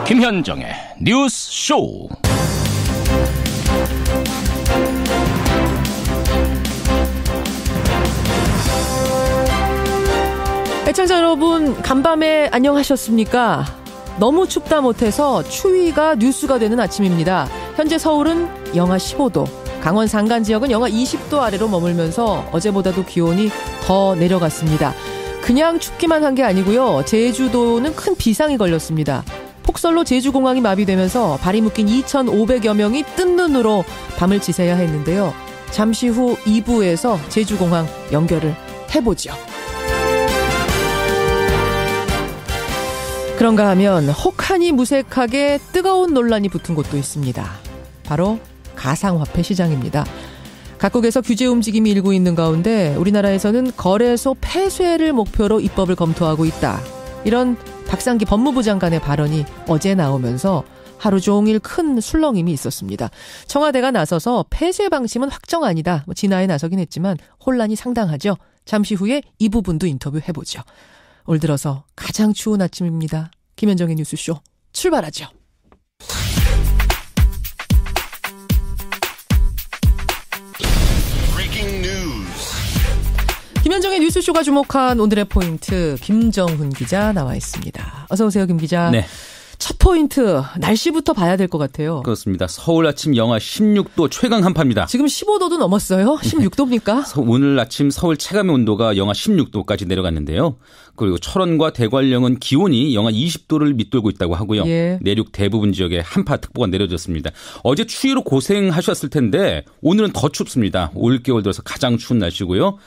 김현정의 뉴스 쇼. 애청자 여러분, 간밤에 안녕하셨습니까? 너무 춥다 못해서 추위가 뉴스가 되는 아침입니다. 현재 서울은 영하 15도, 강원 산간 지역은 영하 20도 아래로 머물면서 어제보다도 기온이 더 내려갔습니다. 그냥 춥기만 한 게 아니고요. 제주도는 큰 비상이 걸렸습니다. 폭설로 제주공항이 마비되면서 발이 묶인 2,500여 명이 뜬 눈으로 밤을 지새야 했는데요. 잠시 후 2부에서 제주공항 연결을 해보죠. 그런가 하면 혹하니 무색하게 뜨거운 논란이 붙은 곳도 있습니다. 바로 가상화폐 시장입니다. 각국에서 규제 움직임이 일고 있는 가운데 우리나라에서는 거래소 폐쇄를 목표로 입법을 검토하고 있다. 이런 박상기 법무부 장관의 발언이 어제 나오면서 하루 종일 큰 술렁임이 있었습니다. 청와대가 나서서 폐쇄 방침은 확정 아니다. 진화에 나서긴 했지만 혼란이 상당하죠. 잠시 후에 이 부분도 인터뷰해보죠. 올 들어서 가장 추운 아침입니다. 김현정의 뉴스쇼 출발하죠. 김현정의 뉴스쇼가 주목한 오늘의 포인트, 김정훈 기자 나와 있습니다. 어서 오세요, 김 기자. 네. 첫 포인트, 날씨부터 봐야 될 것 같아요. 그렇습니다. 서울 아침 영하 16도 최강 한파입니다. 지금 15도도 넘었어요? 16도입니까? 오늘 아침 서울 체감의 온도가 영하 16도까지 내려갔는데요. 그리고 철원과 대관령은 기온이 영하 20도를 밑돌고 있다고 하고요. 예. 내륙 대부분 지역에 한파특보가 내려졌습니다. 어제 추위로 고생하셨을 텐데 오늘은 더 춥습니다. 올겨울 들어서 가장 추운 날씨고요.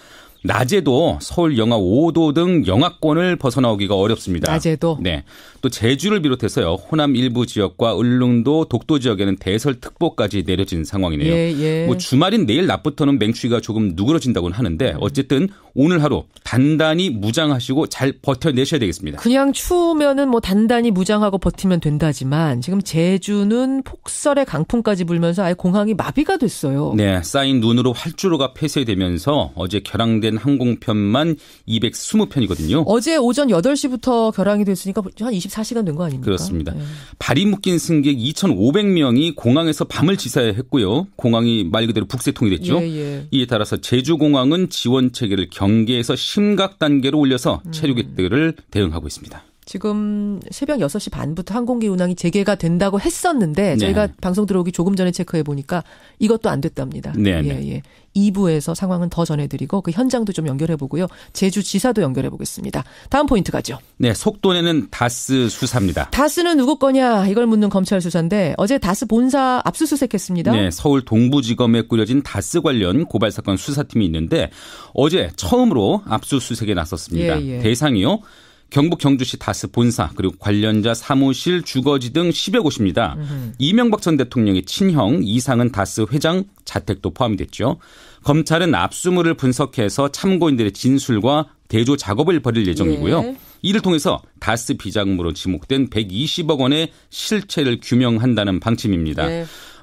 낮에도 서울 영하 5도 등 영하권을 벗어나오기가 어렵습니다. 낮에도? 네. 또 제주를 비롯해서요. 호남 일부 지역과 울릉도, 독도 지역에는 대설특보까지 내려진 상황이네요. 예. 뭐 주말인 내일 낮부터는 맹추위가 조금 누그러진다고는 하는데 어쨌든 오늘 하루 단단히 무장하시고 잘 버텨내셔야 되겠습니다. 그냥 추우면은 뭐 단단히 무장하고 버티면 된다지만 지금 제주는 폭설에 강풍까지 불면서 아예 공항이 마비가 됐어요. 네. 쌓인 눈으로 활주로가 폐쇄되면서 어제 결항된 항공편만 220편이거든요. 어제 오전 8시부터 결항이 됐으니까 한 24시간 된 거 아닙니까? 그렇습니다. 네. 발이 묶인 승객 2,500명이 공항에서 밤을 지새야 했고요. 공항이 말 그대로 북새통이 됐죠. 예. 이에 따라서 제주공항은 지원 체계를 경계에서 심각 단계로 올려서 체류객들을 대응하고 있습니다. 지금 새벽 6시 반부터 항공기 운항이 재개가 된다고 했었는데 저희가 방송 들어오기 조금 전에 체크해 보니까 이것도 안 됐답니다. 예. 2부에서 상황은 더 전해드리고 그 현장도 좀 연결해 보고요. 제주지사도 연결해 보겠습니다. 다음 포인트 가죠. 네, 속도내는 다스 수사입니다. 다스는 누구 거냐 이걸 묻는 검찰 수사인데 어제 다스 본사 압수수색했습니다. 네, 서울 동부지검에 꾸려진 다스 관련 고발 사건 수사팀이 있는데 어제 처음으로 압수수색에 나섰습니다. 대상이요. 경북 경주시 다스 본사 그리고 관련자 사무실 주거지 등 10여 곳입니다. 이명박 전 대통령의 친형 이상은 다스 회장 자택도 포함이 됐죠. 검찰은 압수물을 분석해서 참고인들의 진술과 대조 작업을 벌일 예정이고요. 이를 통해서 다스 비자금으로 지목된 120억 원의 실체를 규명한다는 방침입니다.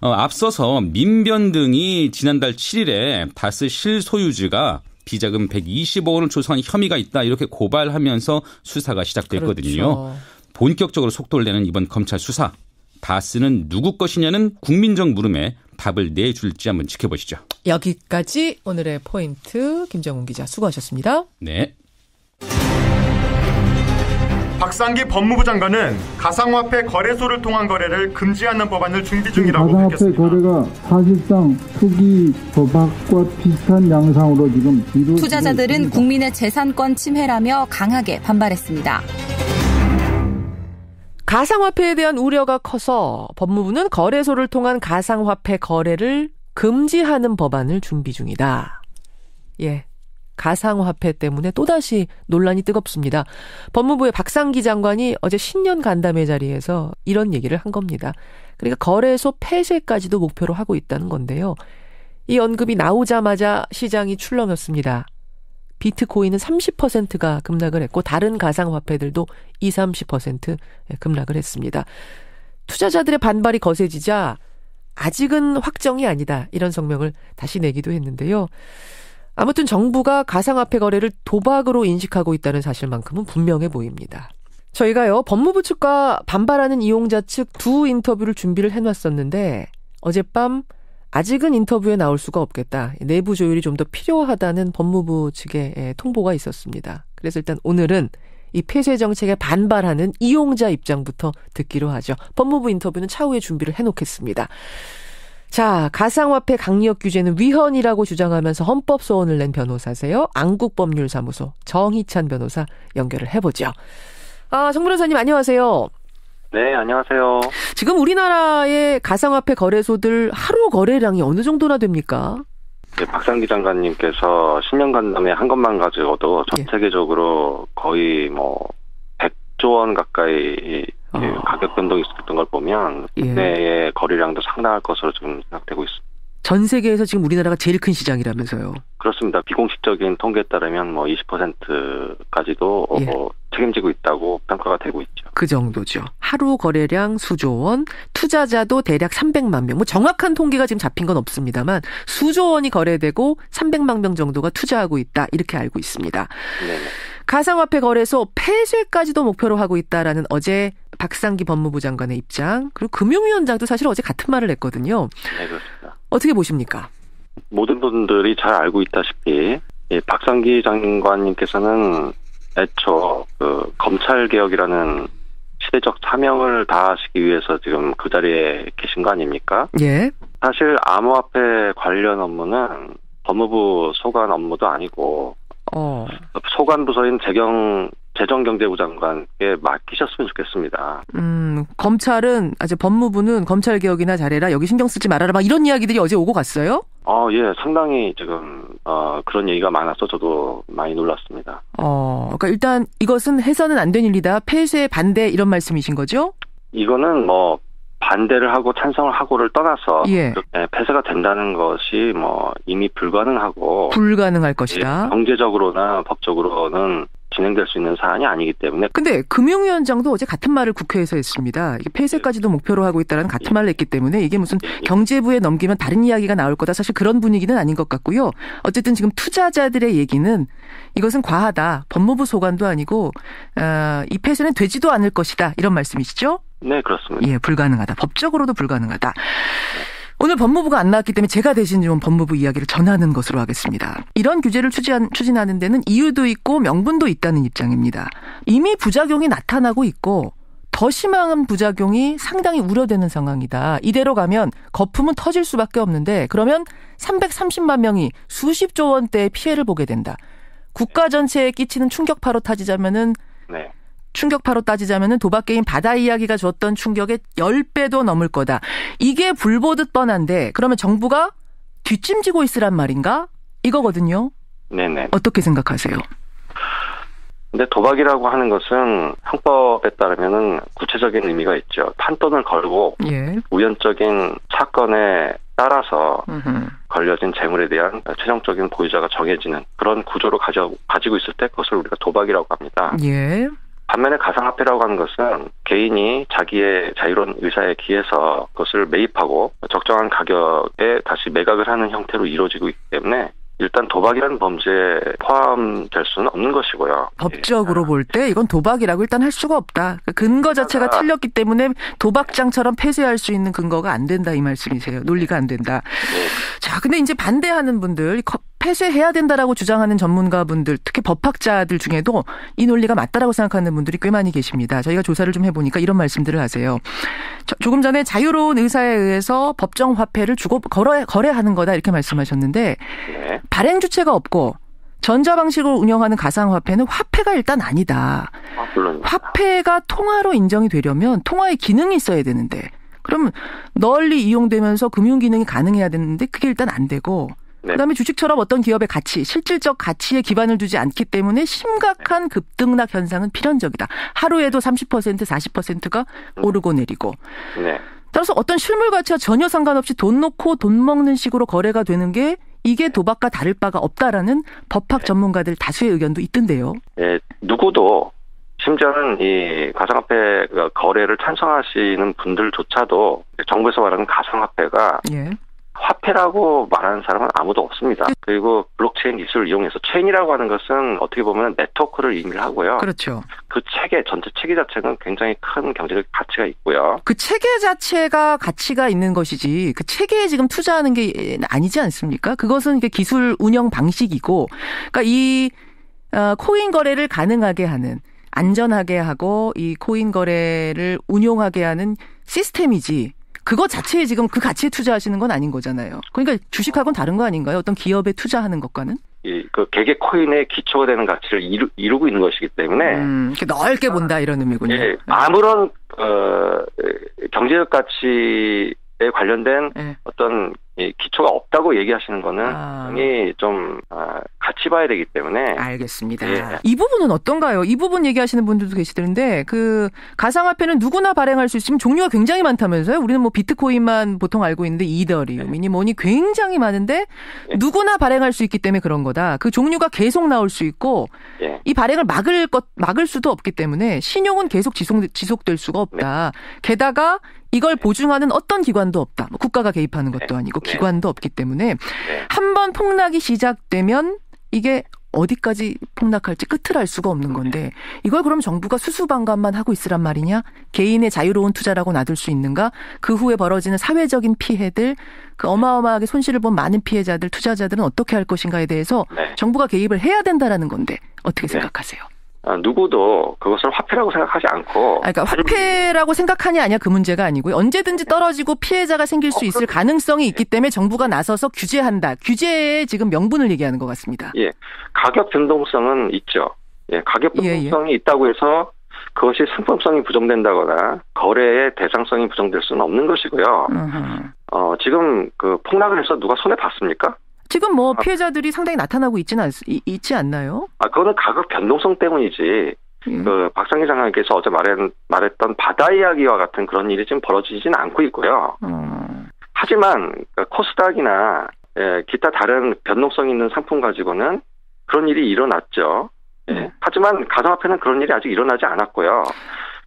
앞서서 민변 등이 지난달 7일에 다스 실소유주가 비자금 120억 원을 조성한 혐의가 있다 이렇게 고발하면서 수사가 시작됐거든요. 그렇죠. 본격적으로 속도를 내는 이번 검찰 수사. 다스는 누구 것이냐는 국민적 물음에 답을 내줄지 한번 지켜보시죠. 여기까지 오늘의 포인트 김정훈 기자 수고하셨습니다. 네. 박상기 법무부 장관은 가상화폐 거래소를 통한 거래를 금지하는 법안을 준비 중이라고 밝혔습니다. 가상화폐 거래가 사실상 투기, 도박과 비슷한 양상으로 지금 이루어지고 투자자들은 있습니다. 국민의 재산권 침해라며 강하게 반발했습니다. 가상화폐에 대한 우려가 커서 법무부는 거래소를 통한 가상화폐 거래를 금지하는 법안을 준비 중이다. 예. 가상화폐 때문에 또다시 논란이 뜨겁습니다. 법무부의 박상기 장관이 어제 신년 간담회 자리에서 이런 얘기를 한 겁니다. 그러니까 거래소 폐쇄까지도 목표로 하고 있다는 건데요. 이 언급이 나오자마자 시장이 출렁였습니다. 비트코인은 30%가 급락을 했고 다른 가상화폐들도 20-30% 급락을 했습니다. 투자자들의 반발이 거세지자 아직은 확정이 아니다 이런 성명을 다시 내기도 했는데요. 아무튼 정부가 가상화폐 거래를 도박으로 인식하고 있다는 사실만큼은 분명해 보입니다. 저희가요, 법무부 측과 반발하는 이용자 측 두 인터뷰를 준비를 해놨었는데 어젯밤 아직은 인터뷰에 나올 수가 없겠다. 내부 조율이 좀 더 필요하다는 법무부 측의 통보가 있었습니다. 그래서 일단 오늘은 이 폐쇄 정책에 반발하는 이용자 입장부터 듣기로 하죠. 법무부 인터뷰는 차후에 준비를 해놓겠습니다. 자, 가상화폐 강력 규제는 위헌이라고 주장하면서 헌법소원을 낸 변호사세요. 안국법률사무소 정희찬 변호사 연결을 해보죠. 정 변호사님 안녕하세요. 네, 안녕하세요. 지금 우리나라의 가상화폐 거래소들 하루 거래량이 어느 정도나 됩니까? 네, 박상기 장관님께서 10년 간담회 한 것만 가지고도 전 세계적으로 거의 100조 원 가까이 가격 변동이 있었던 걸 보면 국내의 거래량도 상당할 것으로 지금 생각되고 있습니다. 전 세계에서 지금 우리나라가 제일 큰 시장이라면서요? 그렇습니다. 비공식적인 통계에 따르면 20%까지도 책임지고 있다고 평가가 되고 있죠. 그 정도죠. 하루 거래량 수조 원, 투자자도 대략 300만 명. 정확한 통계가 지금 잡힌 건 없습니다만 수조 원이 거래되고 300만 명 정도가 투자하고 있다. 이렇게 알고 있습니다. 네네. 가상화폐 거래소 폐쇄까지도 목표로 하고 있다라는 어제 박상기 법무부 장관의 입장, 그리고 금융위원장도 사실 어제 같은 말을 했거든요. 네, 그렇습니다. 어떻게 보십니까? 모든 분들이 잘 알고 있다시피 박상기 장관님께서는 애초 검찰개혁이라는 시대적 사명을 다하시기 위해서 지금 그 자리에 계신 거 아닙니까? 예. 사실 암호화폐 관련 업무는 법무부 소관 업무도 아니고 소관 부서인 재정경제부 장관께 맡기셨으면 좋겠습니다. 검찰은 법무부는 검찰 개혁이나 잘해라, 여기 신경 쓰지 말아라, 막 이런 이야기들이 어제 오고 갔어요? 예, 상당히 지금 그런 얘기가 많아서 저도 많이 놀랐습니다. 그러니까 일단 이것은 해서는 안 된 일이다, 폐쇄 반대 이런 말씀이신 거죠? 이거는 반대를 하고 찬성을 하고를 떠나서 폐쇄가 된다는 것이 이미 불가능할 것이다. 경제적으로나 법적으로는 진행될 수 있는 사안이 아니기 때문에. 근데 금융위원장도 어제 같은 말을 국회에서 했습니다. 이게 폐쇄까지도 목표로 하고 있다는 같은 말을 했기 때문에 이게 무슨 경제부에 넘기면 다른 이야기가 나올 거다. 사실 그런 분위기는 아닌 것 같고요. 어쨌든 지금 투자자들의 얘기는 이것은 과하다. 법무부 소관도 아니고 이 폐쇄는 되지도 않을 것이다. 이런 말씀이시죠? 네, 그렇습니다. 예, 불가능하다. 법적으로도 불가능하다. 오늘 법무부가 안 나왔기 때문에 제가 대신 좀 법무부 이야기를 전하는 것으로 하겠습니다. 이런 규제를 추진하는 데는 이유도 있고 명분도 있다는 입장입니다. 이미 부작용이 나타나고 있고 더 심한 부작용이 상당히 우려되는 상황이다. 이대로 가면 거품은 터질 수밖에 없는데 그러면 330만 명이 수십조 원대의 피해를 보게 된다. 국가 전체에 끼치는 충격파로 따지자면은 도박 게임 바다 이야기가 줬던 충격의 10배도 넘을 거다. 이게 불보듯 뻔한데 그러면 정부가 뒷짐지고 있으란 말인가? 이거거든요. 네네. 어떻게 생각하세요? 근데 도박이라고 하는 것은 형법에 따르면은 구체적인 의미가 있죠. 판돈을 걸고 우연적인 사건에 따라서 걸려진 재물에 대한 최종적인 보유자가 정해지는 그런 구조로 가지고 있을 때 그것을 우리가 도박이라고 합니다. 예. 반면에 가상화폐라고 하는 것은 개인이 자기의 자유로운 의사에 기해서 그것을 매입하고 적정한 가격에 다시 매각을 하는 형태로 이루어지고 있기 때문에 일단 도박이라는 범죄에 포함될 수는 없는 것이고요. 법적으로 볼 때 이건 도박이라고 일단 할 수가 없다. 근거 자체가 틀렸기 때문에 도박장처럼 폐쇄할 수 있는 근거가 안 된다 이 말씀이세요. 논리가 안 된다. 자, 근데 이제 반대하는 분들, 폐쇄해야 된다라고 주장하는 전문가분들, 특히 법학자들 중에도 이 논리가 맞다라고 생각하는 분들이 꽤 많이 계십니다. 저희가 조사를 좀 해보니까 이런 말씀들을 하세요. 조금 전에 자유로운 의사에 의해서 법정 화폐를 주고 거래하는 거다 이렇게 말씀하셨는데 발행 주체가 없고 전자방식으로 운영하는 가상화폐는 화폐가 일단 아니다. 물론 화폐가 통화로 인정이 되려면 통화의 기능이 있어야 되는데 그러면 널리 이용되면서 금융 기능이 가능해야 되는데 그게 일단 안 되고 그다음에 주식처럼 어떤 기업의 가치, 실질적 가치에 기반을 두지 않기 때문에 심각한 급등락 현상은 필연적이다. 하루에도 30%, 40%가 오르고 내리고. 따라서 어떤 실물 가치와 전혀 상관없이 돈 놓고 돈 먹는 식으로 거래가 되는 게 이게 도박과 다를 바가 없다라는 법학 전문가들 다수의 의견도 있던데요. 네, 누구도 심지어는 이 가상화폐 거래를 찬성하시는 분들조차도 정부에서 말하는 가상화폐가 화폐라고 말하는 사람은 아무도 없습니다. 그리고 블록체인 기술을 이용해서 체인이라고 하는 것은 어떻게 보면 네트워크를 의미를 하고요. 그렇죠. 그 체계, 전체 체계 자체는 굉장히 큰 경제적 가치가 있고요. 그 체계 자체가 가치가 있는 것이지 그 체계에 지금 투자하는 게 아니지 않습니까? 그것은 이게 기술 운영 방식이고, 그러니까 이 코인 거래를 가능하게 하는, 안전하게 하고 이 코인 거래를 운용하게 하는 시스템이지, 그거 자체에 지금 그 가치에 투자하시는 건 아닌 거잖아요. 그러니까 주식하고는 다른 거 아닌가요? 어떤 기업에 투자하는 것과는? 그 개개 코인의 기초가 되는 가치를 이루고 있는 것이기 때문에 넓게 본다 이런 의미군요. 예, 아무런 경제적 가치에 관련된 어떤 기초가 없다고 얘기하시는 거는 굉장히 좀 같이 봐야 되기 때문에. 알겠습니다. 예. 이 부분은 어떤가요? 이 부분 얘기하시는 분들도 계시던데, 그 가상화폐는 누구나 발행할 수 있으면 종류가 굉장히 많다면서요? 우리는 뭐 비트코인만 보통 알고 있는데 이더리움이니 뭐니 굉장히 많은데 누구나 발행할 수 있기 때문에 그런 거다. 그 종류가 계속 나올 수 있고 이 발행을 막을 수도 없기 때문에 신용은 계속 지속될 수가 없다. 게다가 이걸 보증하는 어떤 기관도 없다. 뭐 국가가 개입하는 것도 아니고 기관도 없기 때문에 한번 폭락이 시작되면 이게 어디까지 폭락할지 끝을 알 수가 없는 건데, 이걸 그럼 정부가 수수방관만 하고 있으란 말이냐? 개인의 자유로운 투자라고 놔둘 수 있는가? 그 후에 벌어지는 사회적인 피해들, 그 어마어마하게 손실을 본 많은 피해자들, 투자자들은 어떻게 할 것인가에 대해서 정부가 개입을 해야 된다라는 건데 어떻게 생각하세요? 누구도 그것을 화폐라고 생각하지 않고. 그러니까 화폐라고 생각하냐 아니야 그 문제가 아니고요. 언제든지 떨어지고 피해자가 생길 수 있을 가능성이 있기 때문에 정부가 나서서 규제한다. 규제의 지금 명분을 얘기하는 것 같습니다. 예, 가격 변동성은 있죠. 예, 가격 변동성이 있다고 해서 그것이 상품성이 부정된다거나 거래의 대상성이 부정될 수는 없는 것이고요. 지금 그 폭락을 해서 누가 손해 봤습니까? 지금 뭐 피해자들이 상당히 나타나고 있지 않나요? 그거는 가격 변동성 때문이지. 그 박상희 장관께서 어제 말했던 바다 이야기와 같은 그런 일이 지금 벌어지지는 않고 있고요. 하지만 코스닥이나 기타 다른 변동성 있는 상품 가지고는 그런 일이 일어났죠. 하지만 가상화폐는 그런 일이 아직 일어나지 않았고요.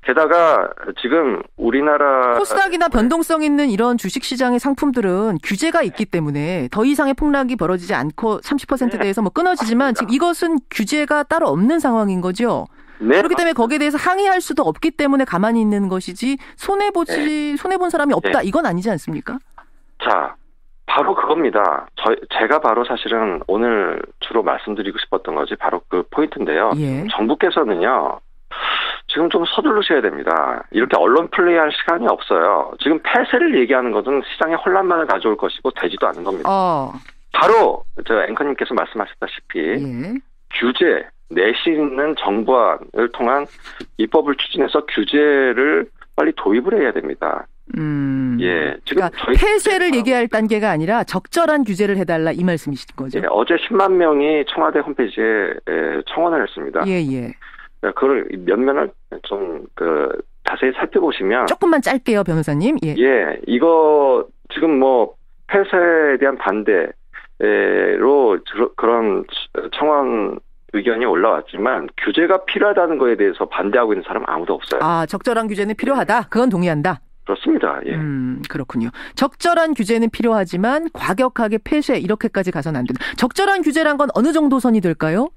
게다가 지금 우리나라 코스닥이나 변동성 있는 이런 주식시장의 상품들은 규제가 있기 때문에 더 이상의 폭락이 벌어지지 않고 30%에 대해서 뭐 끊어지지만 지금 이것은 규제가 따로 없는 상황인 거죠. 네. 그렇기 때문에 거기에 대해서 항의할 수도 없기 때문에 가만히 있는 것이지 손해본 사람이 없다 이건 아니지 않습니까? 자, 바로 그겁니다. 제가 바로 사실은 오늘 주로 말씀드리고 싶었던 것이 바로 그 포인트인데요. 정부께서는요. 지금 좀 서두르셔야 됩니다. 이렇게 언론 플레이할 시간이 없어요. 지금 폐쇄를 얘기하는 것은 시장에 혼란만을 가져올 것이고 되지도 않은 겁니다. 바로 저 앵커님께서 말씀하셨다시피 규제, 내시는 정부안을 통한 입법을 추진해서 규제를 빨리 도입을 해야 됩니다. 예, 지금 그러니까 폐쇄를 얘기할 단계가 아니라 적절한 규제를 해달라 이 말씀이신 거죠? 예, 어제 10만 명이 청와대 홈페이지에 청원을 했습니다. 그걸 면면을 좀 자세히 살펴보시면 조금만 짧게요, 변호사님. 예, 이거 지금 뭐 폐쇄에 대한 반대로 그런 청원 의견이 올라왔지만 규제가 필요하다는 거에 대해서 반대하고 있는 사람은 아무도 없어요. 적절한 규제는 필요하다. 그건 동의한다. 그렇습니다. 예. 그렇군요. 적절한 규제는 필요하지만 과격하게 폐쇄 이렇게까지 가서는 안 된다. 적절한 규제란 건 어느 정도 선이 될까요?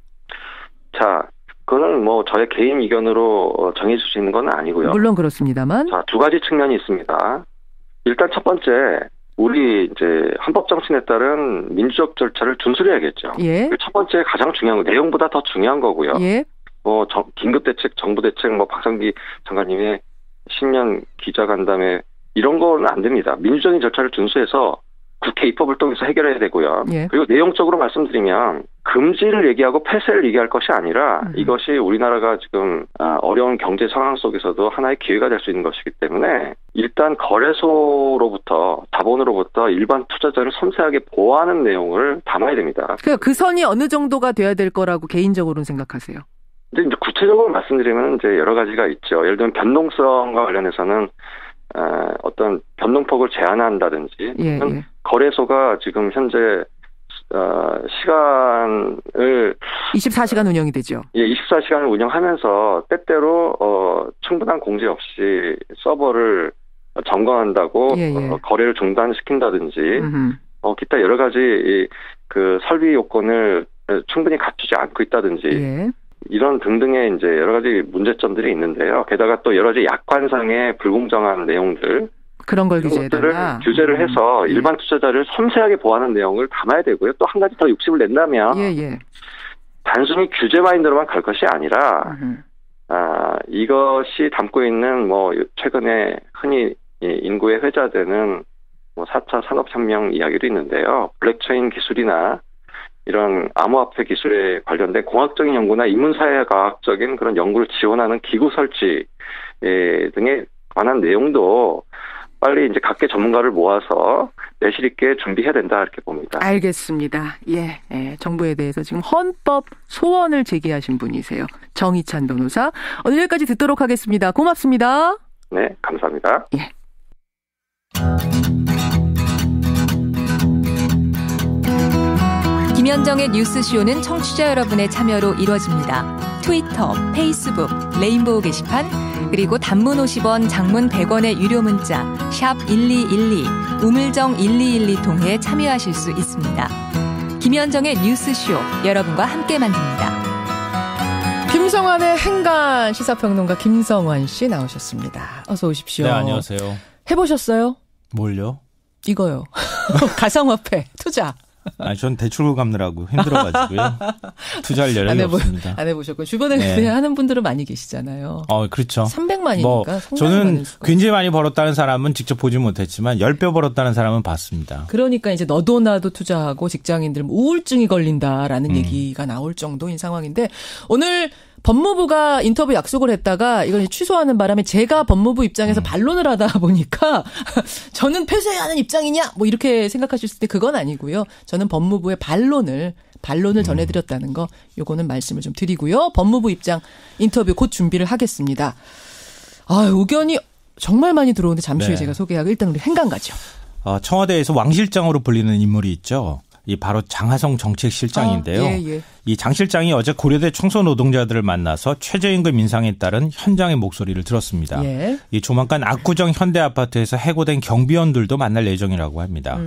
자, 그거는 뭐 저의 개인 의견으로 정해질 수 있는 건 아니고요. 물론 그렇습니다만. 자, 두 가지 측면이 있습니다. 일단 첫 번째, 우리 이제 헌법 정신에 따른 민주적 절차를 준수해야겠죠. 첫 번째 가장 중요한 거, 내용보다 더 중요한 거고요. 뭐 긴급 대책, 정부 대책, 뭐 박상기 장관님의 신년 기자간담회 이런 거는 안 됩니다. 민주적인 절차를 준수해서 국회 입법을 통해서 해결해야 되고요. 그리고 내용적으로 말씀드리면 금지를 얘기하고 폐쇄를 얘기할 것이 아니라 이것이 우리나라가 지금 어려운 경제 상황 속에서도 하나의 기회가 될 수 있는 것이기 때문에 일단 거래소로부터 자본으로부터 일반 투자자를 섬세하게 보호하는 내용을 담아야 됩니다. 그 선이 어느 정도가 돼야 될 거라고 개인적으로는 생각하세요? 근데 이제 구체적으로 말씀드리면 이제 여러 가지가 있죠. 예를 들면 변동성과 관련해서는 어떤 변동폭을 제한한다든지 거래소가 지금 현재 시간을 24시간 운영이 되죠. 24시간을 운영하면서 때때로 충분한 공제 없이 서버를 점검한다고 거래를 중단시킨다든지 기타 여러 가지 그 설비 요건을 충분히 갖추지 않고 있다든지 이런 등등의 이제 여러 가지 문제점들이 있는데요. 게다가 또 여러 가지 약관상의 불공정한 내용들 그런 걸 규제해달라. 규제를 해서 일반 투자자를 섬세하게 보호하는 내용을 담아야 되고요. 또 한 가지 더 욕심을 낸다면 단순히 규제 마인드로만 갈 것이 아니라 이것이 담고 있는 뭐 최근에 흔히 인구에 회자되는 뭐 4차 산업혁명 이야기도 있는데요. 블록체인 기술이나 이런 암호화폐 기술에 관련된 공학적인 연구나 인문사회과학적인 그런 연구를 지원하는 기구 설치 등에 관한 내용도 빨리 이제 각계 전문가를 모아서 내실 있게 준비해야 된다 이렇게 봅니다. 알겠습니다. 정부에 대해서 지금 헌법 소원을 제기하신 분이세요. 정희찬 변호사. 오늘 여기까지 듣도록 하겠습니다. 고맙습니다. 네, 감사합니다. 김현정의 뉴스쇼는 청취자 여러분의 참여로 이루어집니다. 트위터, 페이스북, 레인보우 게시판, 그리고 단문 50원, 장문 100원의 유료 문자 샵 1212, 우물정 1212 통해 참여하실 수 있습니다. 김현정의 뉴스쇼, 여러분과 함께 만듭니다. 김성환의 행간 시사평론가 김성환 씨 나오셨습니다. 어서 오십시오. 네, 안녕하세요. 해보셨어요? 뭘요? 이거요. 가상화폐 투자. 전 대출금 갚느라고 힘들어가지고요. 투자할 여력이 없습니다. 안 해보셨고 주변에 그냥 하는 분들은 많이 계시잖아요. 그렇죠. 300만이니까 저는 굉장히 많이 벌었다는 사람은 직접 보지 못했지만 10배 벌었다는 사람은 봤습니다. 그러니까 이제 너도 나도 투자하고 직장인들은 우울증이 걸린다라는 얘기가 나올 정도인 상황인데 오늘 법무부가 인터뷰 약속을 했다가 이걸 취소하는 바람에 제가 법무부 입장에서 반론을 하다 보니까 저는 폐쇄해야 하는 입장이냐 뭐 이렇게 생각하실 때 그건 아니고요. 저는 법무부의 반론을 전해드렸다는 거 요거는 말씀을 좀 드리고요. 법무부 입장 인터뷰 곧 준비를 하겠습니다. 의견이 정말 많이 들어오는데 잠시 후에 제가 소개하고 일단 우리 행간 가죠. 청와대에서 왕 실장으로 불리는 인물이 있죠. 이 바로 장하성 정책실장인데요. 이 장 실장이 어제 고려대 청소 노동자들을 만나서 최저임금 인상에 따른 현장의 목소리를 들었습니다. 이 조만간 압구정 현대아파트에서 해고된 경비원들도 만날 예정이라고 합니다.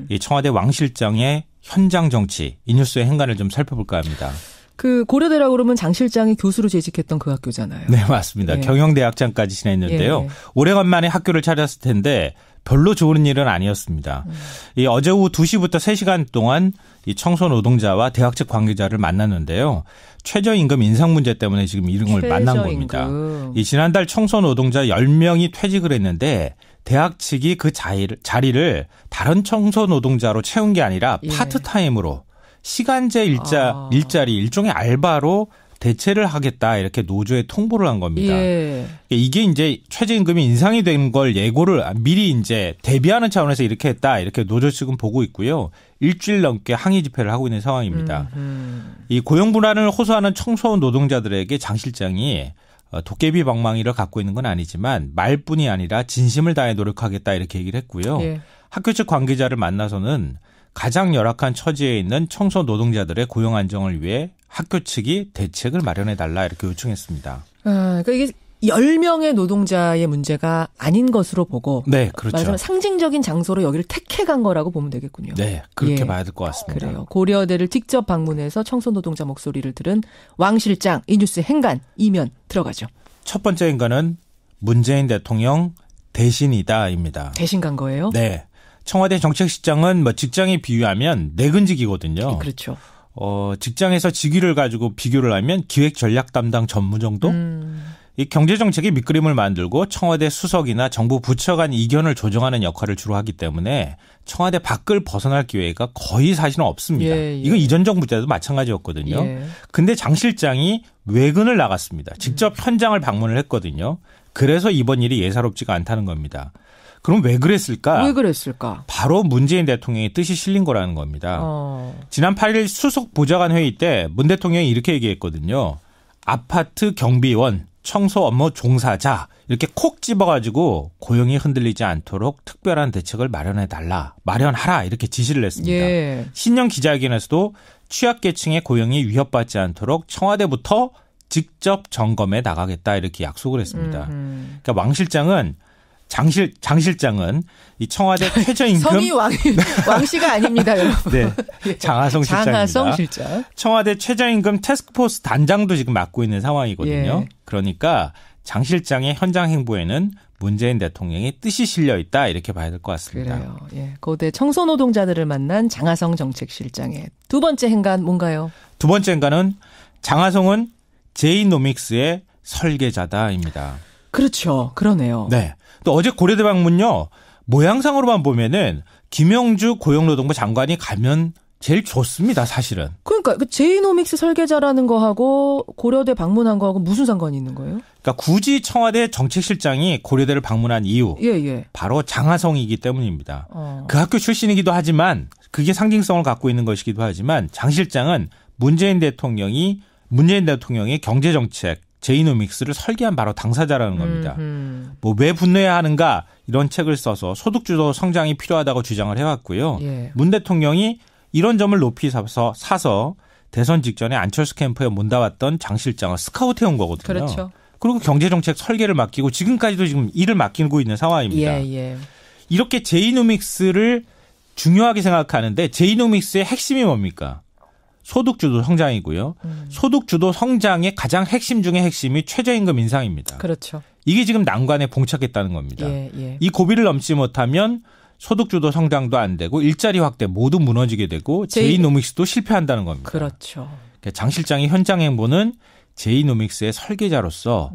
이 청와대 왕 실장의 현장 정치, 이 뉴스의 행간을 좀 살펴볼까 합니다. 그 고려대라고 그러면 장 실장이 교수로 재직했던 그 학교잖아요. 네, 맞습니다. 경영대학장까지 지냈는데요. 오래간만에 학교를 찾았을 텐데 별로 좋은 일은 아니었습니다. 이 어제 오후 2시부터 3시간 동안 이 청소 노동자와 대학 측 관계자를 만났는데요. 최저임금 인상 문제 때문에 지금 이런 걸 만난 겁니다. 이 지난달 청소 노동자 10명이 퇴직을 했는데 대학 측이 그 자리를 다른 청소 노동자로 채운 게 아니라 파트타임으로 시간제 일자리 일종의 알바로 대체를 하겠다 이렇게 노조에 통보를 한 겁니다. 이게 이제 최저임금이 인상이 된 걸 예고를 미리 이제 대비하는 차원에서 이렇게 했다 이렇게 노조 측은 보고 있고요. 일주일 넘게 항의 집회를 하고 있는 상황입니다. 이 고용 불안을 호소하는 청소 노동자들에게 장 실장이 도깨비 방망이를 갖고 있는 건 아니지만 말뿐이 아니라 진심을 다해 노력하겠다 이렇게 얘기를 했고요. 학교 측 관계자를 만나서는 가장 열악한 처지에 있는 청소 노동자들의 고용 안정을 위해 학교 측이 대책을 마련해달라 이렇게 요청했습니다. 그러니까 이게 10명의 노동자의 문제가 아닌 것으로 보고 네, 그렇죠. 말하자면 상징적인 장소로 여기를 택해간 거라고 보면 되겠군요. 네, 그렇게 봐야 될 것 같습니다. 그래요. 고려대를 직접 방문해서 청소 노동자 목소리를 들은 왕 실장, 이 뉴스 행간 이면 들어가죠. 첫 번째 행간은 문재인 대통령 대신이다입니다. 대신 간 거예요? 네. 청와대 정책실장은 직장에 비유하면 내근직이거든요. 그렇죠. 직장에서 직위를 가지고 비교를 하면 기획 전략 담당 전무 정도? 이 경제정책의 밑그림을 만들고 청와대 수석이나 정부 부처 간 이견을 조정하는 역할을 주로 하기 때문에 청와대 밖을 벗어날 기회가 거의 사실은 없습니다. 이건 이전 정부 때도 마찬가지였거든요. 근데 장 실장이 외근을 나갔습니다. 직접 현장을 방문을 했거든요. 그래서 이번 일이 예사롭지가 않다는 겁니다. 그럼 왜 그랬을까? 바로 문재인 대통령의 뜻이 실린 거라는 겁니다. 지난 8일 수석 보좌관 회의 때 문 대통령이 이렇게 얘기했거든요. 아파트 경비원, 청소 업무 종사자 이렇게 콕 집어가지고 고용이 흔들리지 않도록 특별한 대책을 마련하라 이렇게 지시를 했습니다. 신년 기자회견에서도 취약계층의 고용이 위협받지 않도록 청와대부터 직접 점검해 나가겠다 이렇게 약속을 했습니다. 그러니까 왕 실장은 장 실장은 이 청와대 최저임금 성이 왕씨가 아닙니다, 여러분. 네, 장하성 실장입니다. 장하성 실장. 청와대 최저임금 태스크포스 단장도 지금 맡고 있는 상황이거든요. 예. 그러니까 장 실장의 현장 행보에는 문재인 대통령의 뜻이 실려 있다 이렇게 봐야 될 것 같습니다. 그래요. 예, 고대 청소노동자들을 만난 장하성 정책실장의 두 번째 행간 뭔가요? 두 번째 행간은 장하성은 제이노믹스의 설계자다입니다. 그렇죠. 그러네요. 네. 또 어제 고려대 방문요. 모양상으로만 보면은 김영주 고용노동부 장관이 가면 제일 좋습니다, 사실은. 그러니까 그 제이노믹스 설계자라는 거하고 고려대 방문한 거하고 무슨 상관이 있는 거예요? 그러니까 굳이 청와대 정책실장이 고려대를 방문한 이유, 바로 장하성이기 때문입니다. 그 학교 출신이기도 하지만 그게 상징성을 갖고 있는 것이기도 하지만 장 실장은 문재인 대통령의 경제정책 제이노믹스를 설계한 바로 당사자라는 겁니다. 뭐 왜 분노해야 하는가 이런 책을 써서 소득주도 성장이 필요하다고 주장을 해왔고요. 예. 문 대통령이 이런 점을 높이 사서 대선 직전에 안철수 캠프에 몰다왔던 장 실장을 스카우트해온 거거든요. 그렇죠. 그리고 경제정책 설계를 맡기고 지금까지도 지금 일을 맡기고 있는 상황입니다. 예. 이렇게 제이노믹스를 중요하게 생각하는데 제이노믹스의 핵심이 뭡니까? 소득주도 성장이고요. 소득주도 성장의 가장 핵심 중의 핵심이 최저임금 인상입니다. 그렇죠. 이게 지금 난관에 봉착했다는 겁니다. 예. 이 고비를 넘지 못하면 소득주도 성장도 안 되고 일자리 확대 모두 무너지게 되고 제이노믹스도 실패한다는 겁니다. 그렇죠. 장 실장의 현장 행보는 제이노믹스의 설계자로서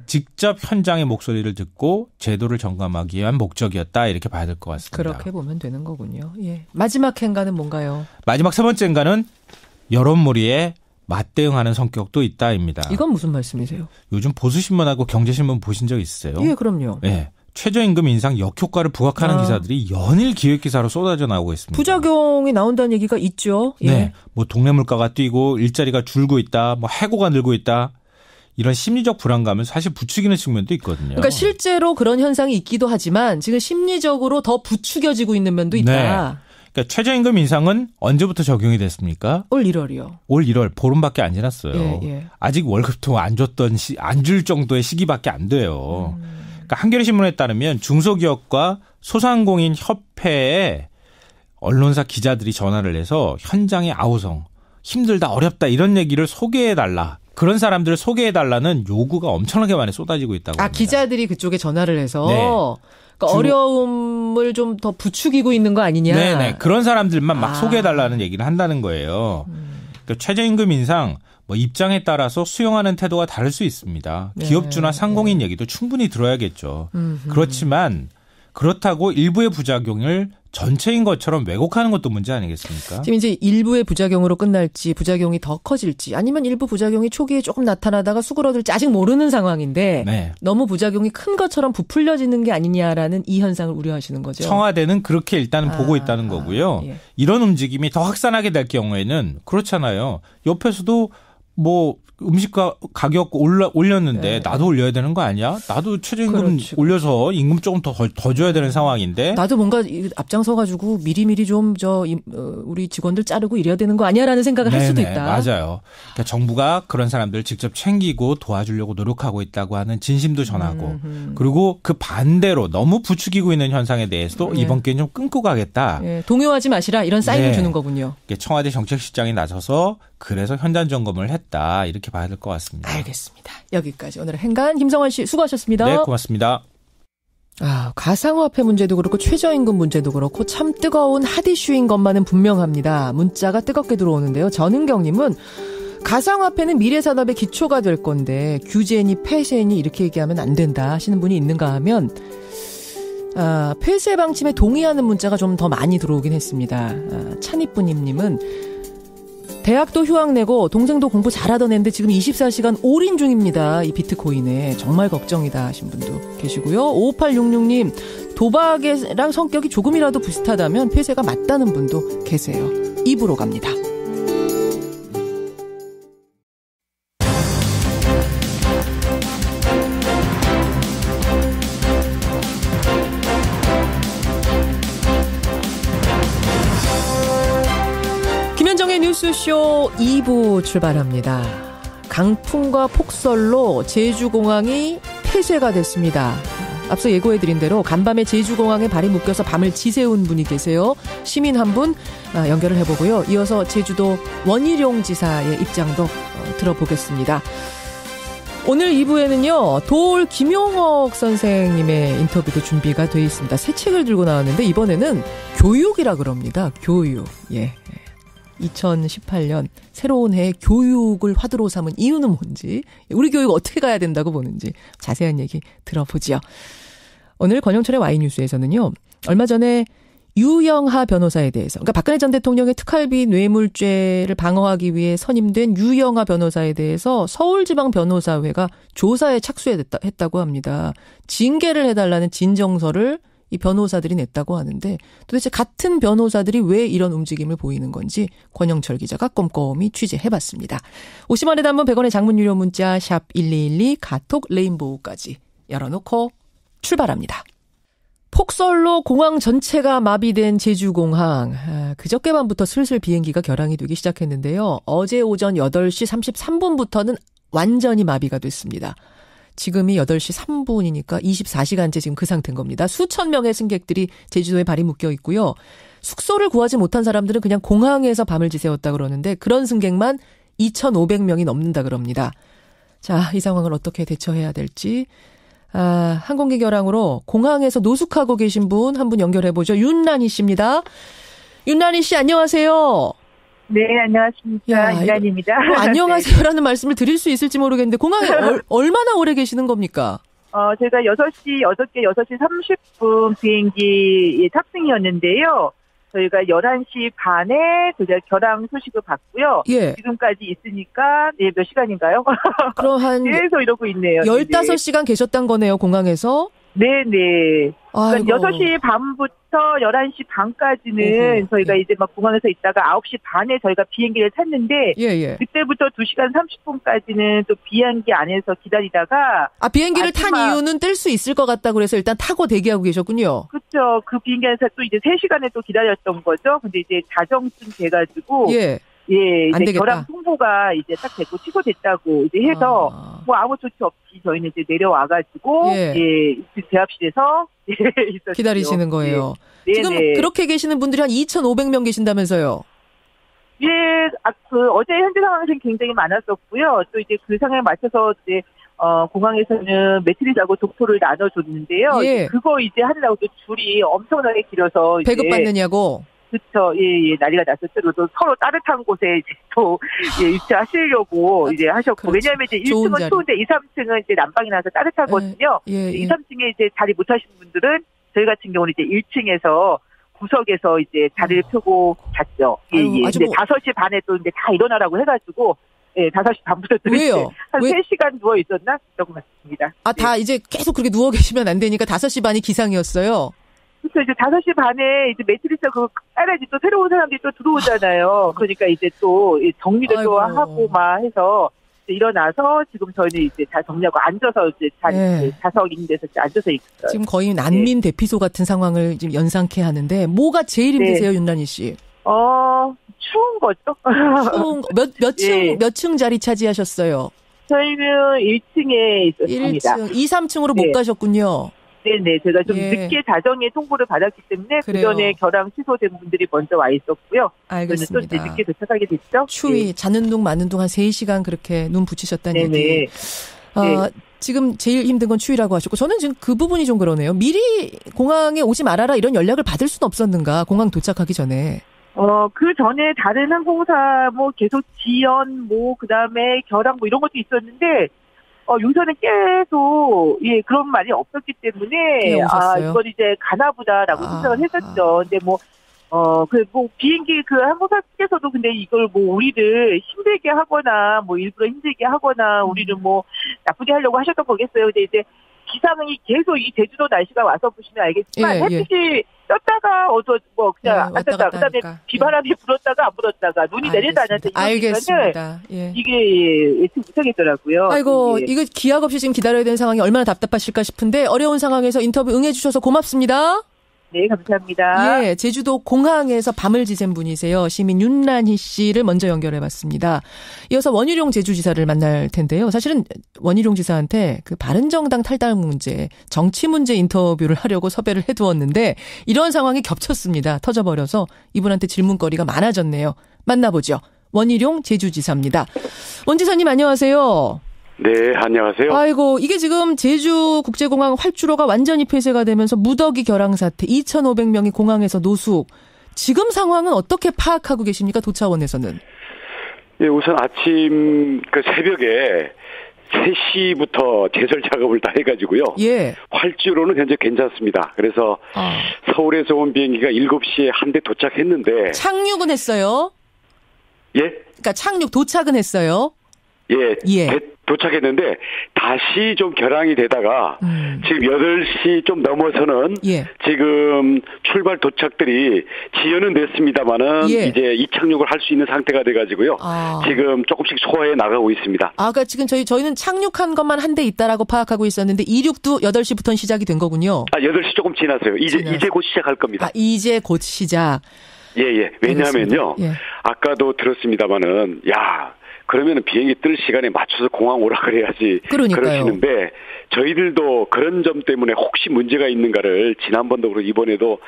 직접 현장의 목소리를 듣고 제도를 점검하기 위한 목적이었다 이렇게 봐야 될 것 같습니다. 그렇게 보면 되는 거군요. 예. 마지막 행간은 뭔가요? 마지막 세 번째 행간은 여론몰이에 맞대응하는 성격도 있다입니다. 이건 무슨 말씀이세요? 요즘 보수신문하고 경제신문 보신 적 있으세요? 예, 그럼요. 네. 최저임금 인상 역효과를 부각하는 기사들이 연일 기획기사로 쏟아져 나오고 있습니다. 부작용이 나온다는 얘기가 있죠. 예. 네. 뭐 동네 물가가 뛰고 일자리가 줄고 있다. 뭐 해고가 늘고 있다. 이런 심리적 불안감을 사실 부추기는 측면도 있거든요. 그러니까 실제로 그런 현상이 있기도 하지만 지금 심리적으로 더 부추겨지고 있는 면도 있다. 네. 그러니까 최저임금 인상은 언제부터 적용이 됐습니까? 올 1월이요. 올 1월 보름밖에 안 지났어요. 예. 아직 월급도 안 줄 정도의 시기밖에 안 돼요. 그러니까 한겨레신문에 따르면 중소기업과 소상공인 협회에 언론사 기자들이 전화를 해서 현장의 아우성, 힘들다 어렵다 이런 얘기를 소개해달라. 그런 사람들을 소개해달라는 요구가 엄청나게 많이 쏟아지고 있다고 합니다. 기자들이 그쪽에 전화를 해서 그러니까 어려움을 좀 더 부추기고 있는 거 아니냐. 네네. 그런 사람들만 막 소개해달라는 얘기를 한다는 거예요. 그러니까 최저임금 인상 뭐 입장에 따라서 수용하는 태도가 다를 수 있습니다. 기업주나 상공인 얘기도 충분히 들어야겠죠. 그렇지만 그렇다고 일부의 부작용을 전체인 것처럼 왜곡하는 것도 문제 아니겠습니까? 지금 이제 일부의 부작용으로 끝날지 부작용이 더 커질지 아니면 일부 부작용이 초기에 조금 나타나다가 수그러들지 아직 모르는 상황인데 너무 부작용이 큰 것처럼 부풀려지는 게 아니냐라는 이 현상을 우려하시는 거죠. 청와대는 그렇게 일단은 보고 있다는 거고요. 이런 움직임이 더 확산하게 될 경우에는 그렇잖아요. 옆에서도 뭐 음식 가격 올렸는데 나도 올려야 되는 거 아니야? 나도 최저임금 올려서 임금 조금 더 줘야 되는 상황인데. 나도 뭔가 앞장서 가지고 미리미리 좀 우리 직원들 자르고 이래야 되는 거 아니야라는 생각을 할 수도 있다. 맞아요. 그러니까 정부가 그런 사람들을 직접 챙기고 도와주려고 노력하고 있다고 하는 진심도 전하고 그리고 그 반대로 너무 부추기고 있는 현상에 대해서도 이번 기회는 좀 끊고 가겠다. 동요하지 마시라 이런 사인을 주는 거군요. 청와대 정책실장이 나서서 그래서 현장 점검을 했다. 이렇게 봐야 될 것 같습니다. 알겠습니다. 여기까지 오늘의 행간 김성환 씨 수고하셨습니다. 네, 고맙습니다. 가상화폐 문제도 그렇고 최저임금 문제도 그렇고 참 뜨거운 핫이슈인 것만은 분명합니다. 문자가 뜨겁게 들어오는데요. 전은경님은 가상화폐는 미래산업의 기초가 될 건데 규제니 폐쇄니 이렇게 얘기하면 안 된다 하시는 분이 있는가 하면 폐쇄 방침에 동의하는 문자가 좀 더 많이 들어오긴 했습니다. 찬이뿌님은 대학도 휴학 내고 동생도 공부 잘하던 애인데 지금 24시간 올인 중입니다. 이 비트코인에 정말 걱정이다 하신 분도 계시고요. 5866님 도박이랑 성격이 조금이라도 비슷하다면 폐쇄가 맞다는 분도 계세요. 입으로 갑니다. 뉴스쇼 2부 출발합니다. 강풍과 폭설로 제주공항이 폐쇄가 됐습니다. 앞서 예고해드린 대로 간밤에 제주공항에 발이 묶여서 밤을 지새운 분이 계세요. 시민 한 분 연결을 해보고요. 이어서 제주도 원희룡 지사의 입장도 들어보겠습니다. 오늘 2부에는요. 도올 김용옥 선생님의 인터뷰도 준비가 되어 있습니다. 새 책을 들고 나왔는데 이번에는 교육이라 그럽니다. 교육. 예. 2018년 새로운 해에 교육을 화두로 삼은 이유는 뭔지, 우리 교육 어떻게 가야 된다고 보는지 자세한 얘기 들어보죠. 오늘 권영철의 와이뉴스에서는요. 얼마 전에 유영하 변호사에 대해서, 그러니까 박근혜 전 대통령의 특활비 뇌물죄를 방어하기 위해 선임된 유영하 변호사에 대해서 서울지방변호사회가 조사에 착수했다고 합니다. 징계를 해달라는 진정서를 이 변호사들이 냈다고 하는데 도대체 같은 변호사들이 왜 이런 움직임을 보이는 건지 권영철 기자가 꼼꼼히 취재해봤습니다. 50원의 단문 100원의 장문 유료 문자 샵 1212 카톡 레인보우까지 열어놓고 출발합니다. 폭설로 공항 전체가 마비된 제주공항. 그저께 밤부터 슬슬 비행기가 결항이 되기 시작했는데요. 어제 오전 8시 33분부터는 완전히 마비가 됐습니다. 지금이 8시 3분이니까 24시간째 지금 그 상태인 겁니다. 수천 명의 승객들이 제주도에 발이 묶여 있고요. 숙소를 구하지 못한 사람들은 그냥 공항에서 밤을 지새웠다 그러는데 그런 승객만 2,500명이 넘는다 그럽니다. 자, 이 상황을 어떻게 대처해야 될지. 항공기 결항으로 공항에서 노숙하고 계신 분 한 분 연결해보죠. 윤란희 씨입니다. 윤란희 씨 안녕하세요. 네, 안녕하십니까. 윤란희입니다. 안녕하세요라는 말씀을 드릴 수 있을지 모르겠는데 공항에 얼마나 오래 계시는 겁니까? 제가 6시 30분 비행기 탑승이었는데요. 저희가 11시 반에 결항 소식을 받고요. 예. 지금까지 있으니까 몇 시간인가요? 그럼 한 계속 이러고 있네요. 15시간 계셨단 거네요, 공항에서? 네네. 그러니까 6시 반부터 11시 반까지는 저희가 이제 막 공항에서 있다가 9시 반에 저희가 비행기를 탔는데 그때부터 2시간 30분까지는 또 비행기 안에서 기다리다가 비행기를 탄 이유는 뗄 수 있을 것 같다고 그래서 일단 타고 대기하고 계셨군요. 그렇죠. 그 비행기 안에서 또 이제 3시간을 또 기다렸던 거죠. 근데 이제 자정쯤 돼가지고 이제 결항 통보가 이제 딱 됐고 취소됐다고 이제 해서 뭐 아무 조치 없이 저희는 이제 내려와가지고 대합실에서 있었죠. 기다리시는 거예요. 지금 그렇게 계시는 분들이 한 2,500명 계신다면서요? 예, 어제 현재 상황에서는 굉장히 많았었고요. 또 이제 그 상황에 맞춰서 이제 공항에서는 매트리스하고 독토를 나눠줬는데요. 그거 이제 하느라고 또 줄이 엄청나게 길어서 배급받느냐고. 그렇죠. 예, 난리가 났었죠. 또 서로 따뜻한 곳에 이제 또 위치하시려고 이제 하셨고. 그렇죠. 왜냐하면 이제 1층은 추운데 2, 3층은 이제 난방이 나서 따뜻하거든요. 2, 3층에 이제 자리 못 하신 분들은 저희 같은 경우는 이제 1층에서 구석에서 이제 자리를 펴고 잤죠. 이제 5시 반에 또 이제 다 일어나라고 해가지고. 5시 반부터 왜요? 한 3시간 누워 있었나? 그런 것 같습니다. 다 이제 계속 그렇게 누워 계시면 안 되니까 5시 반이 기상이었어요. 그래서 이제 5시 반에 이제 매트리스 그거 깔아야지 또 새로운 사람들이 또 들어오잖아요. 그러니까 이제 또 정리를 또 하고 막 해서 일어나서 지금 저희는 이제 다 정리하고 앉아서 이제 좌석 있는 데서 앉아서 있어요. 지금 거의 난민 대피소 같은 상황을 지금 연상케 하는데 뭐가 제일 힘드세요, 윤란희 씨? 추운 거죠. 추운 몇 층 자리 차지하셨어요? 저희는 1층에 있었습니다. 1층, 2, 3층으로 못 가셨군요. 네네. 제가 좀 늦게 자정에 통보를 받았기 때문에 그 전에 결항 취소된 분들이 먼저 와 있었고요. 알겠습니다. 저는 또 늦게 도착하게 됐죠. 추위, 자는 둥 마는 둥 한 3시간 그렇게 눈 붙이셨다는 얘기. 지금 제일 힘든 건 추위라고 하셨고 저는 지금 그 부분이 좀 그러네요. 미리 공항에 오지 말아라 이런 연락을 받을 수는 없었는가, 공항 도착하기 전에. 그 전에 다른 항공사 계속 지연 그 다음에 결항 이런 것도 있었는데 요새는 계속 그런 말이 없었기 때문에 이건 이제 가나보다라고 생각을 했었죠. 근데 비행기 그 항공사께서도 근데 이걸 우리를 힘들게 하거나 일부러 힘들게 하거나 우리를 나쁘게 하려고 하셨던 거겠어요. 근데 이제 기상이 계속 이 제주도 날씨가 와서 보시면 알겠지만 햇빛이 떴다가 그냥 안 떴다. 그다음에 비바람이 불었다가 안 불었다가 눈이 내리다 안 했다. 알겠습니다. 이게 예측 못하겠더라고요. 아이고 이거 기약 없이 지금 기다려야 되는 상황이 얼마나 답답하실까 싶은데 어려운 상황에서 인터뷰 응해주셔서 고맙습니다. 네, 감사합니다. 예, 제주도 공항에서 밤을 지샌 분이세요. 시민 윤란희 씨를 먼저 연결해봤습니다. 이어서 원희룡 제주지사를 만날 텐데요. 사실은 원희룡 지사한테 그 바른정당 탈당 문제, 정치 문제 인터뷰를 하려고 섭외를 해두었는데 이런 상황이 겹쳤습니다. 터져버려서 이분한테 질문거리가 많아졌네요. 만나보죠. 원희룡 제주지사입니다. 원 지사님 안녕하세요. 네, 안녕하세요. 아이고, 이게 지금 제주국제공항 활주로가 완전히 폐쇄가 되면서 무더기 결항 사태, 2,500명이 공항에서 노숙. 지금 상황은 어떻게 파악하고 계십니까? 도차원에서는. 예, 우선 아침 새벽에 3시부터 제설 작업을 다 해가지고요. 예. 활주로는 현재 괜찮습니다. 그래서 서울에서 온 비행기가 7시에 한 대 도착했는데. 착륙은 했어요? 예? 그러니까 착륙 도착은 했어요? 예. 도착했는데 다시 좀 결항이 되다가 지금 8시 좀 넘어서는 지금 출발 도착들이 지연은 됐습니다만은 이제 이착륙을 할 수 있는 상태가 돼가지고요. 지금 조금씩 소화해 나가고 있습니다. 그러니까 지금 저희는 착륙한 것만 한 대 있다라고 파악하고 있었는데 이륙도 8시부터는 시작이 된 거군요. 8시 조금 지났어요. 이제 곧 시작할 겁니다. 이제 곧 시작. 예. 왜냐하면요. 아까도 들었습니다만은 그러면은 비행기 뜰 시간에 맞춰서 공항 오라 그래야지. 그러니까요. 그러시는데 저희들도 그런 점 때문에 혹시 문제가 있는가를 지난번도 그렇고 이번에도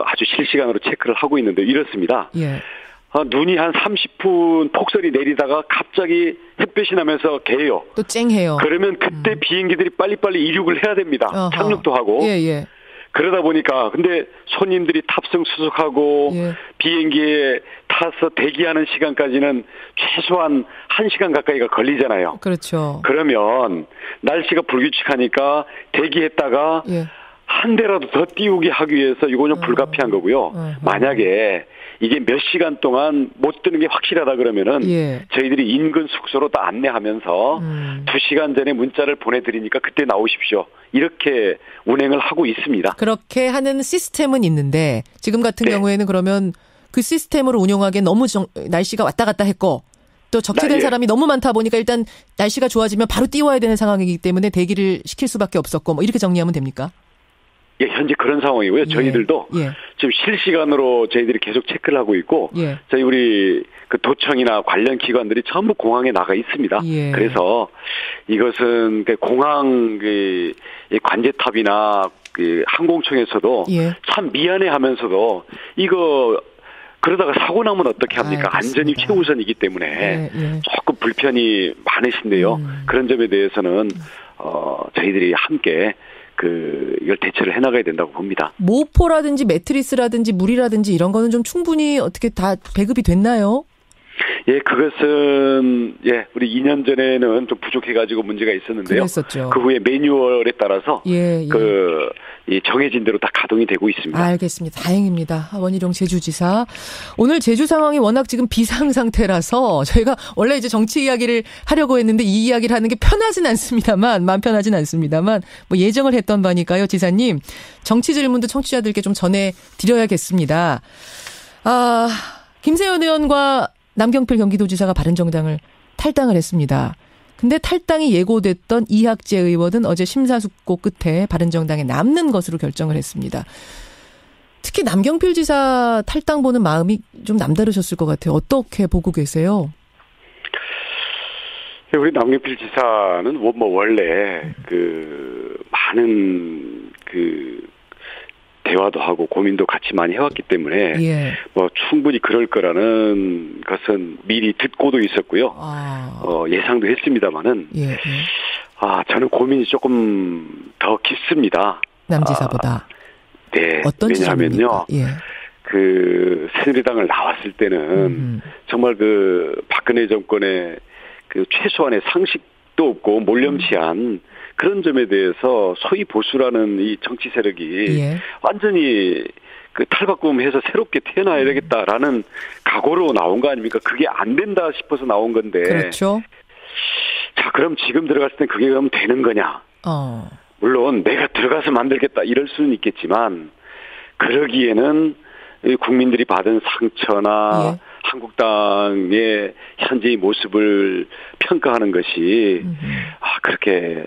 아주 실시간으로 체크를 하고 있는데 이렇습니다. 눈이 한 30분 폭설이 내리다가 갑자기 햇볕이 나면서 개요. 또 쨍해요. 그러면 그때 비행기들이 빨리빨리 이륙을 해야 됩니다. 착륙도 하고. 그러다 보니까 근데 손님들이 탑승 수속하고 비행기에 타서 대기하는 시간까지는 최소한 1시간 가까이가 걸리잖아요. 그렇죠. 그러면 날씨가 불규칙하니까 대기했다가 한 대라도 더 띄우게 하기 위해서 이거는 불가피한 거고요. 만약에 이게 몇 시간 동안 못 뜨는 게 확실하다 그러면은 저희들이 인근 숙소로 다 안내하면서 2시간 전에 문자를 보내드리니까 그때 나오십시오. 이렇게 운행을 하고 있습니다. 그렇게 하는 시스템은 있는데 지금 같은 경우에는 그러면 그 시스템으로 운영하기엔 너무 날씨가 왔다 갔다 했고 또 적체된 사람이 너무 많다 보니까 일단 날씨가 좋아지면 바로 띄워야 되는 상황이기 때문에 대기를 시킬 수밖에 없었고 이렇게 정리하면 됩니까? 예, 현재 그런 상황이고요. 저희들도 지금 실시간으로 저희들이 계속 체크를 하고 있고 저희 우리 그 도청이나 관련 기관들이 전부 공항에 나가 있습니다. 그래서 이것은 그 공항 그 관제탑이나 그 항공청에서도 참 미안해하면서도 이거 그러다가 사고 나면 어떻게 합니까? 안전이 최우선이기 때문에 조금 불편이 많으신데요. 그런 점에 대해서는 저희들이 함께 이걸 대처를 해나가야 된다고 봅니다. 모포라든지 매트리스라든지 물이라든지 이런 거는 좀 충분히 어떻게 다 배급이 됐나요? 예, 그것은 우리 2년 전에는 좀 부족해가지고 문제가 있었는데요. 그랬었죠. 그 후에 매뉴얼에 따라서 이 정해진 대로 다 가동이 되고 있습니다. 알겠습니다. 다행입니다. 원희룡 제주지사. 오늘 제주 상황이 워낙 지금 비상 상태라서 저희가 원래 이제 정치 이야기를 하려고 했는데 이 이야기를 하는 게 편하진 않습니다만, 마음 편하진 않습니다만 예정을 했던 바니까요. 지사님, 정치 질문도 청취자들께 좀 전해드려야겠습니다. 김세현 의원과 남경필 경기도지사가 바른정당을 탈당을 했습니다. 근데 탈당이 예고됐던 이학재 의원은 어제 심사숙고 끝에 바른정당에 남는 것으로 결정을 했습니다. 특히 남경필 지사 탈당 보는 마음이 좀 남다르셨을 것 같아요. 어떻게 보고 계세요? 우리 남경필 지사는 원래 많은 대화도 하고 고민도 같이 많이 해왔기 때문에 충분히 그럴 거라는 것은 미리 듣고도 있었고요. 예상도 했습니다만은 저는 고민이 조금 더 깊습니다. 남지사보다. 네. 어떤 왜냐하면요. 새누리당을 나왔을 때는 정말 박근혜 정권의 최소한의 상식도 없고 몰렴치한 그런 점에 대해서 소위 보수라는 이 정치 세력이 완전히 탈바꿈해서 새롭게 태어나야 되겠다라는 각오로 나온 거 아닙니까? 그게 안 된다 싶어서 나온 건데. 그렇죠. 자, 그럼 지금 들어갔을 땐 그게 그럼 되는 거냐? 물론 내가 들어가서 만들겠다 이럴 수는 있겠지만 그러기에는 국민들이 받은 상처나 한국당의 현재의 모습을 평가하는 것이 그렇게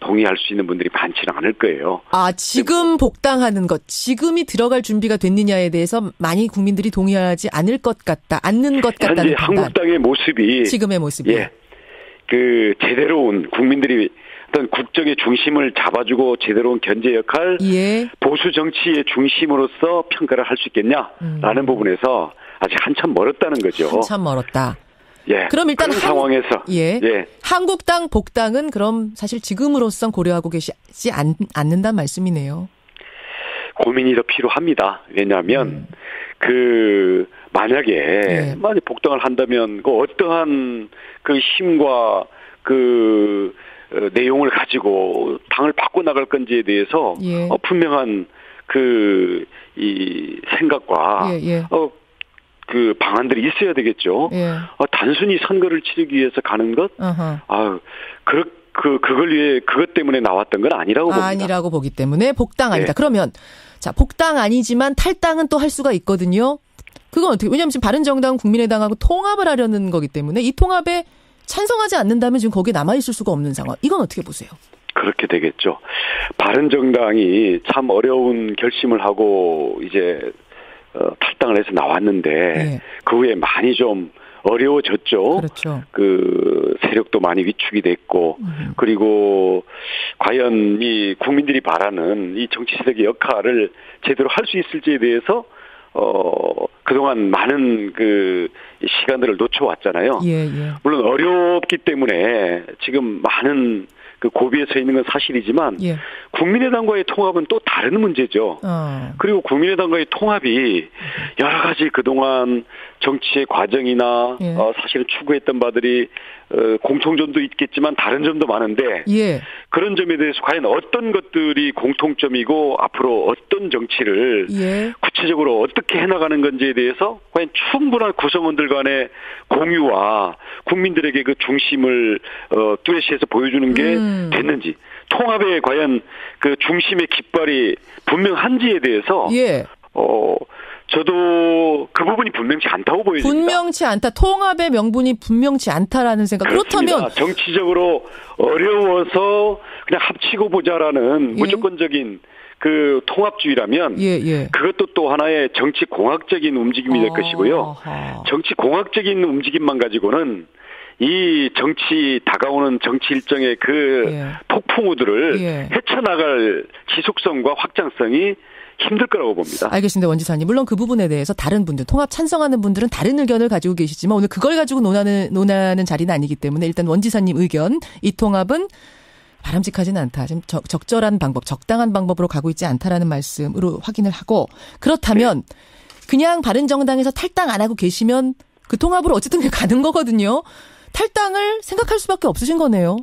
동의할 수 있는 분들이 많지는 않을 거예요. 지금 복당하는 것, 지금이 들어갈 준비가 됐느냐에 대해서 많이 국민들이 동의하지 않을 것 같다, 않는 것 같다는 현재 판단. 한국당의 모습이 지금의 모습이 그 제대로 온 국민들이 어떤 국정의 중심을 잡아주고 제대로 온 견제 역할, 보수 정치의 중심으로서 평가를 할 수 있겠냐라는 부분에서 아직 한참 멀었다는 거죠. 한참 멀었다. 예. 그럼 일단 그런 상황에서 한국당 복당은 그럼 사실 지금으로선 고려하고 계시지 않는다는 말씀이네요. 고민이 더 필요합니다. 왜냐하면 만약에 복당을 한다면 그 어떠한 그 힘과 그 내용을 가지고 당을 바꿔 나갈 건지에 대해서 분명한 그 생각과 그 방안들이 있어야 되겠죠. 단순히 선거를 치르기 위해서 가는 것, 그걸 위해 그것 때문에 나왔던 건 아니라고 봅니다. 아니라고 보기 때문에 복당 아니다. 그러면 복당 아니지만 탈당은 또 할 수가 있거든요. 그건 어떻게? 왜냐하면 지금 바른정당 국민의당하고 통합을 하려는 거기 때문에 이 통합에 찬성하지 않는다면 지금 거기에 남아 있을 수가 없는 상황. 이건 어떻게 보세요? 그렇게 되겠죠. 바른정당이 참 어려운 결심을 하고 이제 탈당을 해서 나왔는데 그 후에 많이 좀 어려워졌죠. 그렇죠. 그 세력도 많이 위축이 됐고 그리고 과연 이 국민들이 바라는 이 정치 세력의 역할을 제대로 할 수 있을지에 대해서 그동안 많은 그 시간들을 놓쳐왔잖아요. 물론 어렵기 때문에 지금 많은 그 고비에 서 있는 건 사실이지만 국민의당과의 통합은 또 다른 문제죠. 그리고 국민의당과의 통합이 여러 가지 그동안 정치의 과정이나 사실은 추구했던 바들이 공통점도 있겠지만 다른 점도 많은데 그런 점에 대해서 과연 어떤 것들이 공통점이고 앞으로 어떤 정치를 구체적으로 어떻게 해나가는 건지에 대해서 과연 충분한 구성원들 간의 공유와 국민들에게 그 중심을 뚜렷이해서 보여주는 게 됐는지 통합에 과연 그 중심의 깃발이 분명한지에 대해서 저도 그 부분이 분명치 않다고 보여집니다. 분명치 않다. 통합의 명분이 분명치 않다라는 생각. 그렇습니다. 그렇다면 정치적으로 어려워서 그냥 합치고 보자라는 무조건적인 그 통합주의라면 그것도 또 하나의 정치 공학적인 움직임이 될 것이고요. 정치 공학적인 움직임만 가지고는 이 정치 다가오는 정치 일정의 그 폭풍우들을 헤쳐나갈 지속성과 확장성이 힘들 거라고 봅니다. 알겠습니다. 원지사님. 물론 그 부분에 대해서 다른 분들, 통합 찬성하는 분들은 다른 의견을 가지고 계시지만 오늘 그걸 가지고 논하는 자리는 아니기 때문에 일단 원지사님 의견, 이 통합은 바람직하지는 않다. 지금 적절한 방법, 적당한 방법으로 가고 있지 않다라는 말씀으로 확인을 하고 그렇다면 그냥 바른정당에서 탈당 안 하고 계시면 그 통합으로 어쨌든 가는 거거든요. 탈당을 생각할 수밖에 없으신 거네요.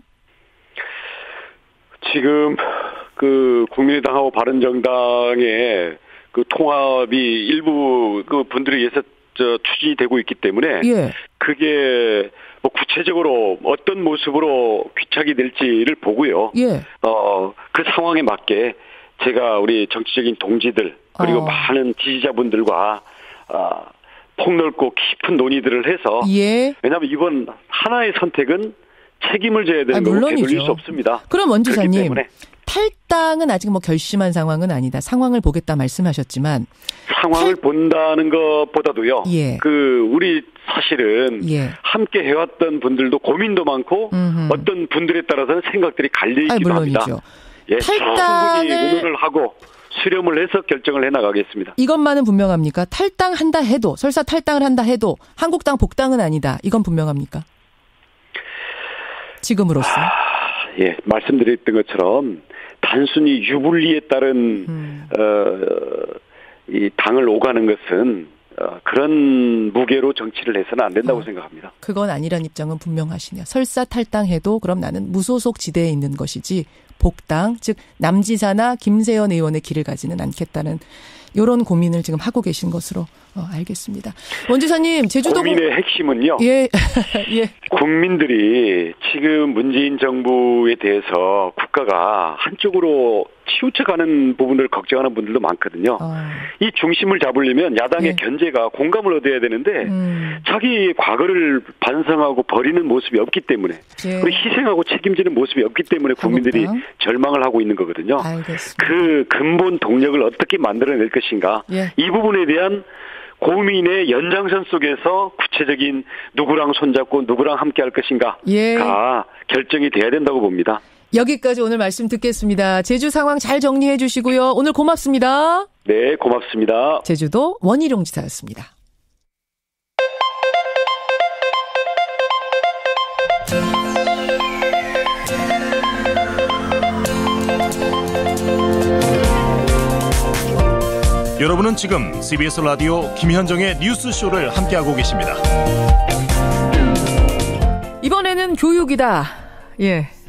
지금 그 국민의당하고 바른정당의 그 통합이 일부 그 분들에 의해서 추진이 되고 있기 때문에 그게 뭐 구체적으로 어떤 모습으로 귀착이 될지를 보고요. 그 상황에 맞게 제가 우리 정치적인 동지들 그리고 많은 지지자분들과 폭넓고 깊은 논의들을 해서 왜냐하면 이번 하나의 선택은 책임을 져야 되는 거고 되돌릴 수 없습니다. 그럼 원지사님 탈당은 아직 뭐 결심한 상황은 아니다. 상황을 보겠다 말씀하셨지만 상황을 본다는 것보다도요. 그 우리 사실은 함께 해왔던 분들도 고민도 많고 어떤 분들에 따라서는 생각들이 갈려있기도 합니다. 충분히 의논을 하고 수렴을 해서 결정을 해나가겠습니다. 이것만은 분명합니까? 탈당한다 해도 설사 탈당을 한다 해도 한국당 복당은 아니다. 이건 분명합니까? 지금으로서. 말씀드렸던 것처럼 단순히 유불리에 따른 이 당을 오가는 것은 그런 무게로 정치를 해서는 안 된다고 생각합니다. 그건 아니란 입장은 분명하시네요. 설사 탈당해도 그럼 나는 무소속 지대에 있는 것이지 복당, 즉 남지사나 김세연 의원의 길을 가지는 않겠다는 이런 고민을 지금 하고 계신 것으로 알겠습니다. 원지사님, 제주도 고민의 핵심은요. 국민들이 지금 문재인 정부에 대해서 국가가 한쪽으로 치우쳐가는 부분을 걱정하는 분들도 많거든요. 이 중심을 잡으려면 야당의 견제가 공감을 얻어야 되는데 자기 과거를 반성하고 버리는 모습이 없기 때문에 그리고 희생하고 책임지는 모습이 없기 때문에 국민들이 절망을 하고 있는 거거든요. 알겠습니다. 그 근본 동력을 어떻게 만들어낼 것인가. 이 부분에 대한 고민의 연장선 속에서 구체적인 누구랑 손잡고 누구랑 함께 할 것인가가 결정이 돼야 된다고 봅니다. 여기까지 오늘 말씀 듣겠습니다. 제주 상황 잘 정리해 주시고요. 오늘 고맙습니다. 네, 고맙습니다. 제주도 원희룡 지사였습니다. 여러분은 지금 CBS 라디오 김현정의 뉴스쇼를 함께하고 계십니다. 이번에는 교육이다.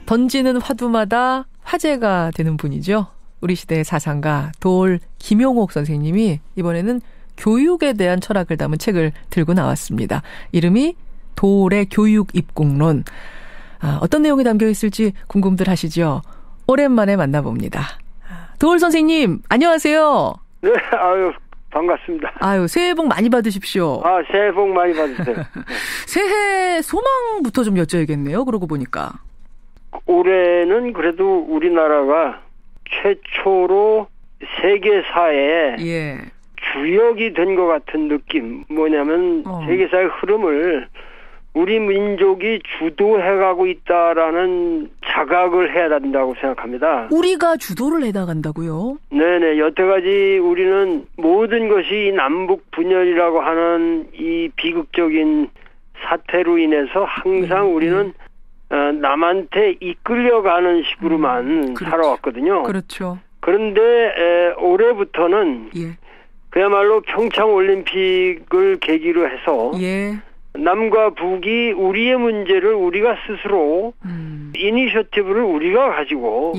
던지는 화두마다 화제가 되는 분이죠. 우리 시대의 사상가 도올 김용옥 선생님이 이번에는 교육에 대한 철학을 담은 책을 들고 나왔습니다. 이름이 도올의 교육 입국론. 어떤 내용이 담겨 있을지 궁금들 하시죠? 오랜만에 만나봅니다. 도올 선생님, 안녕하세요. 네, 반갑습니다. 새해 복 많이 받으십시오. 새해 복 많이 받으세요. 새해 소망부터 좀 여쭤야겠네요. 그러고 보니까. 올해는 그래도 우리나라가 최초로 세계사에 주역이 된 것 같은 느낌. 뭐냐면 세계사의 흐름을 우리 민족이 주도해가고 있다라는 자각을 해야 된다고 생각합니다. 우리가 주도를 해나간다고요? 네네. 여태까지 우리는 모든 것이 남북 분열이라고 하는 이 비극적인 사태로 인해서 항상 우리는 남한테 이끌려가는 식으로만 살아왔거든요. 그렇죠. 그런데 올해부터는 그야말로 평창올림픽을 계기로 해서 남과 북이 우리의 문제를 우리가 스스로 이니셔티브를 우리가 가지고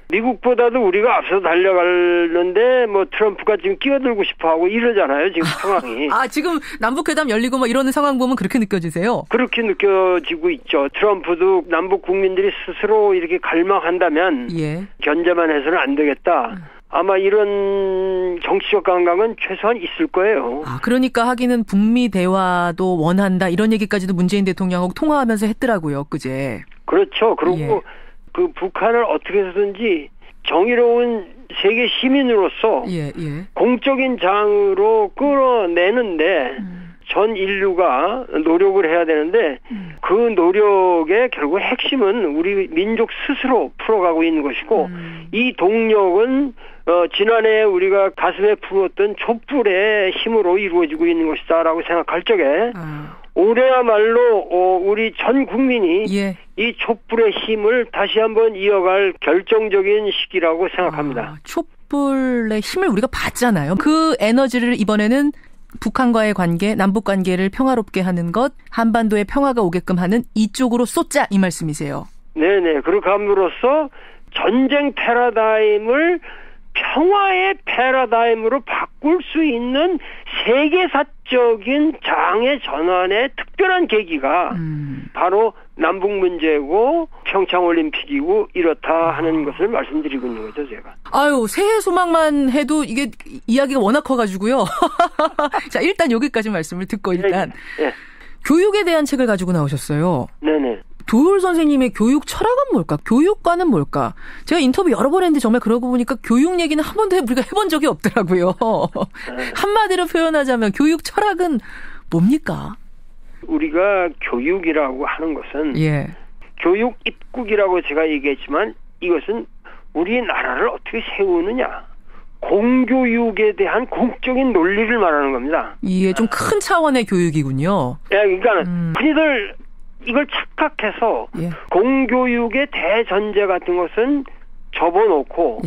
미국보다도 우리가 앞서 달려가는데 트럼프가 지금 끼어들고 싶어하고 이러잖아요. 지금 상황이. 지금 남북회담 열리고 이러는 상황 보면 그렇게 느껴지세요? 그렇게 느껴지고 있죠. 트럼프도 남북 국민들이 스스로 이렇게 갈망한다면 견제만 해서는 안 되겠다. 아마 이런 정치적 감각은 최소한 있을 거예요. 그러니까 하기는 북미 대화도 원한다 이런 얘기까지도 문재인 대통령하고 통화하면서 했더라고요. 그제. 그렇죠. 그리고 그 북한을 어떻게 해서든지 정의로운 세계 시민으로서 공적인 장으로 끌어내는데 전 인류가 노력을 해야 되는데 그 노력의 결국 핵심은 우리 민족 스스로 풀어가고 있는 것이고 이 동력은 지난해 우리가 가슴에 품었던 촛불의 힘으로 이루어지고 있는 것이다라고 생각할 적에 올해야말로 우리 전 국민이 이 촛불의 힘을 다시 한번 이어갈 결정적인 시기라고 생각합니다. 촛불의 힘을 우리가 봤잖아요. 그 에너지를 이번에는 북한과의 관계, 남북 관계를 평화롭게 하는 것, 한반도에 평화가 오게끔 하는 이쪽으로 쏟자 이 말씀이세요. 네네. 그렇게 함으로써 전쟁 패러다임을 평화의 패러다임으로 바꿀 수 있는 세계사적인 장의 전환의 특별한 계기가 바로 남북 문제고 평창올림픽이고 이렇다 하는 것을 말씀드리고 있는 거죠, 제가. 새해 소망만 해도 이게 이야기가 워낙 커가지고요. 자, 일단 여기까지 말씀을 듣고 일단 교육에 대한 책을 가지고 나오셨어요. 네네. 도올 선생님의 교육 철학은 뭘까? 교육과는 뭘까? 제가 인터뷰 여러 번 했는데 정말 그러고 보니까 교육 얘기는 한 번도 우리가 해본 적이 없더라고요. 한마디로 표현하자면 교육 철학은 뭡니까? 우리가 교육이라고 하는 것은 교육 입국이라고 제가 얘기했지만 이것은 우리나라를 어떻게 세우느냐. 공교육에 대한 공적인 논리를 말하는 겁니다. 이게 좀 큰 차원의 교육이군요. 그러니까 흔히들 이걸 착각해서 공교육의 대전제 같은 것은 접어놓고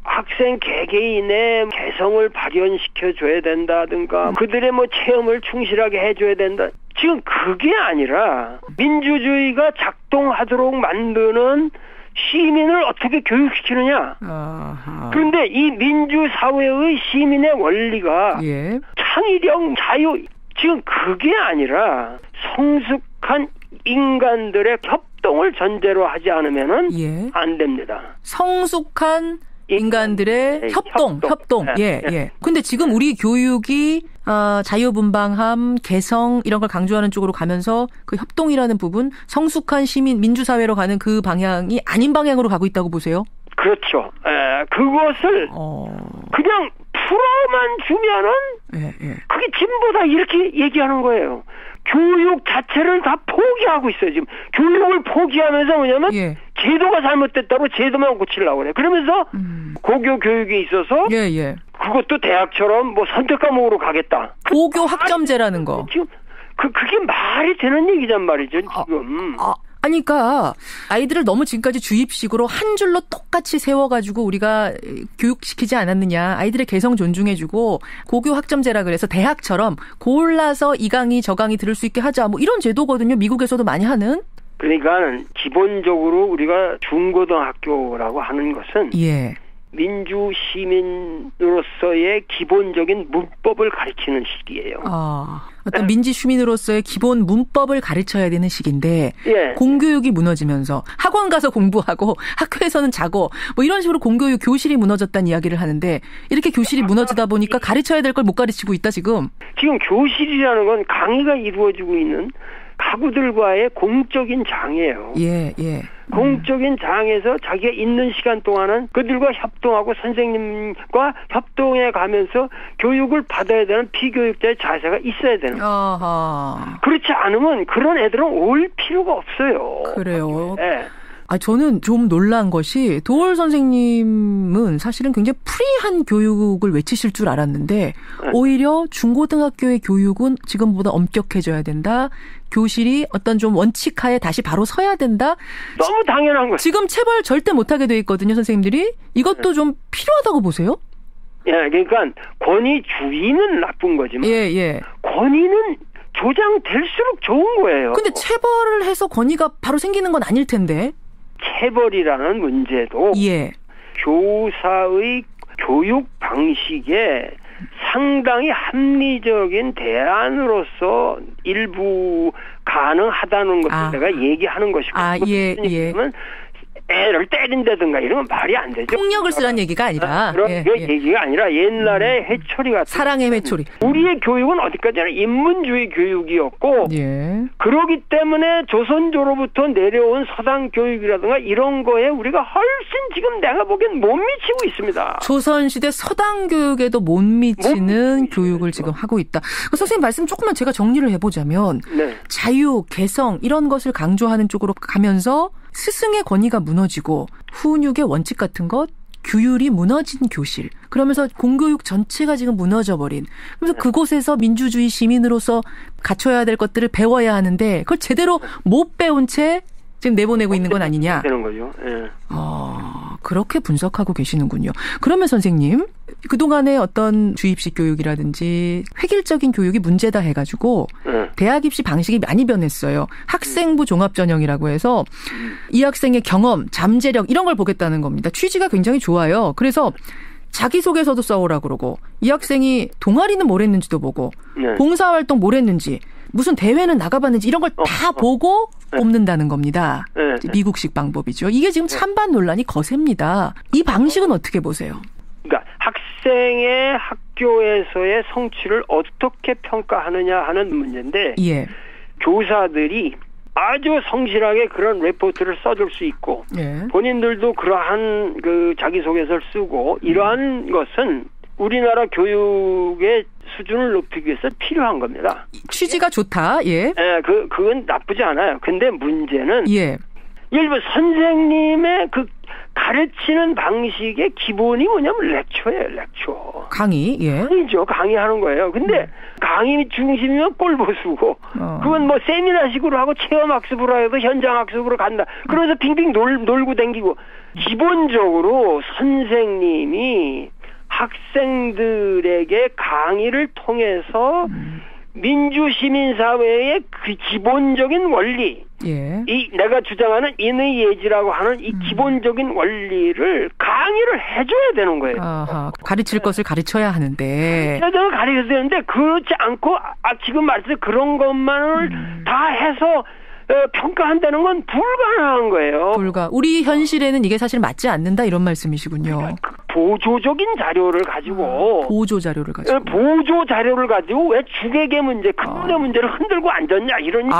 학생 개개인의 개성을 발현시켜줘야 된다든가 그들의 체험을 충실하게 해줘야 된다. 지금 그게 아니라 민주주의가 작동하도록 만드는 시민을 어떻게 교육시키느냐. 그런데 이 민주사회의 시민의 원리가 창의력, 자유 지금 그게 아니라 성숙한 인간들의 협동을 전제로 하지 않으면은 안 됩니다. 성숙한 인간들의 협동. 예, 예. 근데 지금 우리 교육이 자유분방함, 개성 이런 걸 강조하는 쪽으로 가면서 그 협동이라는 부분, 성숙한 시민 민주사회로 가는 그 방향이 아닌 방향으로 가고 있다고 보세요? 그렇죠. 그것을 그냥 풀어만 주면은 그게 진보다 이렇게 얘기하는 거예요. 교육 자체를 다 포기하고 있어요. 지금 교육을 포기하면서 뭐냐면 제도가 잘못됐다고 제도만 고치려고 그래. 그러면서 고교 교육에 있어서 그것도 대학처럼 뭐 선택 과목으로 가겠다. 고교 학점제라는 거. 지금 그게 말이 되는 얘기란 말이죠. 지금. 그러니까 아이들을 너무 지금까지 주입식으로 한 줄로 똑같이 세워가지고 우리가 교육시키지 않았느냐. 아이들의 개성 존중해주고 고교 학점제라 그래서 대학처럼 골라서 이 강의 저 강의 들을 수 있게 하자. 뭐 이런 제도거든요. 미국에서도 많이 하는. 그러니까 기본적으로 우리가 중고등학교라고 하는 것은 민주 시민으로서의 기본적인 문법을 가르치는 시기예요. 어떤 민지 시민으로서의 기본 문법을 가르쳐야 되는 시기인데 공교육이 무너지면서 학원 가서 공부하고 학교에서는 자고 뭐 이런 식으로 공교육 교실이 무너졌다는 이야기를 하는데 이렇게 교실이 무너지다 보니까 가르쳐야 될 걸 못 가르치고 있다 지금. 지금 교실이라는 건 강의가 이루어지고 있는 가구들과의 공적인 장이에요. 공적인 장에서 자기가 있는 시간 동안은 그들과 협동하고 선생님과 협동해 가면서 교육을 받아야 되는 피교육자의 자세가 있어야 되는 거예요. 그렇지 않으면 그런 애들은 올 필요가 없어요. 그래요. 저는 좀 놀란 것이 도월 선생님은 사실은 굉장히 프리한 교육을 외치실 줄 알았는데 오히려 중고등학교의 교육은 지금보다 엄격해져야 된다. 교실이 어떤 좀 원칙하에 다시 바로 서야 된다. 너무 당연한 거예요. 지금 체벌 절대 못하게 돼 있거든요, 선생님들이. 이것도 좀 필요하다고 보세요? 그러니까 권위주의는 나쁜 거지만 권위는 조장될수록 좋은 거예요. 근데 체벌을 해서 권위가 바로 생기는 건 아닐 텐데. 체벌이라는 문제도 교사의 교육 방식에 상당히 합리적인 대안으로서 일부 가능하다는 것을 내가 얘기하는 것이고 그러면 애를 때린다든가 이런 건 말이 안 되죠. 폭력을 쓰라는 얘기가 아니라. 그런 얘기가 아니라 옛날에 해초리 같은. 사랑의 해초리. 우리의 교육은 어디까지나 인문주의 교육이었고 그러기 때문에 조선조로부터 내려온 서당 교육이라든가 이런 거에 우리가 훨씬 지금 내가 보기엔 못 미치고 있습니다. 조선시대 서당 교육에도 못 미치는 교육을 지금 하고 있다. 선생님 말씀 조금만 제가 정리를 해보자면 자유, 개성 이런 것을 강조하는 쪽으로 가면서 스승의 권위가 무너지고 훈육의 원칙 같은 것, 규율이 무너진 교실. 그러면서 공교육 전체가 지금 무너져버린. 그래서 그곳에서 민주주의 시민으로서 갖춰야 될 것들을 배워야 하는데 그걸 제대로 못 배운 채 지금 내보내고 있는 건 아니냐. 되는 거죠. 그렇게 분석하고 계시는군요. 그러면 선생님, 그동안의 어떤 주입식 교육이라든지 획일적인 교육이 문제다 해가지고 대학 입시 방식이 많이 변했어요. 학생부 종합전형이라고 해서 이 학생의 경험, 잠재력 이런 걸 보겠다는 겁니다. 취지가 굉장히 좋아요. 그래서 자기소개서도 써오라 그러고 이 학생이 동아리는 뭘 했는지도 보고 봉사활동 뭘 했는지 무슨 대회는 나가봤는지 이런 걸 다 보고 뽑는다는 겁니다. 미국식 방법이죠. 이게 지금 찬반 논란이 거셉니다. 이 방식은 어떻게 보세요? 그러니까 학생의 학교에서의 성취를 어떻게 평가하느냐 하는 문제인데 교사들이 아주 성실하게 그런 레포트를 써줄 수 있고 본인들도 그러한 그 자기소개서를 쓰고 이러한 것은 우리나라 교육의 수준을 높이기 위해서 필요한 겁니다. 취지가 좋다. 그건 나쁘지 않아요. 근데 문제는 예를 들어 선생님의 그 가르치는 방식의 기본이 뭐냐면 렉처예요. 렉처. 강의. 강의죠. 강의하는 거예요. 근데 강의 중심이면 꼴보수고 그건 뭐 세미나식으로 하고 체험학습으로 해도 현장학습으로 간다. 그러면서 빙빙 놀고 다니고 기본적으로 선생님이 학생들에게 강의를 통해서 민주시민사회의 그 기본적인 원리, 이 내가 주장하는 인의예지라고 하는 이 기본적인 원리를 강의를 해줘야 되는 거예요. 가르칠 것을 가르쳐야 하는데. 가르쳐야 되는데 그렇지 않고 지금 말씀드린 그런 것만을 다 해서 평가한다는 건 불가능한 거예요. 우리 현실에는 이게 사실 맞지 않는다 이런 말씀이시군요. 보조적인 자료를 가지고 보조 자료를 가지고 왜 주객의 문제, 근본의 문제를 흔들고 앉았냐 이런.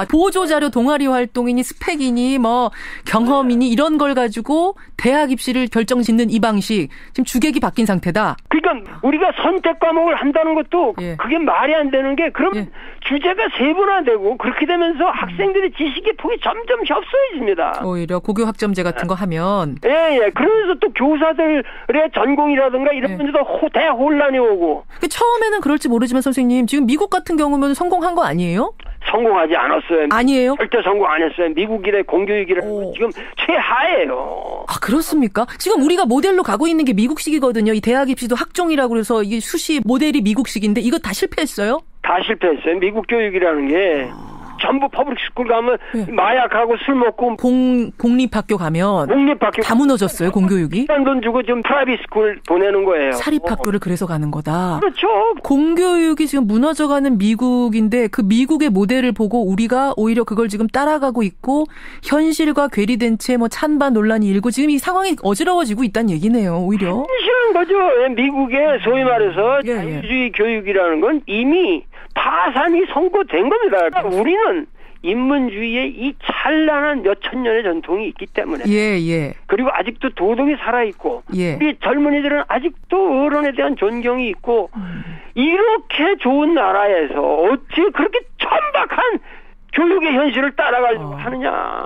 보조 자료 동아리 활동이니 스펙이니 뭐 경험이니 이런 걸 가지고 대학 입시를 결정짓는 이 방식 지금 주객이 바뀐 상태다. 그러니까 우리가 선택 과목을 한다는 것도 그게 말이 안 되는 게 그럼 주제가 세분화되고 그렇게 되면서 학생들의 지식의 폭이 점점 협소해집니다. 오히려 고교 학점제 같은 거 하면. 예. 그러면서 또 교사들의 전공이라든가 이런 문제도 대혼란이 오고. 처음에는 그럴지 모르지만 선생님 지금 미국 같은 경우면 성공한 거 아니에요? 성공하지 않았어요. 아니에요? 절대 성공 안 했어요. 미국이래 공교육이라는 건 지금 최하예요. 그렇습니까? 지금 우리가 모델로 가고 있는 게 미국식이거든요. 이 대학 입시도 학종이라고 해서 이게 수시 모델이 미국식인데 이거 다 실패했어요? 다 실패했어요. 미국 교육이라는 게 전부 퍼블릭 스쿨 가면 마약하고 술 먹고 공립학교 가면 다 무너졌어요. 공교육이. 비싼 돈 주고 지금 프라이빗 스쿨 보내는 거예요. 사립학교를 그래서 가는 거다. 그렇죠. 공교육이 지금 무너져가는 미국인데 그 미국의 모델을 보고 우리가 오히려 그걸 지금 따라가고 있고 현실과 괴리된 채 찬반 논란이 일고 지금 이 상황이 어지러워지고 있다는 얘기네요. 오히려. 현실은 거죠. 미국의 소위 말해서 자유주의 교육이라는 건 이미 파산이 선고된 겁니다. 우리는 인문주의의 이 찬란한 몇천 년의 전통이 있기 때문에 그리고 아직도 도덕이 살아있고 우리 젊은이들은 아직도 어른에 대한 존경이 있고 이렇게 좋은 나라에서 어찌 그렇게 천박한 교육의 현실을 따라가려고 하느냐.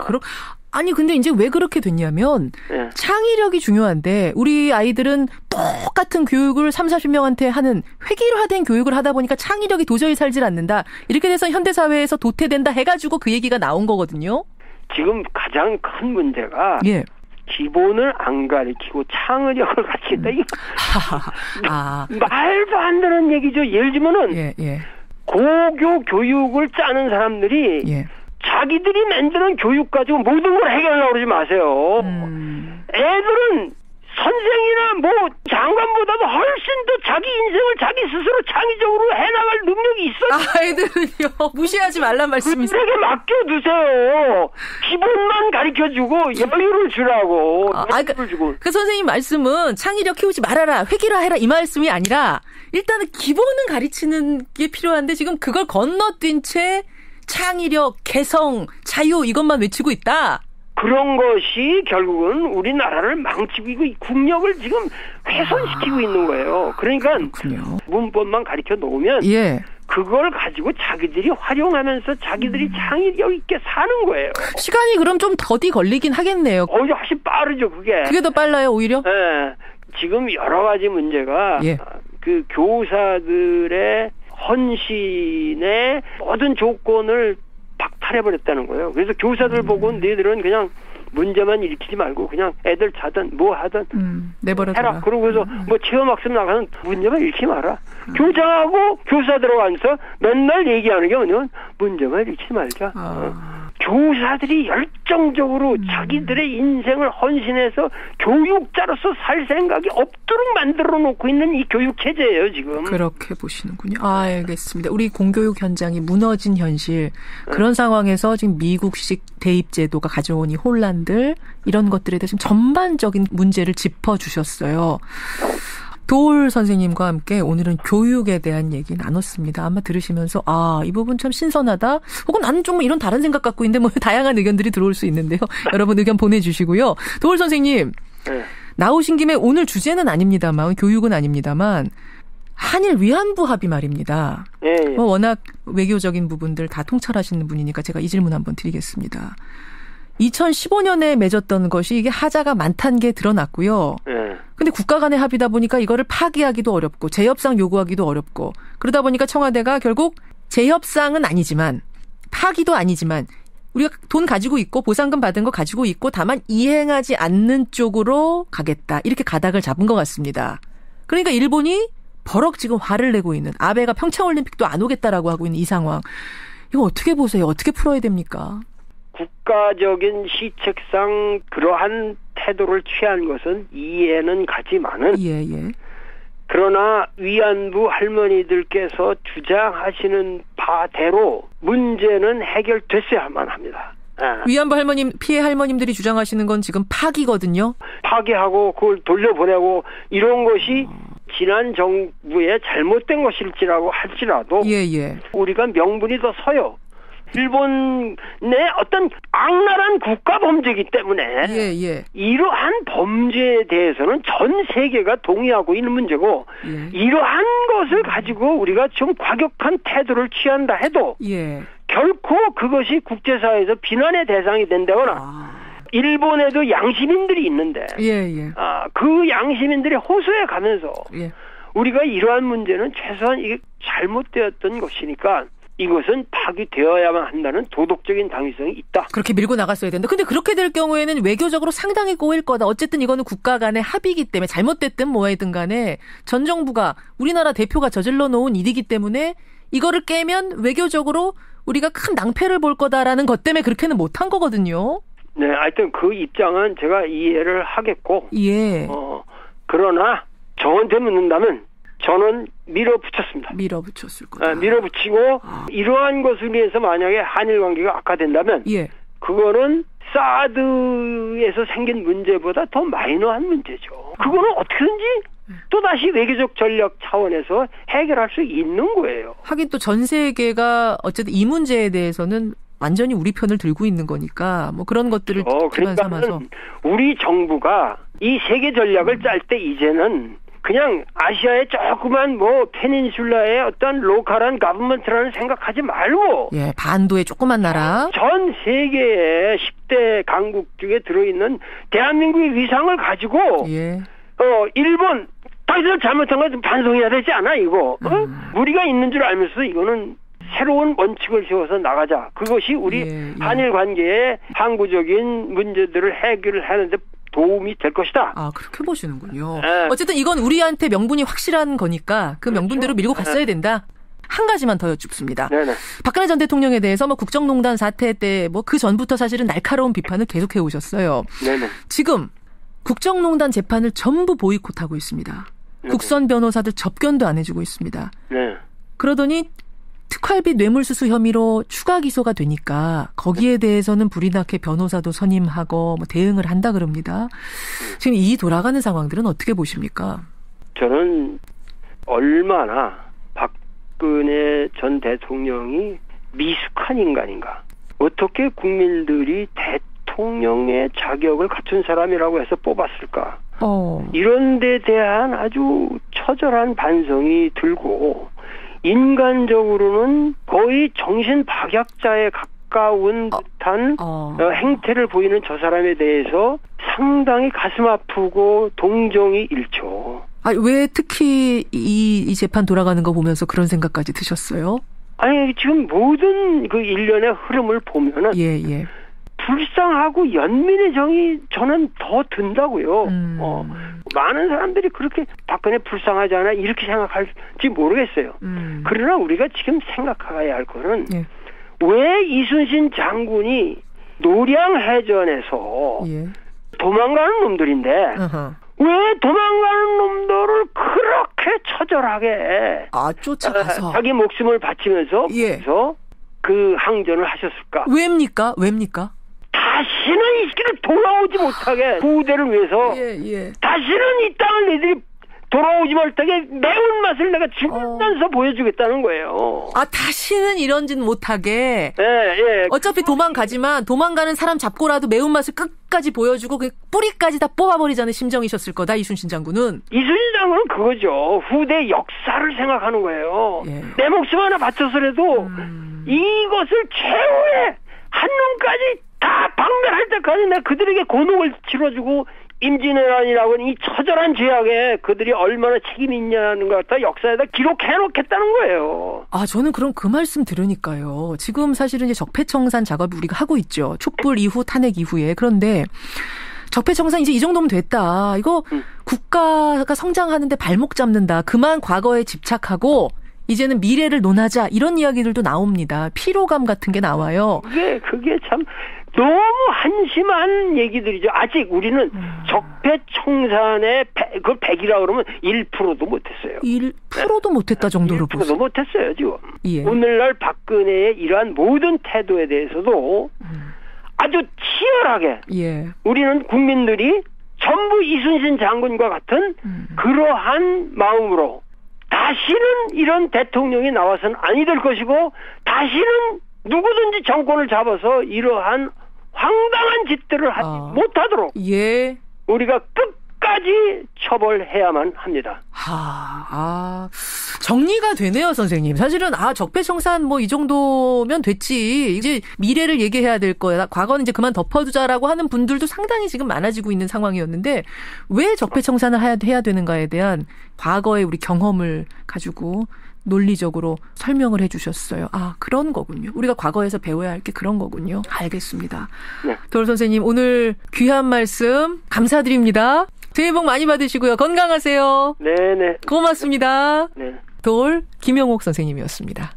아니 근데 이제 왜 그렇게 됐냐면 창의력이 중요한데 우리 아이들은 똑같은 교육을 30-40명한테 하는 획일화된 교육을 하다 보니까 창의력이 도저히 살질 않는다. 이렇게 돼서 현대사회에서 도태된다 해가지고 그 얘기가 나온 거거든요. 지금 가장 큰 문제가 기본을 안 가르치고 창의력을 가르친다. 말도 안 되는 얘기죠. 예를 들면은 고교 교육을 짜는 사람들이 자기들이 만드는 교육 가지고 모든 걸 해결하려고 그러지 마세요. 애들은 선생이나 장관보다도 훨씬 더 자기 인생을 자기 스스로 창의적으로 해나갈 능력이 있어요. 아이들은요. 무시하지 말란 말씀이세요. 그들에게 맡겨두세요. 기본만 가르쳐주고 여유를 주라고. 그 선생님 말씀은 창의력 키우지 말아라. 획일화해라 이 말씀이 아니라 일단은 기본은 가르치는 게 필요한데 지금 그걸 건너뛴 채 창의력, 개성, 자유 이것만 외치고 있다. 그런 것이 결국은 우리나라를 망치고 국력을 지금 훼손시키고 있는 거예요. 그러니까 문법만 가르쳐 놓으면 그걸 가지고 자기들이 활용하면서 자기들이 창의력 있게 사는 거예요. 시간이 그럼 좀 더디 걸리긴 하겠네요. 훨씬 빠르죠, 그게. 그게 더 빨라요, 오히려? 네. 지금 여러 가지 문제가 그 교사들의 헌신의 모든 조건을 박탈해버렸다는 거예요. 그래서 교사들 보고 너희들은 그냥 문제만 일으키지 말고 그냥 애들 자든 뭐 하든 내버려둬라. 그러고서 체험학습 나가는 문제만 일으키지 마라. 교장하고 교사 들어가면서 맨날 얘기하는 게 뭐냐면 문제만 일으키지 말자. 교사들이 열정적으로 자기들의 인생을 헌신해서 교육자로서 살 생각이 없도록 만들어 놓고 있는 이 교육 체제예요, 지금. 그렇게 보시는군요. 알겠습니다. 우리 공교육 현장이 무너진 현실, 그런 상황에서 지금 미국식 대입 제도가 가져온 이 혼란들, 이런 것들에 대해서 전반적인 문제를 짚어주셨어요. 도올 선생님과 함께 오늘은 교육에 대한 얘기 나눴습니다. 아마 들으시면서 이 부분 참 신선하다. 혹은 나는 좀 이런 다른 생각 갖고 있는데 다양한 의견들이 들어올 수 있는데요. 여러분 의견 보내주시고요. 도올 선생님 나오신 김에 오늘 주제는 아닙니다만 교육은 아닙니다만 한일 위안부 합의 말입니다. 워낙 외교적인 부분들 다 통찰하시는 분이니까 제가 이 질문 한번 드리겠습니다. 2015년에 맺었던 것이 이게 하자가 많다는 게 드러났고요. 근데 국가 간의 합의다 보니까 이거를 파기하기도 어렵고 재협상 요구하기도 어렵고 그러다 보니까 청와대가 결국 재협상은 아니지만 파기도 아니지만 우리가 돈 가지고 있고 보상금 받은 거 가지고 있고 다만 이행하지 않는 쪽으로 가겠다. 이렇게 가닥을 잡은 것 같습니다. 그러니까 일본이 버럭 지금 화를 내고 있는 아베가 평창올림픽도 안 오겠다라고 하고 있는 이 상황. 이거 어떻게 보세요? 어떻게 풀어야 됩니까? 국가적인 시책상 그러한 태도를 취한 것은 이해는 가지만은 그러나 위안부 할머니들께서 주장하시는 바대로 문제는 해결됐어야만 합니다. 위안부 피해 할머님들이 주장하시는 건 지금 파기거든요. 파기하고 그걸 돌려보내고 이런 것이 지난 정부의 잘못된 것일지라고 할지라도 우리가 명분이 더 서요. 일본 내 어떤 악랄한 국가 범죄이기 때문에 이러한 범죄에 대해서는 전 세계가 동의하고 있는 문제고 이러한 것을 가지고 우리가 좀 과격한 태도를 취한다 해도 결코 그것이 국제사회에서 비난의 대상이 된다거나 일본에도 양시민들이 있는데 그 양시민들이 호소해 가면서 우리가 이러한 문제는 최소한 이게 잘못되었던 것이니까 이것은 파기되어야만 한다는 도덕적인 당위성이 있다. 그렇게 밀고 나갔어야 된다. 근데 그렇게 될 경우에는 외교적으로 상당히 꼬일 거다. 어쨌든 이거는 국가 간의 합의이기 때문에 잘못됐든 뭐하든 간에 전 정부가 우리나라 대표가 저질러 놓은 일이기 때문에 이거를 깨면 외교적으로 우리가 큰 낭패를 볼 거다라는 것 때문에 그렇게는 못한 거거든요. 네, 하여튼 그 입장은 제가 이해를 하겠고 그러나 저한테 묻는다면 저는 밀어붙였습니다. 밀어붙였을 거다. 밀어붙이고 이러한 것을 위해서 만약에 한일 관계가 악화된다면 그거는 사드에서 생긴 문제보다 더 마이너한 문제죠. 그거는 어떻게든지 또다시 외교적 전략 차원에서 해결할 수 있는 거예요. 하긴 또 전 세계가 어쨌든 이 문제에 대해서는 완전히 우리 편을 들고 있는 거니까 뭐 그런 것들을 기반 삼아서 우리 정부가 이 세계 전략을 짤 때 이제는 그냥 아시아의 조그만 페닌슐라의 어떤 로컬한 가버먼트라는 생각하지 말고 반도의 조그만 나라 전 세계의 10대 강국 중에 들어있는 대한민국의 위상을 가지고 일본 당신들 잘못한 거 좀 반성해야 되지 않아 이거 무리가 있는 줄 알면서 이거는 새로운 원칙을 세워서 나가자. 그것이 우리 한일 관계의 항구적인 문제들을 해결하는데 도움이 될 것이다. 그렇게 보시는군요. 어쨌든 이건 우리한테 명분이 확실한 거니까 그 명분대로 밀고 갔어야 된다. 한 가지만 더 여쭙습니다. 박근혜 전 대통령에 대해서 국정농단 사태 때 그 전부터 사실은 날카로운 비판을 계속해 오셨어요. 지금 국정농단 재판을 전부 보이콧하고 있습니다. 국선 변호사들 접견도 안 해주고 있습니다. 그러더니 특활비 뇌물수수 혐의로 추가 기소가 되니까 거기에 대해서는 불이 나게 변호사도 선임하고 대응을 한다 그럽니다. 지금 이 돌아가는 상황들은 어떻게 보십니까? 저는 얼마나 박근혜 전 대통령이 미숙한 인간인가. 어떻게 국민들이 대통령의 자격을 갖춘 사람이라고 해서 뽑았을까. 이런 데 대한 아주 처절한 반성이 들고 인간적으로는 거의 정신박약자에 가까운 듯한 행태를 보이는 저 사람에 대해서 상당히 가슴 아프고 동정이 일죠. 왜 특히 이 재판 돌아가는 거 보면서 그런 생각까지 드셨어요? 지금 모든 그 일련의 흐름을 보면은 불쌍하고 연민의 정이 저는 더 든다고요. 많은 사람들이 그렇게 박근혜 불쌍하지 않아 이렇게 생각할지 모르겠어요. 그러나 우리가 지금 생각해야 할 거는 왜 이순신 장군이 노량해전에서 도망가는 놈들인데 왜 도망가는 놈들을 그렇게 처절하게 쫓아가서 자기 목숨을 바치면서 그 항전을 하셨을까? 왜입니까? 다시는 이 길을 돌아오지 못하게 부대를 위해서 다시는 이 땅을 너희들이 돌아오지 못하게 매운맛을 내가 주면서 보여주겠다는 거예요. 다시는 이런 짓 못하게. 어차피 도망가지만 도망가는 사람 잡고라도 매운맛을 끝까지 보여주고 그 뿌리까지 다 뽑아버리자는 심정이셨을 거다. 이순신 장군은. 이순신 장군은 그거죠. 후대 역사를 생각하는 거예요. 내 목숨 하나 바쳐서라도 이것을 최후의 한놈까지 다 박멸할 때까지 내가 그들에게 고독을 치러주고 임진왜란이라고 하는 이 처절한 죄악에 그들이 얼마나 책임이 있냐는 걸 갖다 역사에다 기록해놓겠다는 거예요. 저는 그럼 그 말씀 들으니까요. 지금 사실은 이제 적폐청산 작업을 우리가 하고 있죠. 촛불 이후 탄핵 이후에. 그런데 적폐청산 이제 이 정도면 됐다. 이거 국가가 성장하는데 발목 잡는다. 그만 과거에 집착하고 이제는 미래를 논하자. 이런 이야기들도 나옵니다. 피로감 같은 게 나와요. 그게 참 너무 한심한 얘기들이죠. 아직 우리는 적폐청산의 그걸 100이라고 그러면 1%도 못했어요. 1%도 못했다 정도로 보세요. 1%도 못했어요 지금. 오늘날 박근혜의 이러한 모든 태도에 대해서도 아주 치열하게 우리는 국민들이 전부 이순신 장군과 같은 그러한 마음으로 다시는 이런 대통령이 나와서는 아니 될 것이고 다시는 누구든지 정권을 잡아서 이러한 황당한 짓들을 하지 못하도록 우리가 끝까지 처벌해야만 합니다. 정리가 되네요, 선생님. 사실은 적폐청산 이 정도면 됐지. 이제 미래를 얘기해야 될 거야. 과거는 이제 그만 덮어두자라고 하는 분들도 상당히 지금 많아지고 있는 상황이었는데 왜 적폐청산을 해야 되는가에 대한 과거의 우리 경험을 가지고 논리적으로 설명을 해 주셨어요. 그런 거군요. 우리가 과거에서 배워야 할 게 그런 거군요. 알겠습니다. 도올 선생님, 오늘 귀한 말씀 감사드립니다. 새해 복 많이 받으시고요. 건강하세요. 네네. 고맙습니다. 네. 도올 김영옥 선생님이었습니다.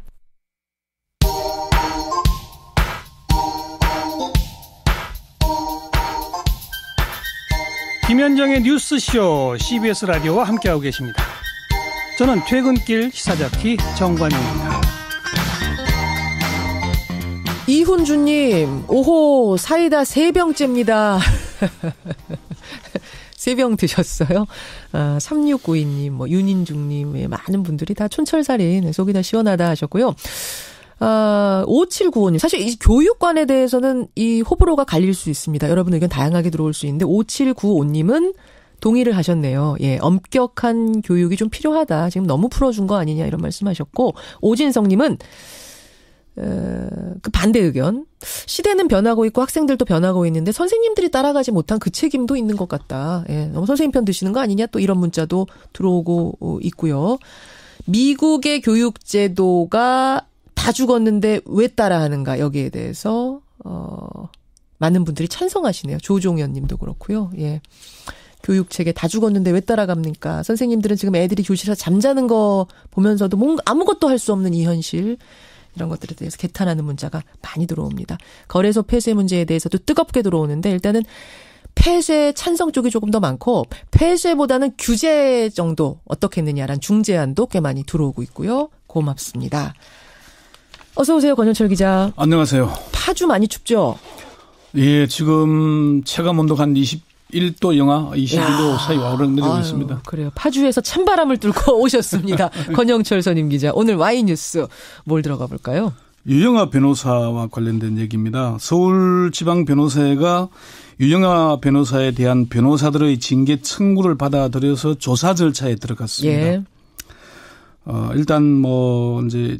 김현정의 뉴스쇼 CBS 라디오와 함께하고 계십니다. 저는 퇴근길 시사자키 정관용입니다. 이훈주님, 오호, 사이다 3병째입니다. 3병 드셨어요? 3692님, 윤인중님, 많은 분들이 다 촌철살인, 속이 다 시원하다 하셨고요. 5795님, 사실 이 교육관에 대해서는 이 호불호가 갈릴 수 있습니다. 여러분 의견 다양하게 들어올 수 있는데, 5795님은 동의를 하셨네요. 엄격한 교육이 좀 필요하다. 지금 너무 풀어준 거 아니냐 이런 말씀하셨고, 오진성님은 그 반대 의견. 시대는 변하고 있고 학생들도 변하고 있는데 선생님들이 따라가지 못한 그 책임도 있는 것 같다. 너무 선생님 편 드시는 거 아니냐 또 이런 문자도 들어오고 있고요. 미국의 교육제도가 다 죽었는데 왜 따라하는가 여기에 대해서 많은 분들이 찬성하시네요. 조종현 님도 그렇고요. 교육체계 다 죽었는데 왜 따라갑니까? 선생님들은 지금 애들이 교실에서 잠자는 거 보면서도 뭔가 아무것도 할 수 없는 이 현실, 이런 것들에 대해서 개탄하는 문자가 많이 들어옵니다. 거래소 폐쇄 문제에 대해서도 뜨겁게 들어오는데 일단은 폐쇄 찬성 쪽이 조금 더 많고 폐쇄보다는 규제 정도 어떻게 했느냐라는 중재안도 꽤 많이 들어오고 있고요. 고맙습니다. 어서 오세요, 권영철 기자. 안녕하세요. 파주 많이 춥죠? 예, 지금 체감온도가 한 21도 영하 21도 사이 오르내리고 있습니다. 그래요. 파주에서 찬바람을 뚫고 오셨습니다. 권영철 선임 기자. 오늘 Y뉴스 뭘 들어가 볼까요? 유영하 변호사와 관련된 얘기입니다. 서울지방변호사회가 유영하 변호사에 대한 변호사들의 징계 청구를 받아들여서 조사 절차에 들어갔습니다. 일단 이제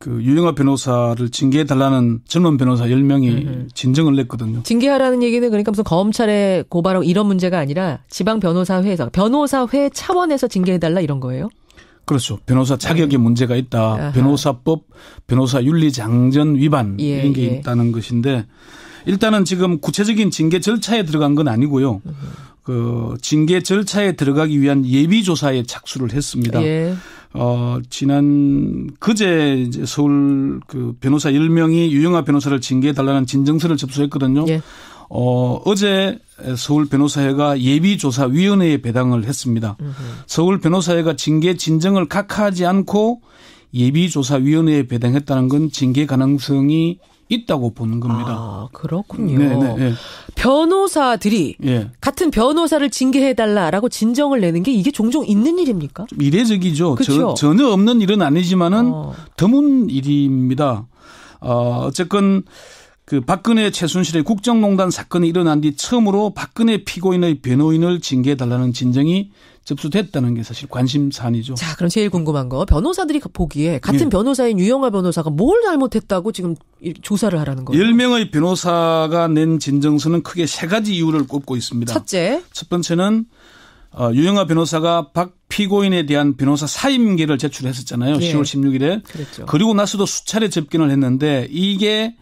그 유영하 변호사를 징계해달라는 젊은 변호사 10명이 진정을 냈거든요. 징계하라는 얘기는 그러니까 무슨 검찰에 고발하고 이런 문제가 아니라 지방변호사회에서 변호사회 차원에서 징계해달라 이런 거예요? 그렇죠. 변호사 자격에 문제가 있다. 변호사법, 변호사윤리장전 위반 이런 게 있다는 것인데 일단은 지금 구체적인 징계 절차에 들어간 건 아니고요. 그 징계 절차에 들어가기 위한 예비조사에 착수를 했습니다. 지난 그제 이제 서울 그 변호사 10명이 유영하 변호사를 징계해달라는 진정서를 접수했거든요. 어제 서울 변호사회가 예비조사위원회에 배당을 했습니다. 서울 변호사회가 징계 진정을 각하하지 않고 예비조사위원회에 배당했다는 건 징계 가능성이 있다고 보는 겁니다. 그렇군요. 네네. 변호사들이 같은 변호사를 징계해달라라고 진정을 내는 게 이게 종종 있는 일입니까? 좀 이례적이죠. 그렇죠? 전혀 없는 일은 아니지만은 드문 일입니다. 어쨌건 그 박근혜 최순실의 국정농단 사건이 일어난 뒤 처음으로 박근혜 피고인의 변호인을 징계해달라는 진정이 접수됐다는 게 사실 관심사안이죠. 자, 그럼 제일 궁금한 거 변호사들이 보기에 같은 변호사인 유영하 변호사가 뭘 잘못했다고 지금 조사를 하라는 거예요? 10명의 변호사가 낸 진정서는 크게 3가지 이유를 꼽고 있습니다. 첫 번째는 유영하 변호사가 박 피고인에 대한 변호사 사임계를 제출했었잖아요. 10월 16일에. 그랬죠. 그리고 나서도 수차례 접견을 했는데 이게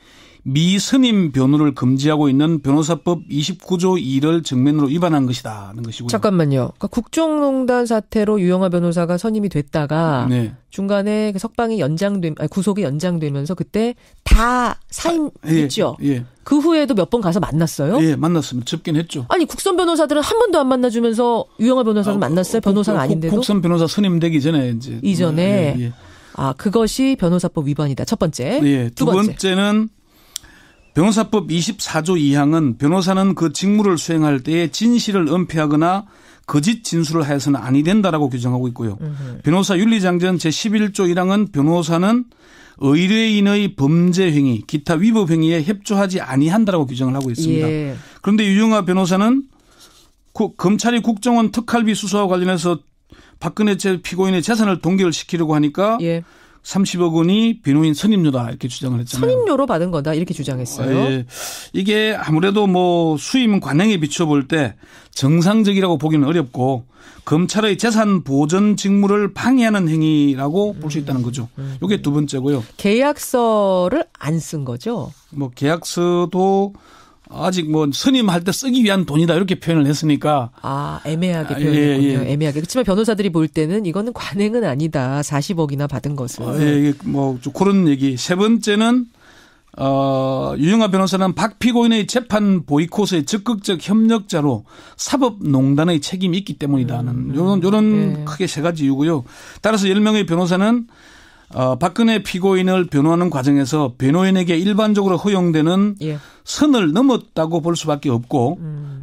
미선임 변호를 금지하고 있는 변호사법 29조 2를 정면으로 위반한 것이다는 것이고요. 잠깐만요. 그러니까 국정농단 사태로 유영하 변호사가 선임이 됐다가 중간에 석방이 구속이 연장되면서 그때 다 사임했죠. 그 후에도 몇 번 가서 만났어요? 예, 만났습니다. 접견했죠. 아니 국선 변호사들은 한 번도 안 만나주면서 유영하 변호사는 만났어요? 변호사가 아닌데도? 국선 변호사 선임되기 전에 이제 이전에 그것이 변호사법 위반이다. 첫 번째. 두 번째는 변호사법 24조 2항은 변호사는 그 직무를 수행할 때에 진실을 은폐하거나 거짓 진술을 하여서는 아니 된다라고 규정하고 있고요. 변호사 윤리장전 제11조 1항은 변호사는 의뢰인의 범죄 행위, 기타 위법 행위에 협조하지 아니한다라고 규정을 하고 있습니다. 예. 그런데 유영하 변호사는 검찰이 국정원 특활비 수사와 관련해서 박근혜 피고인의 재산을 동결시키려고 하니까 예. 30억 원이 변호인 선임료다 이렇게 주장을 했잖아요. 선임료로 받은 거다 이렇게 주장했어요. 예. 이게 아무래도 뭐 수임 관행에 비춰볼 때 정상적이라고 보기는 어렵고 검찰의 재산 보전 직무를 방해하는 행위라고 볼 수 있다는 거죠. 이게 두 번째고요. 계약서를 안 쓴 거죠? 뭐 계약서도 아직 뭐 선임할 때 쓰기 위한 돈이다 이렇게 표현을 했으니까. 애매하게 표현했군요. 예. 애매하게. 그렇지만 변호사들이 볼 때는 이거는 관행은 아니다. 40억이나 받은 것은. 뭐 그런 얘기. 세 번째는 유영하 변호사는 박 피고인의 재판 보이콧의 적극적 협력자로 사법농단의 책임이 있기 때문이다는 요런 크게 세 가지 이유고요. 따라서 10명의 변호사는 박근혜 피고인을 변호하는 과정에서 변호인에게 일반적으로 허용되는 선을 넘었다고 볼 수밖에 없고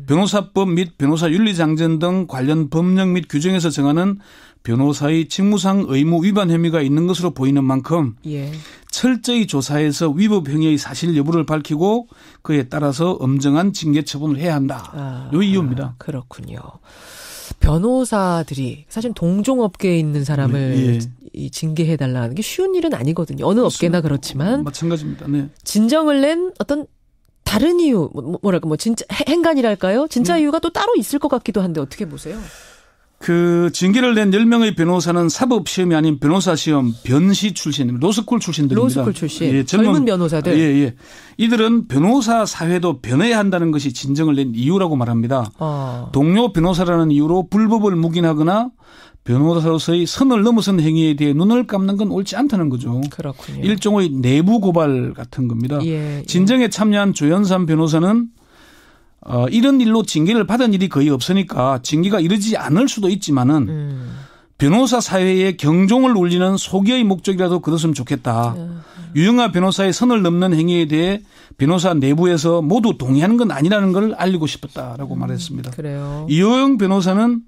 변호사법 및 변호사 윤리장전 등 관련 법령 및 규정에서 정하는 변호사의 직무상 의무 위반 혐의가 있는 것으로 보이는 만큼 철저히 조사해서 위법 행위의 사실 여부를 밝히고 그에 따라서 엄정한 징계 처분을 해야 한다. 이 이유입니다. 그렇군요. 변호사들이 사실 동종업계에 있는 사람을 징계해달라는 게 쉬운 일은 아니거든요. 어느 업계나 그렇지만. 마찬가지입니다. 네. 진정을 낸 어떤 다른 이유, 뭐랄까, 진짜 행간이랄까요? 진짜 이유가 또 따로 있을 것 같기도 한데 어떻게 보세요? 그 징계를 낸 10명의 변호사는 사법시험이 아닌 변호사시험 변시 출신입니다. 로스쿨 출신들입니다. 로스쿨 출신. 젊은 변호사들. 이들은 변호사 사회도 변해야 한다는 것이 진정을 낸 이유라고 말합니다. 동료 변호사라는 이유로 불법을 묵인하거나 변호사로서의 선을 넘어선 행위에 대해 눈을 감는 건 옳지 않다는 거죠. 그렇군요. 일종의 내부 고발 같은 겁니다. 진정에 참여한 조연삼 변호사는 이런 일로 징계를 받은 일이 거의 없으니까 징계가 이르지 않을 수도 있지만은 변호사 사회에 경종을 울리는 소기의 목적이라도 거뒀으면 좋겠다. 유영하 변호사의 선을 넘는 행위에 대해 변호사 내부에서 모두 동의하는 건 아니라는 걸 알리고 싶었다라고 말했습니다. 그래요. 이호영 변호사는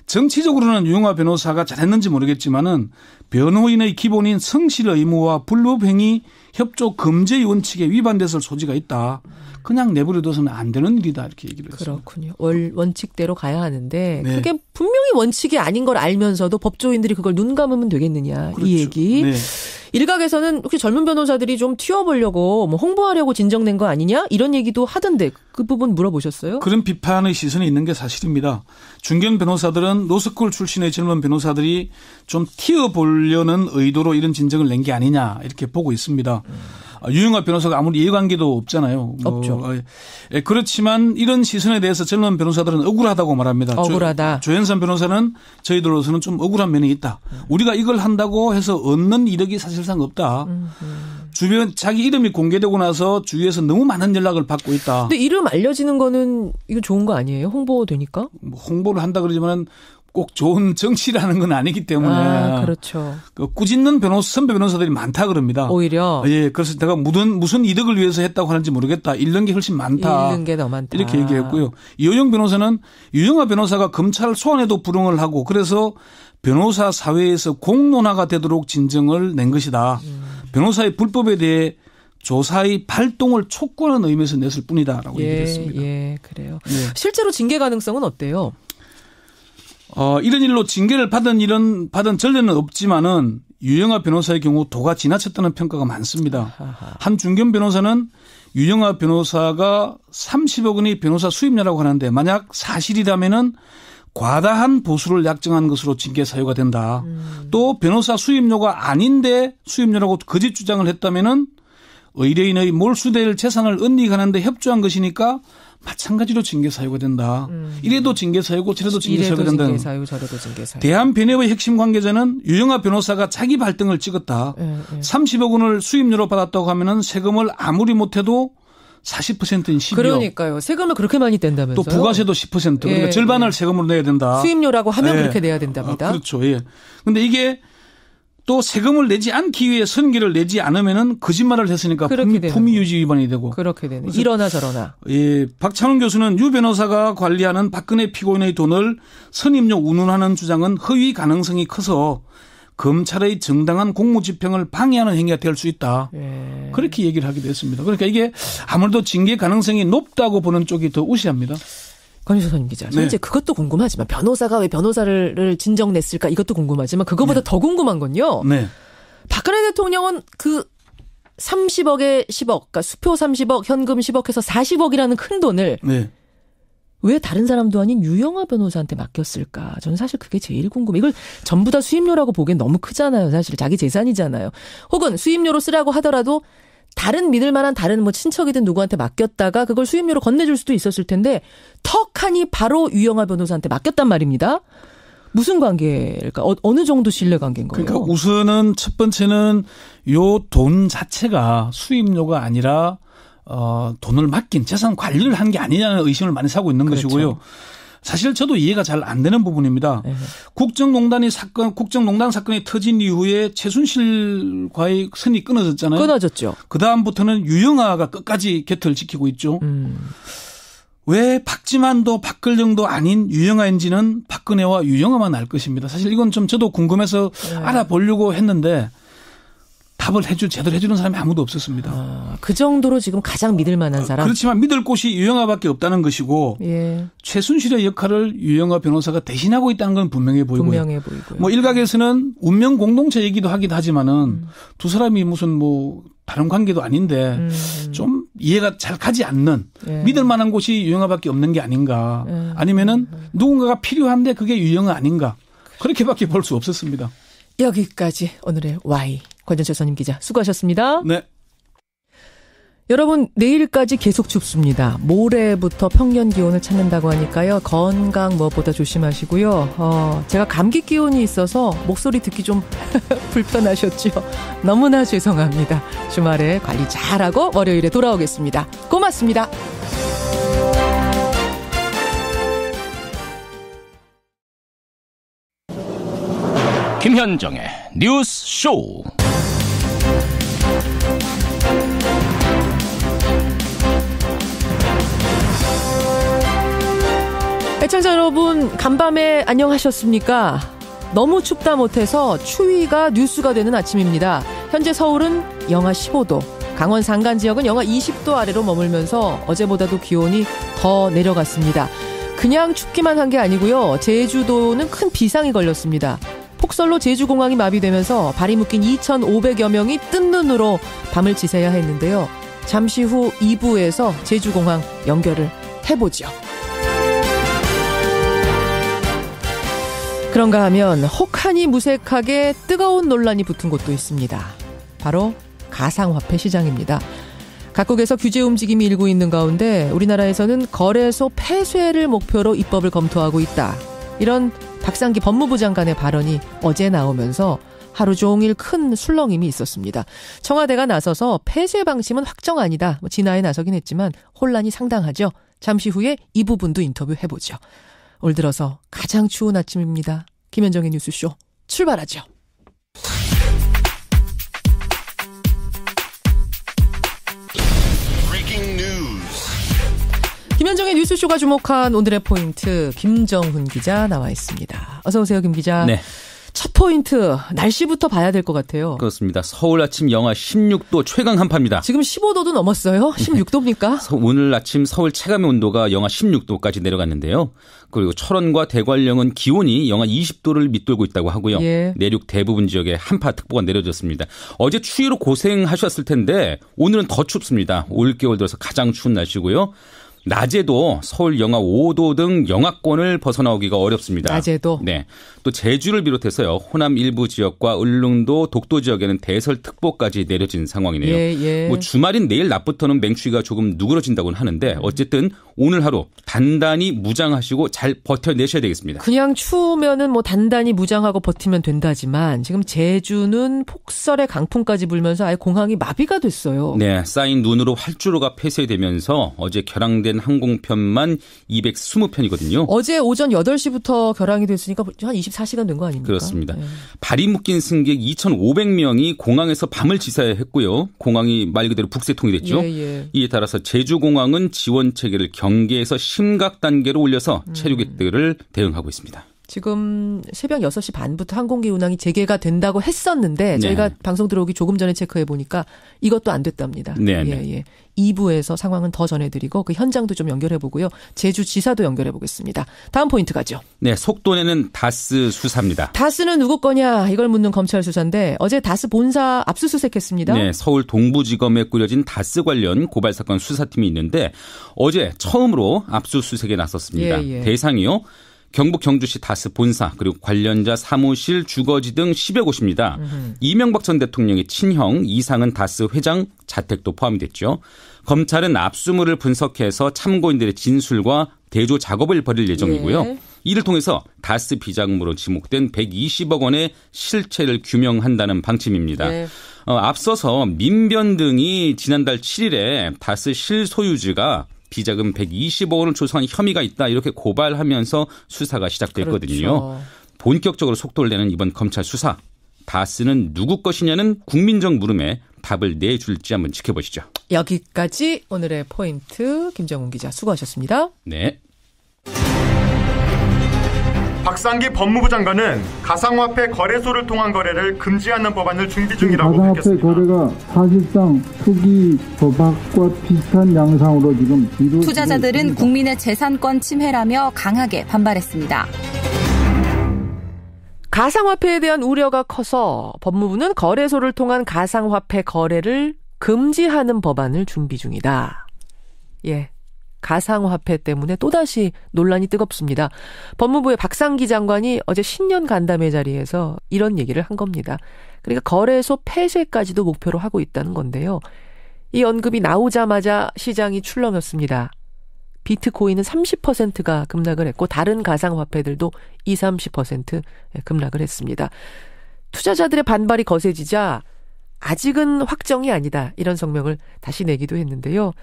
정치적으로는 유영하 변호사가 잘했는지 모르겠지만은 변호인의 기본인 성실 의무와 불법행위 협조 금지 원칙에 위반됐을 소지가 있다. 그냥 내버려둬서는 안 되는 일이다 이렇게 얘기를 했습니다. 그렇군요. 원칙대로 가야 하는데 그게 분명히 원칙이 아닌 걸 알면서도 법조인들이 그걸 눈 감으면 되겠느냐. 그렇죠. 이 얘기. 일각에서는 혹시 젊은 변호사들이 좀 튀어보려고 홍보하려고 진정된 거 아니냐 이런 얘기도 하던데 그 부분 물어보셨어요? 그런 비판의 시선이 있는 게 사실입니다. 중견 변호사들은 로스쿨 출신의 젊은 변호사들이 좀 튀어보려는 의도로 이런 진정을 낸 게 아니냐 이렇게 보고 있습니다. 유영하 변호사가 아무리 이해관계도 없잖아요. 없죠. 그렇지만 이런 시선에 대해서 젊은 변호사들은 억울하다고 말합니다. 억울하다. 조현선 변호사는 저희들로서는 좀 억울한 면이 있다. 우리가 이걸 한다고 해서 얻는 이득이 사실상 없다. 주변 자기 이름이 공개되고 나서 주위에서 너무 많은 연락을 받고 있다. 근데 이름 알려지는 거는 이거 좋은 거 아니에요? 홍보되니까? 홍보를 한다 그러지만 꼭 좋은 정치라는 건 아니기 때문에. 그렇죠. 꾸짖는 선배 변호사들이 많다 그럽니다. 오히려. 그래서 내가 무슨 이득을 위해서 했다고 하는지 모르겠다. 잃는 게 훨씬 많다. 잃는 게 더 많다. 이렇게 얘기했고요. 이호영 변호사는 유영하 변호사가 검찰 소환에도 불응을 하고 그래서 변호사 사회에서 공론화가 되도록 진정을 낸 것이다. 변호사의 불법에 대해 조사의 발동을 촉구하는 의미에서 냈을 뿐이다라고 얘기를 했습니다. 그래요. 실제로 징계 가능성은 어때요? 이런 일로 징계를 받은 전례는 없지만은 유영하 변호사의 경우 도가 지나쳤다는 평가가 많습니다. 한 중견 변호사는 유영하 변호사가 30억 원이 변호사 수임료라고 하는데 만약 사실이라면은 과다한 보수를 약정한 것으로 징계 사유가 된다. 또 변호사 수임료가 아닌데 수임료라고 거짓 주장을 했다면은 의뢰인의 몰수될 재산을 은닉하는데 협조한 것이니까 마찬가지로 징계 사유가 된다. 이래도 징계 사유고 저래도 징계 사유가 된다. 징계 사유, 저래도 징계 사유. 대한변협의 핵심 관계자는 유영하 변호사가 자기 발등을 찍었다. 30억 원을 수임료로 받았다고 하면은 세금을 아무리 못해도 40%인 10여. 그러니까요. 세금을 그렇게 많이 뗀다면서요. 또 부가세도 10%. 그러니까 절반을 세금으로 내야 된다. 수임료라고 하면 그렇게 내야 된답니다. 그렇죠. 그런데 이게 또 세금을 내지 않기 위해 선기를 내지 않으면은 거짓말을 했으니까 품위유지 위반이 되고. 그렇게 되네. 이러나 저러나. 예, 박찬원 교수는 유 변호사가 관리하는 박근혜 피고인의 돈을 선임료 운운하는 주장은 허위 가능성이 커서 검찰의 정당한 공무집행을 방해하는 행위가 될 수 있다. 예. 그렇게 얘기를 하기도 했습니다. 그러니까 이게 아무래도 징계 가능성이 높다고 보는 쪽이 더 우세합니다. 권유서 선임 기자. 현재 그것도 궁금하지만 변호사가 왜 변호사를 진정 냈을까 이것도 궁금하지만 그거보다 더 궁금한 건요. 박근혜 대통령은 그 30억에 10억, 그러니까 수표 30억, 현금 10억 해서 40억이라는 큰 돈을 왜 다른 사람도 아닌 유영하 변호사한테 맡겼을까? 저는 사실 그게 제일 궁금해요. 이걸 전부 다 수임료라고 보기엔 너무 크잖아요. 사실 자기 재산이잖아요. 혹은 수임료로 쓰라고 하더라도 다른 믿을 만한 다른 뭐 친척이든 누구한테 맡겼다가 그걸 수임료로 건네줄 수도 있었을 텐데 턱하니 바로 유영하 변호사한테 맡겼단 말입니다. 무슨 관계일까? 어느 정도 신뢰 관계인 거예요? 그러니까 우선은 첫 번째는 요 돈 자체가 수임료가 아니라 돈을 맡긴 재산 관리를 한 게 아니냐는 의심을 많이 사고 있는 것이고요. 사실 저도 이해가 잘 안 되는 부분입니다. 국정농단 사건이 터진 이후에 최순실과의 선이 끊어졌잖아요. 끊어졌죠. 그다음부터는 유영하가 끝까지 곁을 지키고 있죠. 왜 박지만도 박근정도 아닌 유영하인지는 박근혜와 유영하만 알 것입니다. 사실 이건 좀 저도 궁금해서 알아보려고 했는데 답을 제대로 해주는 사람이 아무도 없었습니다. 그 정도로 지금 가장 믿을 만한 사람? 그렇지만 믿을 곳이 유영하밖에 없다는 것이고 최순실의 역할을 유영하 변호사가 대신하고 있다는 건 분명해 보이고요. 뭐 일각에서는 운명 공동체 얘기도 하기도 하지만은 두 사람이 무슨 뭐 다른 관계도 아닌데 좀 이해가 잘 가지 않는 믿을 만한 곳이 유영하밖에 없는 게 아닌가. 아니면은 누군가가 필요한데 그게 유영하 아닌가. 그렇게밖에 볼 수 없었습니다. 여기까지 오늘의 Y. 권전철 선임 기자 수고하셨습니다. 네. 여러분 내일까지 계속 춥습니다. 모레부터 평년 기온을 찾는다고 하니까요. 건강 무엇보다 조심하시고요. 제가 감기 기운이 있어서 목소리 듣기 좀 불편하셨죠. 너무나 죄송합니다. 주말에 관리 잘하고 월요일에 돌아오겠습니다. 고맙습니다. 김현정의 뉴스 쇼. 애청자 여러분, 간밤에 안녕하셨습니까? 너무 춥다 못해서 추위가 뉴스가 되는 아침입니다. 현재 서울은 영하 15도, 강원 산간 지역은 영하 20도 아래로 머물면서 어제보다도 기온이 더 내려갔습니다. 그냥 춥기만 한 게 아니고요. 제주도는 큰 비상이 걸렸습니다. 폭설로 제주공항이 마비되면서 발이 묶인 2,500여 명이 뜬 눈으로 밤을 지새야 했는데요. 잠시 후 2부에서 제주공항 연결을 해보죠. 그런가 하면 혹하니 무색하게 뜨거운 논란이 붙은 곳도 있습니다. 바로 가상화폐 시장입니다. 각국에서 규제 움직임이 일고 있는 가운데 우리나라에서는 거래소 폐쇄를 목표로 입법을 검토하고 있다. 이런 박상기 법무부 장관의 발언이 어제 나오면서 하루 종일 큰 술렁임이 있었습니다. 청와대가 나서서 폐쇄 방침은 확정 아니다. 진화에 나서긴 했지만 혼란이 상당하죠. 잠시 후에 이 부분도 인터뷰해보죠. 올 들어서 가장 추운 아침입니다. 김현정의 뉴스쇼 출발하죠. 김현정의 뉴스쇼가 주목한 오늘의 포인트 김정훈 기자 나와 있습니다. 어서 오세요, 김 기자. 네. 첫 포인트 날씨부터 봐야 될 것 같아요. 그렇습니다. 서울 아침 영하 16도 최강 한파입니다. 지금 15도도 넘었어요? 16도입니까? 오늘 아침 서울 체감의 온도가 영하 16도까지 내려갔는데요. 그리고 철원과 대관령은 기온이 영하 20도를 밑돌고 있다고 하고요. 내륙 대부분 지역에 한파특보가 내려졌습니다. 어제 추위로 고생하셨을 텐데 오늘은 더 춥습니다. 올겨울 들어서 가장 추운 날씨고요. 낮에도 서울 영하 5도 등 영하권을 벗어나오기가 어렵습니다. 낮에도? 네. 또 제주를 비롯해서요. 호남 일부 지역과 울릉도, 독도 지역에는 대설특보까지 내려진 상황이네요. 뭐 주말인 내일 낮부터는 맹추위가 조금 누그러진다고는 하는데 어쨌든 오늘 하루 단단히 무장하시고 잘 버텨내셔야 되겠습니다. 그냥 추우면은 뭐 단단히 무장하고 버티면 된다지만 지금 제주는 폭설에 강풍까지 불면서 아예 공항이 마비가 됐어요. 네. 쌓인 눈으로 활주로가 폐쇄되면서 어제 결항된 결항된 항공편만 220편이거든요. 어제 오전 8시부터 결항이 됐으니까 한 24시간 된 거 아닙니까? 그렇습니다. 발이 묶인 승객 2,500명이 공항에서 밤을 지새했고요. 공항이 말 그대로 북새통이 됐죠. 이에 따라서 제주공항은 지원 체계를 경계에서 심각 단계로 올려서 체류객들을 대응하고 있습니다. 지금 새벽 6시 반부터 항공기 운항이 재개가 된다고 했었는데 저희가 방송 들어오기 조금 전에 체크해 보니까 이것도 안 됐답니다. 예. 2부에서 상황은 더 전해드리고 그 현장도 좀 연결해 보고요. 제주지사도 연결해 보겠습니다. 다음 포인트 가죠. 네, 속도내는 다스 수사입니다. 다스는 누구 거냐 이걸 묻는 검찰 수사인데 어제 다스 본사 압수수색했습니다. 네, 서울 동부지검에 꾸려진 다스 관련 고발 사건 수사팀이 있는데 어제 처음으로 압수수색에 나섰습니다. 대상이요. 경북 경주시 다스 본사 그리고 관련자 사무실 주거지 등 10여 곳입니다. 이명박 전 대통령의 친형 이상은 다스 회장 자택도 포함이 됐죠. 검찰은 압수물을 분석해서 참고인들의 진술과 대조 작업을 벌일 예정이고요. 이를 통해서 다스 비자금으로 지목된 120억 원의 실체를 규명한다는 방침입니다. 앞서서 민변 등이 지난달 7일에 다스 실소유주가 비자금 120억 원을 조성한 혐의가 있다 이렇게 고발하면서 수사가 시작됐거든요. 그렇죠. 본격적으로 속도를 내는 이번 검찰 수사. 다스는 누구 것이냐는 국민적 물음에 답을 내줄지 한번 지켜보시죠. 여기까지 오늘의 포인트 김정훈 기자 수고하셨습니다. 네. 박상기 법무부 장관은 가상화폐 거래소를 통한 거래를 금지하는 법안을 준비 중이라고 밝혔습니다. 가상화폐 거래가 사실상 투기 도박과 비슷한 양상으로 지금 투자자들은 국민의 재산권 침해라며 강하게 반발했습니다. 가상화폐에 대한 우려가 커서 법무부는 거래소를 통한 가상화폐 거래를 금지하는 법안을 준비 중이다. 가상화폐 때문에 또다시 논란이 뜨겁습니다. 법무부의 박상기 장관이 어제 신년 간담회 자리에서 이런 얘기를 한 겁니다. 그러니까 거래소 폐쇄까지도 목표로 하고 있다는 건데요. 이 언급이 나오자마자 시장이 출렁였습니다. 비트코인은 30%가 급락을 했고 다른 가상화폐들도 20-30% 급락을 했습니다. 투자자들의 반발이 거세지자 아직은 확정이 아니다 이런 성명을 다시 내기도 했는데요.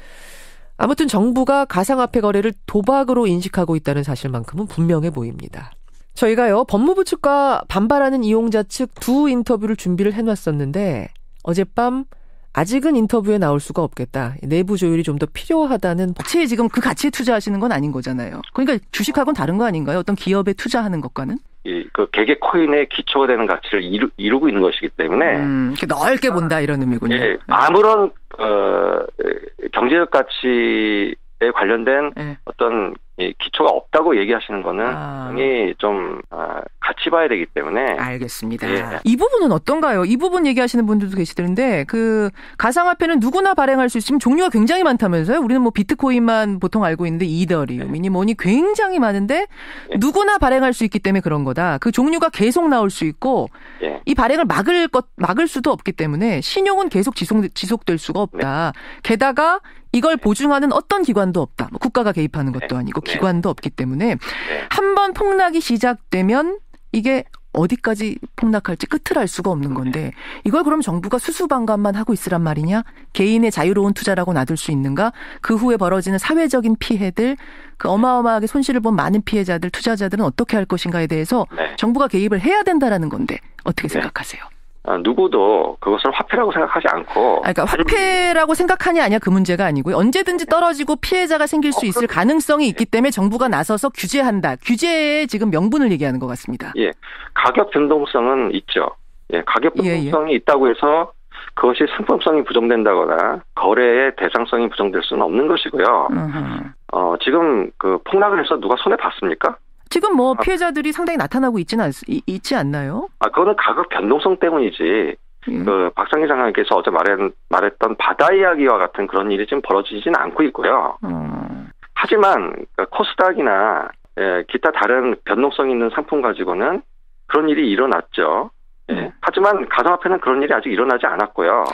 아무튼 정부가 가상화폐 거래를 도박으로 인식하고 있다는 사실만큼은 분명해 보입니다. 저희가요 법무부 측과 반발하는 이용자 측 두 인터뷰를 준비를 해놨었는데 어젯밤 아직은 인터뷰에 나올 수가 없겠다. 내부 조율이 좀 더 필요하다는. 가치에 지금 그 가치에 투자하시는 건 아닌 거잖아요. 그러니까 주식하고는 다른 거 아닌가요? 어떤 기업에 투자하는 것과는? 그 개개 코인의 기초가 되는 가치를 이루고 있는 것이기 때문에 넓게 본다 이런 의미군요. 아무런 경제적 가치에 관련된 어떤 기초가 없다고 얘기하시는 거는 굉장히 좀 같이 봐야 되기 때문에. 알겠습니다. 이 부분은 어떤가요? 이 부분 얘기하시는 분들도 계시던데 그 가상화폐는 누구나 발행할 수 있으면 종류가 굉장히 많다면서요? 우리는 뭐 비트코인만 보통 알고 있는데 이더리움이니 뭐니 굉장히 많은데 누구나 발행할 수 있기 때문에 그런 거다. 그 종류가 계속 나올 수 있고 이 발행을 막을 수도 없기 때문에 신용은 계속 지속될 수가 없다. 게다가 이걸 보증하는 어떤 기관도 없다. 뭐 국가가 개입하는 것도 아니고 기관도 없기 때문에 한번 폭락이 시작되면 이게 어디까지 폭락할지 끝을 알 수가 없는 건데 이걸 그럼 정부가 수수방관만 하고 있으란 말이냐? 개인의 자유로운 투자라고 놔둘 수 있는가? 그 후에 벌어지는 사회적인 피해들, 그 어마어마하게 손실을 본 많은 피해자들, 투자자들은 어떻게 할 것인가에 대해서 정부가 개입을 해야 된다라는 건데 어떻게 생각하세요? 누구도 그것을 화폐라고 생각하지 않고. 그러니까 화폐라고 생각하냐 아니야 그 문제가 아니고요. 언제든지 떨어지고 피해자가 생길 수 있을 가능성이 있기 때문에 정부가 나서서 규제한다. 규제의 지금 명분을 얘기하는 것 같습니다. 가격 변동성은 있죠. 가격 변동성이 있다고 해서 그것이 상품성이 부정된다거나 거래의 대상성이 부정될 수는 없는 것이고요. 지금 그 폭락을 해서 누가 손해 봤습니까? 지금 뭐 피해자들이 상당히 나타나고 있지 않나요? 그거는 가격 변동성 때문이지. 그 박상기 장관께서 어제 말했던 바다 이야기와 같은 그런 일이 지금 벌어지지는 않고 있고요. 하지만 코스닥이나 기타 다른 변동성 있는 상품 가지고는 그런 일이 일어났죠. 하지만 가상화폐는 그런 일이 아직 일어나지 않았고요.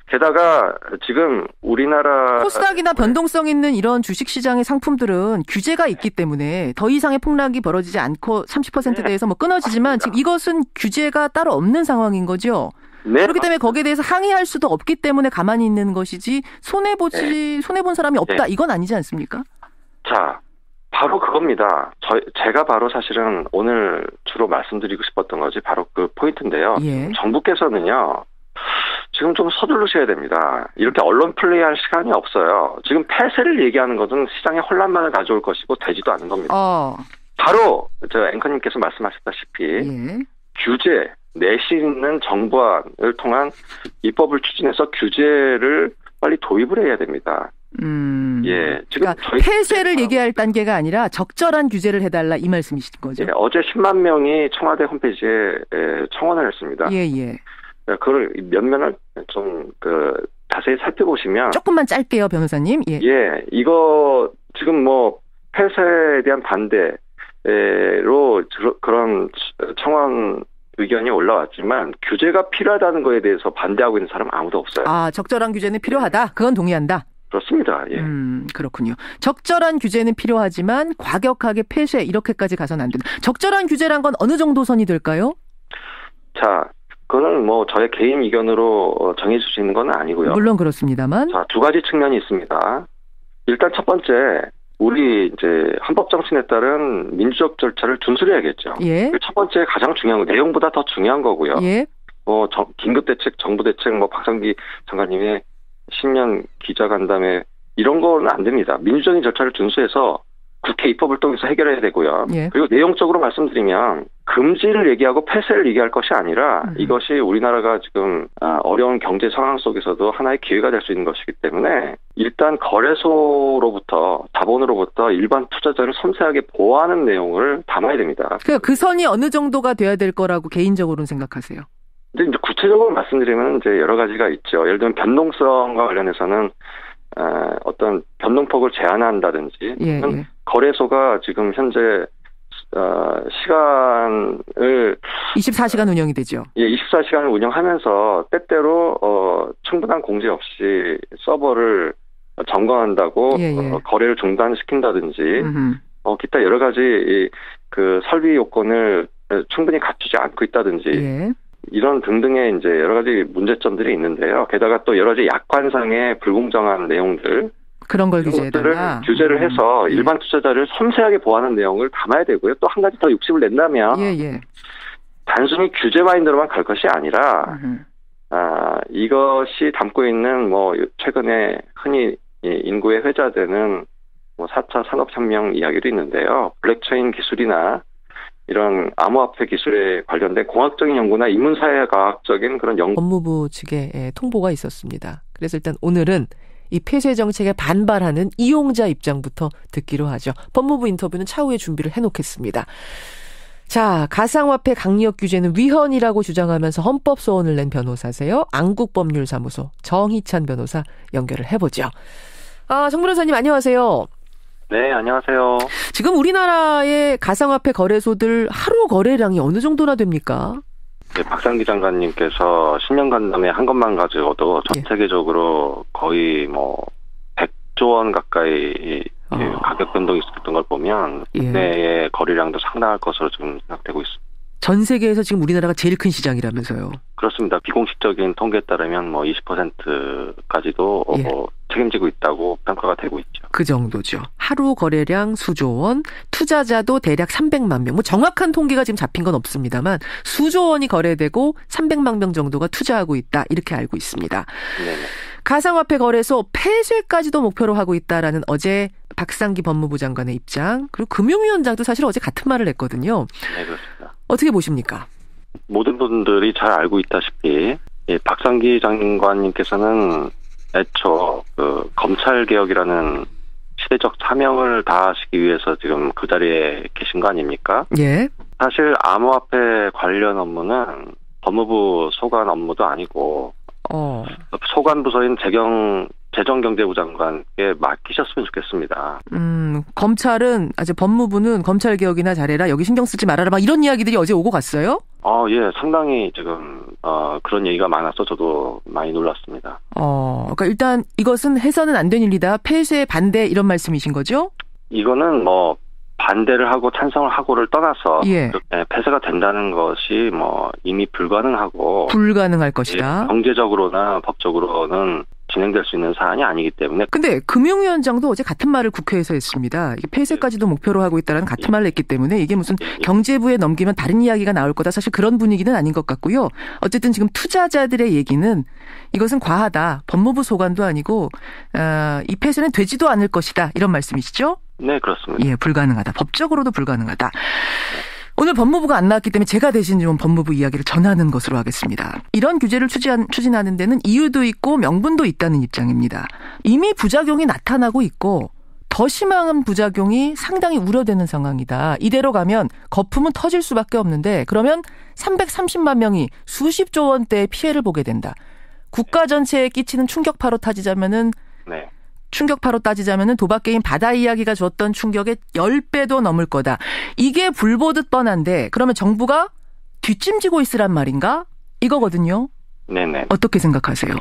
게다가 지금 우리나라 코스닥이나 변동성 있는 이런 주식시장의 상품들은 규제가 있기 때문에 더 이상의 폭락이 벌어지지 않고 30%대에서 뭐 끊어지지만 지금 이것은 규제가 따로 없는 상황인 거죠. 그렇기 때문에 거기에 대해서 항의할 수도 없기 때문에 가만히 있는 것이지 손해본 사람이 없다 이건 아니지 않습니까? 자, 바로 그겁니다. 제가 바로 사실은 오늘 주로 말씀드리고 싶었던 것이 바로 그 포인트인데요. 예. 정부께서는요, 지금 좀 서두르셔야 됩니다. 이렇게 언론 플레이할 시간이 없어요. 지금 폐쇄를 얘기하는 것은 시장에 혼란만을 가져올 것이고 되지도 않은 겁니다. 바로 저 앵커님께서 말씀하셨다시피 규제, 내실 있는 정부안을 통한 입법을 추진해서 규제를 빨리 도입을 해야 됩니다. 예, 지금 그러니까 폐쇄를 얘기할 단계가 아니라 적절한 규제를 해달라 이 말씀이신 거죠? 예, 어제 10만 명이 청와대 홈페이지에 청원을 했습니다. 예. 그걸 면면을 좀 자세히 살펴보시면 조금만 짧게요, 변호사님. 예, 이거 지금 뭐 폐쇄에 대한 반대로 그런 청원 의견이 올라왔지만 규제가 필요하다는 거에 대해서 반대하고 있는 사람은 아무도 없어요. 아, 적절한 규제는 필요하다. 그건 동의한다. 그렇습니다. 예. 그렇군요. 적절한 규제는 필요하지만 과격하게 폐쇄 이렇게까지 가서는 안 된다. 적절한 규제란 건 어느 정도 선이 될까요? 자, 그거는 뭐 저의 개인 의견으로 정해질 수 있는 건 아니고요. 물론 그렇습니다만. 자, 두 가지 측면이 있습니다. 일단 첫 번째, 우리 이제 헌법 정신에 따른 민주적 절차를 준수해야겠죠. 예. 첫 번째 가장 중요한 거, 내용보다 더 중요한 거고요. 예. 긴급 대책, 정부 대책, 박상기 장관님의 신년 기자간담회 이런 거는 안 됩니다. 민주적인 절차를 준수해서 국회 입법을 통해서 해결해야 되고요. 예. 그리고 내용적으로 말씀드리면 금지를 얘기하고 폐쇄를 얘기할 것이 아니라 이것이 우리나라가 지금 어려운 경제 상황 속에서도 하나의 기회가 될 수 있는 것이기 때문에 일단 거래소로부터 자본으로부터 일반 투자자를 섬세하게 보호하는 내용을 담아야 됩니다. 그 선이 어느 정도가 돼야 될 거라고 개인적으로는 생각하세요? 근데 이제 구체적으로 말씀드리면 이제 여러 가지가 있죠. 예를 들면 변동성과 관련해서는 어떤 변동폭을 제한한다든지 거래소가 지금 현재 시간을 24시간 운영이 되죠. 예, 24시간을 운영하면서 때때로 충분한 공지 없이 서버를 점검한다고 거래를 중단시킨다든지 기타 여러 가지 그 설비 요건을 충분히 갖추지 않고 있다든지 이런 등등의 이제 여러 가지 문제점들이 있는데요. 게다가 또 여러 가지 약관상의 불공정한 내용들 그런 걸 규제해달라. 규제를 해서 일반 투자자를 섬세하게 보호하는 내용을 담아야 되고요. 또 한 가지 더 욕심을 낸다면 단순히 규제 마인드로만 갈 것이 아니라 이것이 담고 있는 뭐 최근에 흔히 인구에 회자되는 뭐 4차 산업혁명 이야기도 있는데요. 블랙체인 기술이나 이런 암호화폐 기술에 관련된 공학적인 연구나 인문사회과학적인 그런 연구. 법무부 측에 통보가 있었습니다. 그래서 일단 오늘은 이 폐쇄 정책에 반발하는 이용자 입장부터 듣기로 하죠. 법무부 인터뷰는 차후에 준비를 해놓겠습니다. 자, 가상화폐 강력 규제는 위헌이라고 주장하면서 헌법 소원을 낸 변호사세요. 안국법률사무소 정희찬 변호사 연결을 해보죠. 정 변호사님 안녕하세요. 네, 안녕하세요. 지금 우리나라의 가상화폐 거래소들 하루 거래량이 어느 정도나 됩니까? 네, 박상기 장관님께서 신년 간담회 한 것만 가지고도 전 세계적으로 거의 뭐 100조 원 가까이 가격 변동이 있었던 걸 보면 국내의 거래량도 상당할 것으로 지금 생각되고 있습니다. 전 세계에서 지금 우리나라가 제일 큰 시장이라면서요? 그렇습니다. 비공식적인 통계에 따르면 뭐 20%까지도 책임지고 있다고 평가가 되고 있죠. 그 정도죠. 하루 거래량 수조 원, 투자자도 대략 300만 명. 뭐 정확한 통계가 지금 잡힌 건 없습니다만 수조 원이 거래되고 300만 명 정도가 투자하고 있다. 이렇게 알고 있습니다. 네네. 가상화폐 거래소 폐쇄까지도 목표로 하고 있다라는 어제 박상기 법무부 장관의 입장, 그리고 금융위원장도 사실 어제 같은 말을 했거든요. 네, 그렇습니다. 어떻게 보십니까? 모든 분들이 잘 알고 있다시피 박상기 장관님께서는 애초 그 검찰 개혁이라는 시대적 사명을 다하시기 위해서 지금 그 자리에 계신 거 아닙니까? 예. 사실 암호화폐 관련 업무는 법무부 소관 업무도 아니고 소관 부서인 재정경제부 장관께 맡기셨으면 좋겠습니다. 검찰은 아직 법무부는 검찰 개혁이나 잘해라, 여기 신경 쓰지 말아라, 막 이런 이야기들이 어제 오고 갔어요? 예, 상당히 지금 그런 얘기가 많아서 저도 많이 놀랐습니다. 그러니까 일단 이것은 해서는 안 된 일이다, 폐쇄 반대 이런 말씀이신 거죠? 이거는 뭐 반대를 하고 찬성을 하고를 떠나서 폐쇄가 된다는 것이 뭐 이미 불가능할 것이다. 경제적으로나 법적으로는 진행될 수 있는 사안이 아니기 때문에. 근데 금융위원장도 어제 같은 말을 국회에서 했습니다. 이게 폐쇄까지도 목표로 하고 있다는 같은 말을 했기 때문에 이게 무슨 경제부에 넘기면 다른 이야기가 나올 거다. 사실 그런 분위기는 아닌 것 같고요. 어쨌든 지금 투자자들의 얘기는 이것은 과하다. 법무부 소관도 아니고 이 폐쇄는 되지도 않을 것이다. 이런 말씀이시죠? 네, 그렇습니다. 예, 불가능하다. 법적으로도 불가능하다. 오늘 법무부가 안 나왔기 때문에 제가 대신 좀 법무부 이야기를 전하는 것으로 하겠습니다. 이런 규제를 추진하는 데는 이유도 있고 명분도 있다는 입장입니다. 이미 부작용이 나타나고 있고 더 심한 부작용이 상당히 우려되는 상황이다. 이대로 가면 거품은 터질 수밖에 없는데 그러면 330만 명이 수십조 원대의 피해를 보게 된다. 국가 전체에 끼치는 충격파로 따지자면은 도박 게임 바다 이야기가 줬던 충격의 10배도 넘을 거다. 이게 불보듯 뻔한데 그러면 정부가 뒷짐지고 있으란 말인가? 이거거든요. 네네. 어떻게 생각하세요?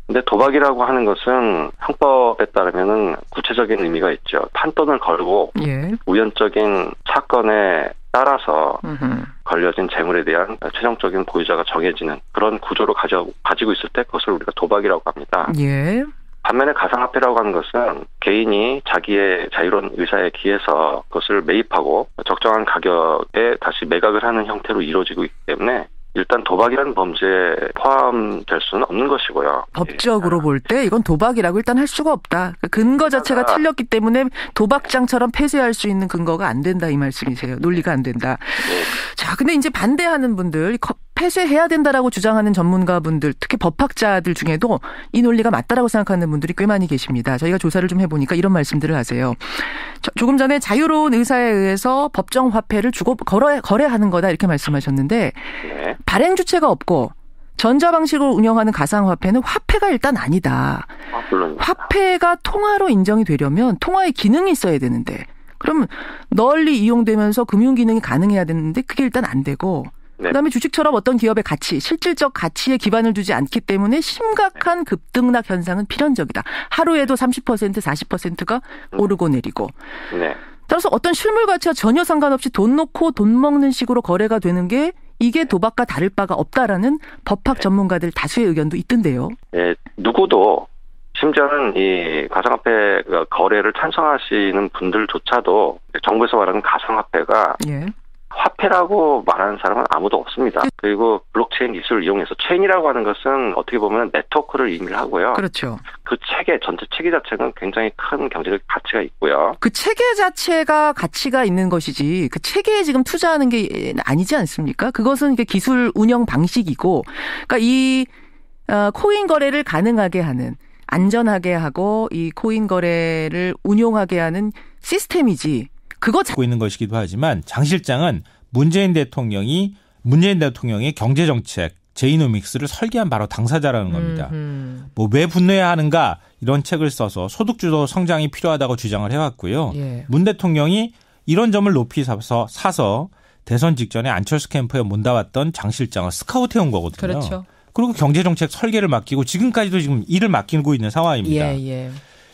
근데 도박이라고 하는 것은 형법에 따르면은 구체적인 의미가 있죠. 판돈을 걸고 우연적인 사건에 따라서 걸려진 재물에 대한 최종적인 보유자가 정해지는 그런 구조를 가지고 있을 때 그것을 우리가 도박이라고 합니다. 예. 반면에 가상화폐라고 하는 것은 개인이 자기의 자유로운 의사에 기해서 그것을 매입하고 적정한 가격에 다시 매각을 하는 형태로 이루어지고 있기 때문에 일단 도박이라는 범죄에 포함될 수는 없는 것이고요. 법적으로 볼 때 이건 도박이라고 일단 할 수가 없다. 근거 자체가 틀렸기 때문에 도박장처럼 폐쇄할 수 있는 근거가 안 된다 이 말씀이세요. 논리가 안 된다. 자, 근데 이제 반대하는 분들, 폐쇄해야 된다라고 주장하는 전문가분들, 특히 법학자들 중에도 이 논리가 맞다라고 생각하는 분들이 꽤 많이 계십니다. 저희가 조사를 좀 해보니까 이런 말씀들을 하세요. 조금 전에 자유로운 의사에 의해서 법정 화폐를 주고 거래하는 거다 이렇게 말씀하셨는데 발행 주체가 없고 전자방식으로 운영하는 가상화폐는 화폐가 일단 아니다. 화폐가 통화로 인정이 되려면 통화의 기능이 있어야 되는데 그럼 널리 이용되면서 금융 기능이 가능해야 되는데 그게 일단 안 되고 그다음에 주식처럼 어떤 기업의 가치, 실질적 가치에 기반을 두지 않기 때문에 심각한 급등락 현상은 필연적이다. 하루에도 30%, 40%가 오르고 내리고. 따라서 어떤 실물 가치와 전혀 상관없이 돈 놓고 돈 먹는 식으로 거래가 되는 게 이게 도박과 다를 바가 없다라는 법학 전문가들 다수의 의견도 있던데요. 네, 누구도 심지어는 이 가상화폐 거래를 찬성하시는 분들조차도 정부에서 말하는 가상화폐가 화폐라고 말하는 사람은 아무도 없습니다. 그리고 블록체인 기술을 이용해서 체인이라고 하는 것은 어떻게 보면 네트워크를 의미를 하고요. 그렇죠. 그 체계, 전체 체계 자체는 굉장히 큰 경제적 가치가 있고요. 그 체계 자체가 가치가 있는 것이지 그 체계에 지금 투자하는 게 아니지 않습니까? 그것은 이게 기술 운영 방식이고 그러니까 이 코인 거래를 가능하게 하는 안전하게 하고 이 코인 거래를 운용하게 하는 시스템이지 그거 갖고 있는 것이기도 하지만 장 실장은 문재인 대통령의 경제정책 제이노믹스를 설계한 바로 당사자라는 겁니다. 뭐 왜 분노해야 하는가 이런 책을 써서 소득주도 성장이 필요하다고 주장을 해왔고요. 문 대통령이 이런 점을 높이 사서 대선 직전에 안철수 캠프에 몰다왔던 장 실장을 스카우트해온 거거든요. 그렇죠. 그리고 경제정책 설계를 맡기고 지금까지도 지금 일을 맡기고 있는 상황입니다.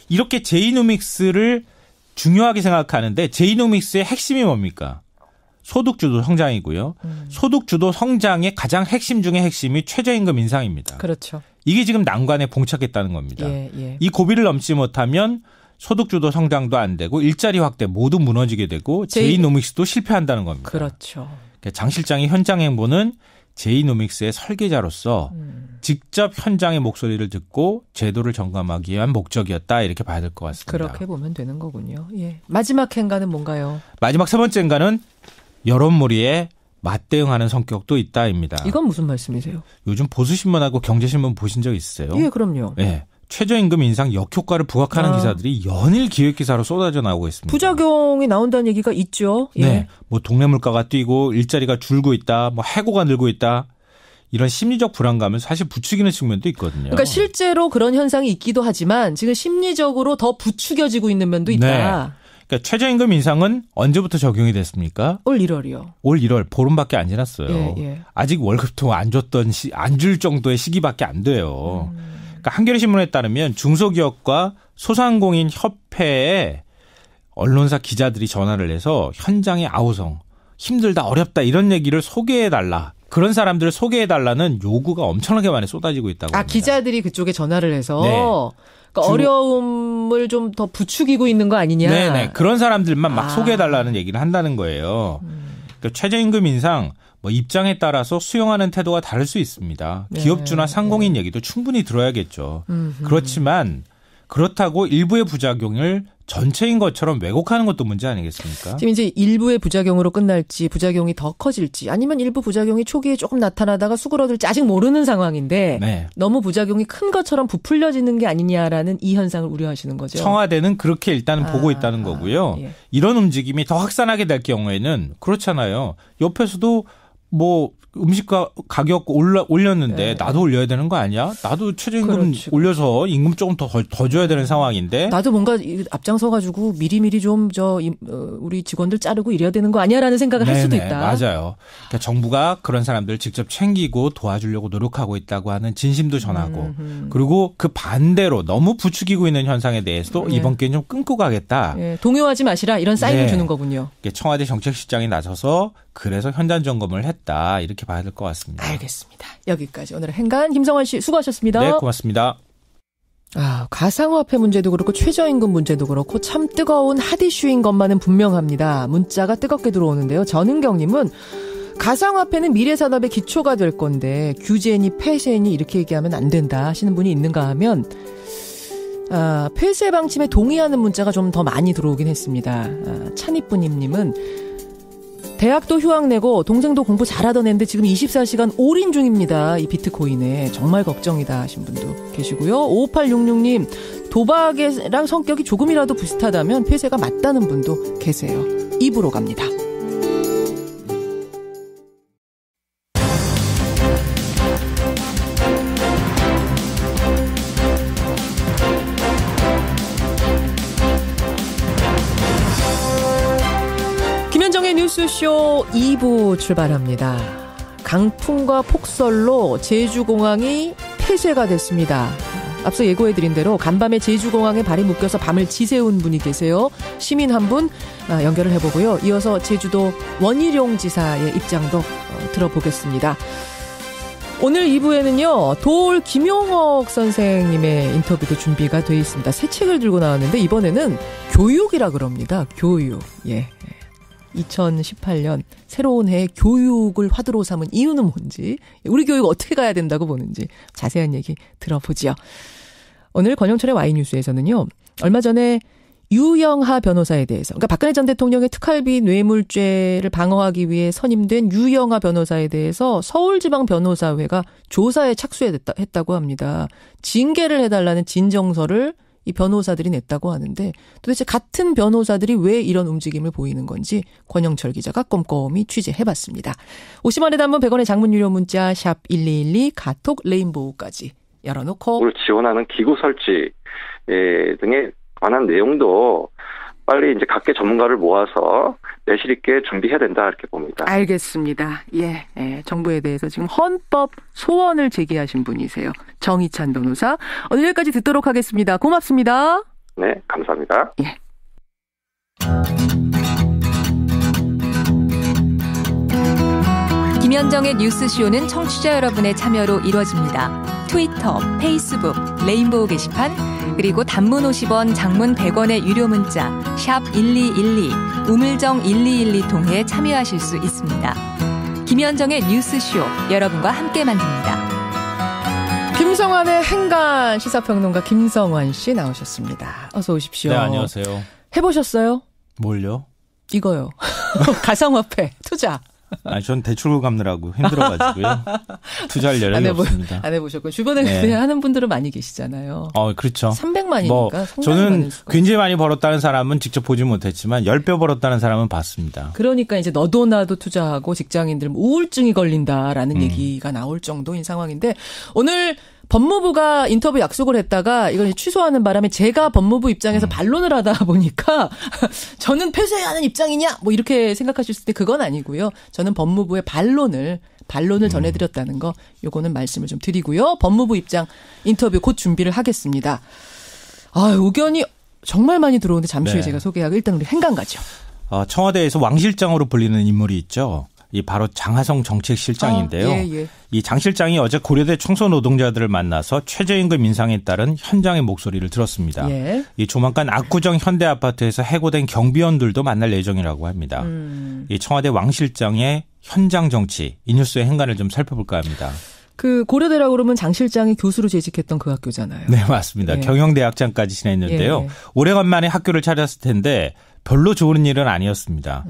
이렇게 제이노믹스를 중요하게 생각하는데 제이노믹스의 핵심이 뭡니까? 소득주도 성장이고요. 소득주도 성장의 가장 핵심 중의 핵심이 최저임금 인상입니다. 그렇죠. 이게 지금 난관에 봉착했다는 겁니다. 이 고비를 넘지 못하면 소득주도 성장도 안 되고 일자리 확대 모두 무너지게 되고 제이노믹스도 실패한다는 겁니다. 그렇죠. 장 실장의 현장 행보는 제이노믹스의 설계자로서 직접 현장의 목소리를 듣고 제도를 점검하기 위한 목적이었다 이렇게 봐야 될 것 같습니다. 그렇게 보면 되는 거군요. 마지막 행가는 뭔가요? 마지막 세 번째 행가는 여론몰이에 맞대응하는 성격도 있다입니다. 이건 무슨 말씀이세요? 요즘 보수신문하고 경제신문 보신 적 있으세요? 예, 그럼요. 최저임금 인상 역효과를 부각하는 기사들이 연일 기획기사로 쏟아져 나오고 있습니다. 부작용이 나온다는 얘기가 있죠. 뭐 동네 물가가 뛰고 일자리가 줄고 있다, 뭐 해고가 늘고 있다. 이런 심리적 불안감을 사실 부추기는 측면도 있거든요. 그러니까 실제로 그런 현상이 있기도 하지만 지금 심리적으로 더 부추겨지고 있는 면도 있다. 그러니까 최저임금 인상은 언제부터 적용이 됐습니까? 올 1월이요. 올 1월 보름밖에 안 지났어요. 아직 월급도 안 줄 정도의 시기밖에 안 돼요. 그러니까 한겨레신문에 따르면 중소기업과 소상공인 협회에 언론사 기자들이 전화를 해서 현장의 아우성, 힘들다 어렵다 이런 얘기를 소개해달라 그런 사람들을 소개해달라는 요구가 엄청나게 많이 쏟아지고 있다고 합니다. 기자들이 그쪽에 전화를 해서 네. 그러니까 어려움을 좀 더 부추기고 있는 거 아니냐. 네네. 그런 사람들만 막 소개해달라는 얘기를 한다는 거예요. 그러니까 최저임금 인상 입장에 따라서 수용하는 태도가 다를 수 있습니다. 네. 기업주나 상공인 얘기도 충분히 들어야겠죠. 그렇지만 그렇다고 일부의 부작용을 전체인 것처럼 왜곡하는 것도 문제 아니겠습니까? 지금 이제 일부의 부작용으로 끝날지 부작용이 더 커질지 아니면 일부 부작용이 초기에 조금 나타나다가 수그러들지 아직 모르는 상황인데 네. 너무 부작용이 큰 것처럼 부풀려지는 게 아니냐라는 이 현상을 우려하시는 거죠. 청와대는 그렇게 일단은 보고 있다는 거고요. 예. 이런 움직임이 더 확산하게 될 경우에는 그렇잖아요. 옆에서도 음식가 가격 올렸는데 네. 나도 올려야 되는 거 아니야? 나도 최저임금 올려서 임금 조금 더 줘야 되는 상황인데 나도 뭔가 앞장서가지고 미리미리 좀 우리 직원들 자르고 이래야 되는 거 아니야라는 생각을 할 수도 있다. 맞아요. 그러니까 정부가 그런 사람들을 직접 챙기고 도와주려고 노력하고 있다고 하는 진심도 전하고 그리고 그 반대로 너무 부추기고 있는 현상에 대해서도 네. 이번 기회는 좀 끊고 가겠다. 네. 동요하지 마시라 이런 사인을 네. 주는 거군요. 청와대 정책실장이 나서서 그래서 현장 점검을 했다. 이렇게 봐야 될 것 같습니다. 알겠습니다. 여기까지 오늘의 행간 김성환 씨 수고하셨습니다. 네, 고맙습니다. 가상화폐 문제도 그렇고 최저임금 문제도 그렇고 참 뜨거운 핫이슈인 것만은 분명합니다. 문자가 뜨겁게 들어오는데요. 전은경님은 가상화폐는 미래산업의 기초가 될 건데 규제니 폐쇄니 이렇게 얘기하면 안 된다 하시는 분이 있는가 하면 폐쇄 방침에 동의하는 문자가 좀 더 많이 들어오긴 했습니다. 찬이뿌님은 대학도 휴학 내고 동생도 공부 잘하던 애인데 지금 24시간 올인 중입니다. 이 비트코인에 정말 걱정이다 하신 분도 계시고요. 5866님 도박이랑 성격이 조금이라도 비슷하다면 폐쇄가 맞다는 분도 계세요. 입으로 갑니다. 김현정의 뉴스쇼 2부 출발합니다. 강풍과 폭설로 제주공항이 폐쇄가 됐습니다. 앞서 예고해드린 대로 간밤에 제주공항에 발이 묶여서 밤을 지새운 분이 계세요. 시민 한 분 연결을 해보고요. 이어서 제주도 원희룡 지사의 입장도 들어보겠습니다. 오늘 2부에는요. 도올 김용옥 선생님의 인터뷰도 준비가 되어 있습니다. 새 책을 들고 나왔는데 이번에는 교육이라 그럽니다. 교육. 예. 2018년 새로운 해에 교육을 화두로 삼은 이유는 뭔지, 우리 교육 어떻게 가야 된다고 보는지 자세한 얘기 들어보죠. 오늘 권영철의 와이뉴스에서는요. 얼마 전에 유영하 변호사에 대해서, 그러니까 박근혜 전 대통령의 특활비 뇌물죄를 방어하기 위해 선임된 유영하 변호사에 대해서 서울지방변호사회가 조사에 착수했다고 합니다. 징계를 해달라는 진정서를 이 변호사들이 냈다고 하는데 도대체 같은 변호사들이 왜 이런 움직임을 보이는 건지 권영철 기자가 꼼꼼히 취재해봤습니다. 50원의 단문 100원의 장문 유료 문자 샵 1212 카톡 레인보우까지 열어놓고 지원하는 기구 설치 등에 관한 내용도 빨리 이제 각계 전문가를 모아서 내실 있게 준비해야 된다 이렇게 봅니다. 알겠습니다. 예, 정부에 대해서 지금 헌법 소원을 제기하신 분이세요. 정희찬 변호사. 오늘 여기까지 듣도록 하겠습니다. 고맙습니다. 네, 감사합니다. 예. 김현정의 뉴스쇼는 청취자 여러분의 참여로 이루어집니다. 트위터, 페이스북, 레인보우 게시판, 그리고 단문 50원, 장문 100원의 유료 문자 샵 1212, 우물정 1212 통해 참여하실 수 있습니다. 김현정의 뉴스쇼, 여러분과 함께 만듭니다. 김성환의 행간 시사평론가 김성환 씨 나오셨습니다. 어서 오십시오. 네, 안녕하세요. 해보셨어요? 뭘요? 이거요. 가상화폐 투자. 전 대출 갚느라고 힘들어가지고요. 투자할 여력이 없습니다. 안 해보셨고 주변에 네. 하는 분들은 많이 계시잖아요. 그렇죠. 300만이니까 저는 굉장히 많이 벌었다는 사람은 직접 보지 못했지만 10배 벌었다는 사람은 봤습니다. 그러니까 이제 너도 나도 투자하고 직장인들 우울증이 걸린다라는 얘기가 나올 정도인 상황인데 오늘 법무부가 인터뷰 약속을 했다가 이걸 취소하는 바람에 제가 법무부 입장에서 반론을 하다 보니까 저는 폐쇄하는 입장이냐 뭐 이렇게 생각하실 수 있는데 그건 아니고요. 저는 법무부의 반론을 전해드렸다는 거 요거는 말씀을 좀 드리고요. 법무부 입장 인터뷰 곧 준비를 하겠습니다. 의견이 정말 많이 들어오는데 잠시 후에 제가 소개하고 일단 우리 행간 가죠. 청와대에서 왕실장으로 불리는 인물이 있죠. 이 바로 장하성 정책실장인데요. 이 장 실장이 어제 고려대 청소 노동자들을 만나서 최저임금 인상에 따른 현장의 목소리를 들었습니다. 이 조만간 압구정 현대아파트에서 해고된 경비원들도 만날 예정이라고 합니다. 이 청와대 왕 실장의 현장 정치, 이 뉴스의 행간을 좀 살펴볼까 합니다. 그 고려대라고 그러면 장 실장이 교수로 재직했던 그 학교잖아요. 네, 맞습니다. 경영대학장까지 지냈는데요. 오래간만에 학교를 찾았을 텐데 별로 좋은 일은 아니었습니다.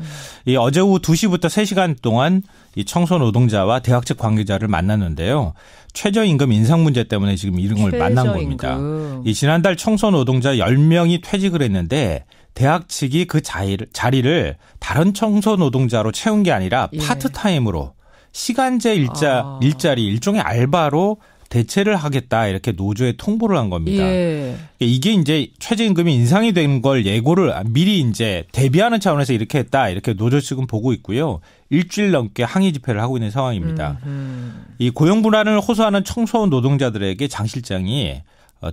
이 어제 오후 2시부터 3시간 동안 이 청소 노동자와 대학 측 관계자를 만났는데요. 최저임금 인상 문제 때문에 지금 이름을 만난 겁니다. 이 지난달 청소 노동자 10명이 퇴직을 했는데 대학 측이 그 자리를 다른 청소 노동자로 채운 게 아니라 파트타임으로 시간제 일자리 일종의 알바로 대체를 하겠다 이렇게 노조에 통보를 한 겁니다. 이게 이제 최저임금이 인상이 된 걸 예고를 미리 이제 대비하는 차원에서 이렇게 했다 이렇게 노조 측은 보고 있고요. 일주일 넘게 항의 집회를 하고 있는 상황입니다. 이 고용 불안을 호소하는 청소 노동자들에게 장 실장이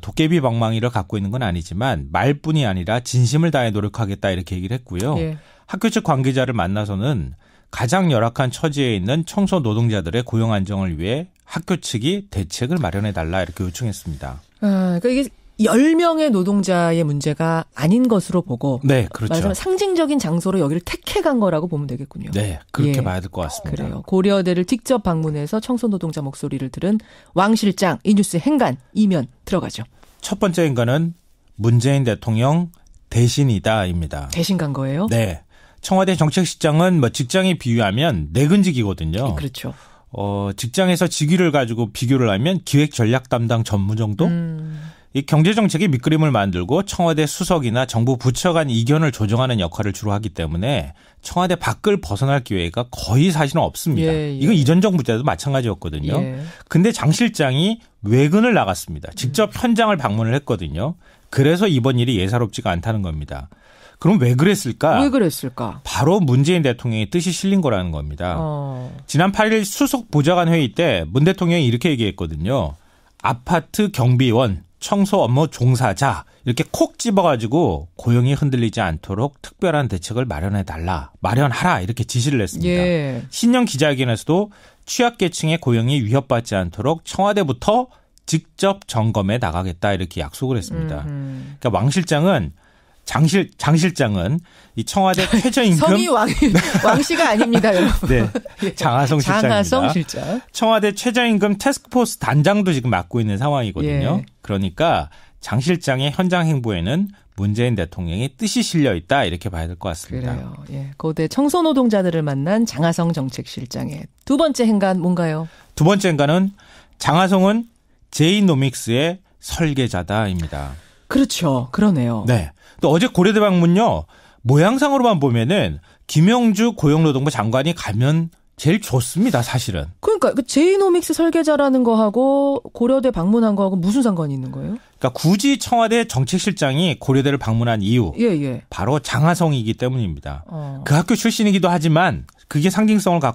도깨비 방망이를 갖고 있는 건 아니지만 말뿐이 아니라 진심을 다해 노력하겠다 이렇게 얘기를 했고요. 학교 측 관계자를 만나서는 가장 열악한 처지에 있는 청소 노동자들의 고용 안정을 위해 학교 측이 대책을 마련해달라 이렇게 요청했습니다. 그러니까 이게 10명의 노동자의 문제가 아닌 것으로 보고 네, 그렇죠. 말하자면 상징적인 장소로 여기를 택해간 거라고 보면 되겠군요. 네, 그렇게 봐야 될 것 같습니다. 그래요. 고려대를 직접 방문해서 청소 노동자 목소리를 들은 왕 실장, 이 뉴스의 행간, 이면 들어가죠. 첫 번째 행간은 문재인 대통령 대신이다입니다. 대신 간 거예요? 네. 청와대 정책실장은 뭐 직장에 비유하면 내근직이거든요. 그렇죠. 직장에서 직위를 가지고 비교를 하면 기획 전략 담당 전무 정도? 이 경제정책의 밑그림을 만들고 청와대 수석이나 정부 부처 간 이견을 조정하는 역할을 주로 하기 때문에 청와대 밖을 벗어날 기회가 거의 사실은 없습니다. 이건 이전 정부 때도 마찬가지였거든요. 근데 장 실장이 외근을 나갔습니다. 직접 현장을 방문을 했거든요. 그래서 이번 일이 예사롭지가 않다는 겁니다. 그럼 왜 그랬을까? 바로 문재인 대통령의 뜻이 실린 거라는 겁니다. 지난 8일 수석 보좌관 회의 때 문 대통령이 이렇게 얘기했거든요. 아파트 경비원, 청소 업무 종사자 이렇게 콕 집어가지고 고용이 흔들리지 않도록 특별한 대책을 마련하라 이렇게 지시를 했습니다. 신년 기자회견에서도 취약계층의 고용이 위협받지 않도록 청와대부터 직접 점검해 나가겠다 이렇게 약속을 했습니다. 그러니까 장 실장은 이 청와대 최저임금 성이 왕씨가 아닙니다, 여러분. 네, 장하성 실장입니다. 장하성 실장. 청와대 최저임금 태스크포스 단장도 지금 맡고 있는 상황이거든요. 그러니까 장 실장의 현장 행보에는 문재인 대통령의 뜻이 실려 있다 이렇게 봐야 될 것 같습니다. 그래요. 고대 청소 노동자들을 만난 장하성 정책실장의 두 번째 행간 뭔가요? 두 번째 행간은 장하성은 제이노믹스의 설계자다입니다. 그렇죠. 그러네요. 네. 또 어제 고려대 방문요. 모양상으로만 보면은 김영주 고용노동부 장관이 가면 제일 좋습니다, 사실은. 그러니까 제이노믹스 설계자라는 거하고 고려대 방문한 거하고 무슨 상관이 있는 거예요? 그러니까 굳이 청와대 정책실장이 고려대를 방문한 이유. 바로 장하성이기 때문입니다. 그 학교 출신이기도 하지만 그게 상징성을 갖고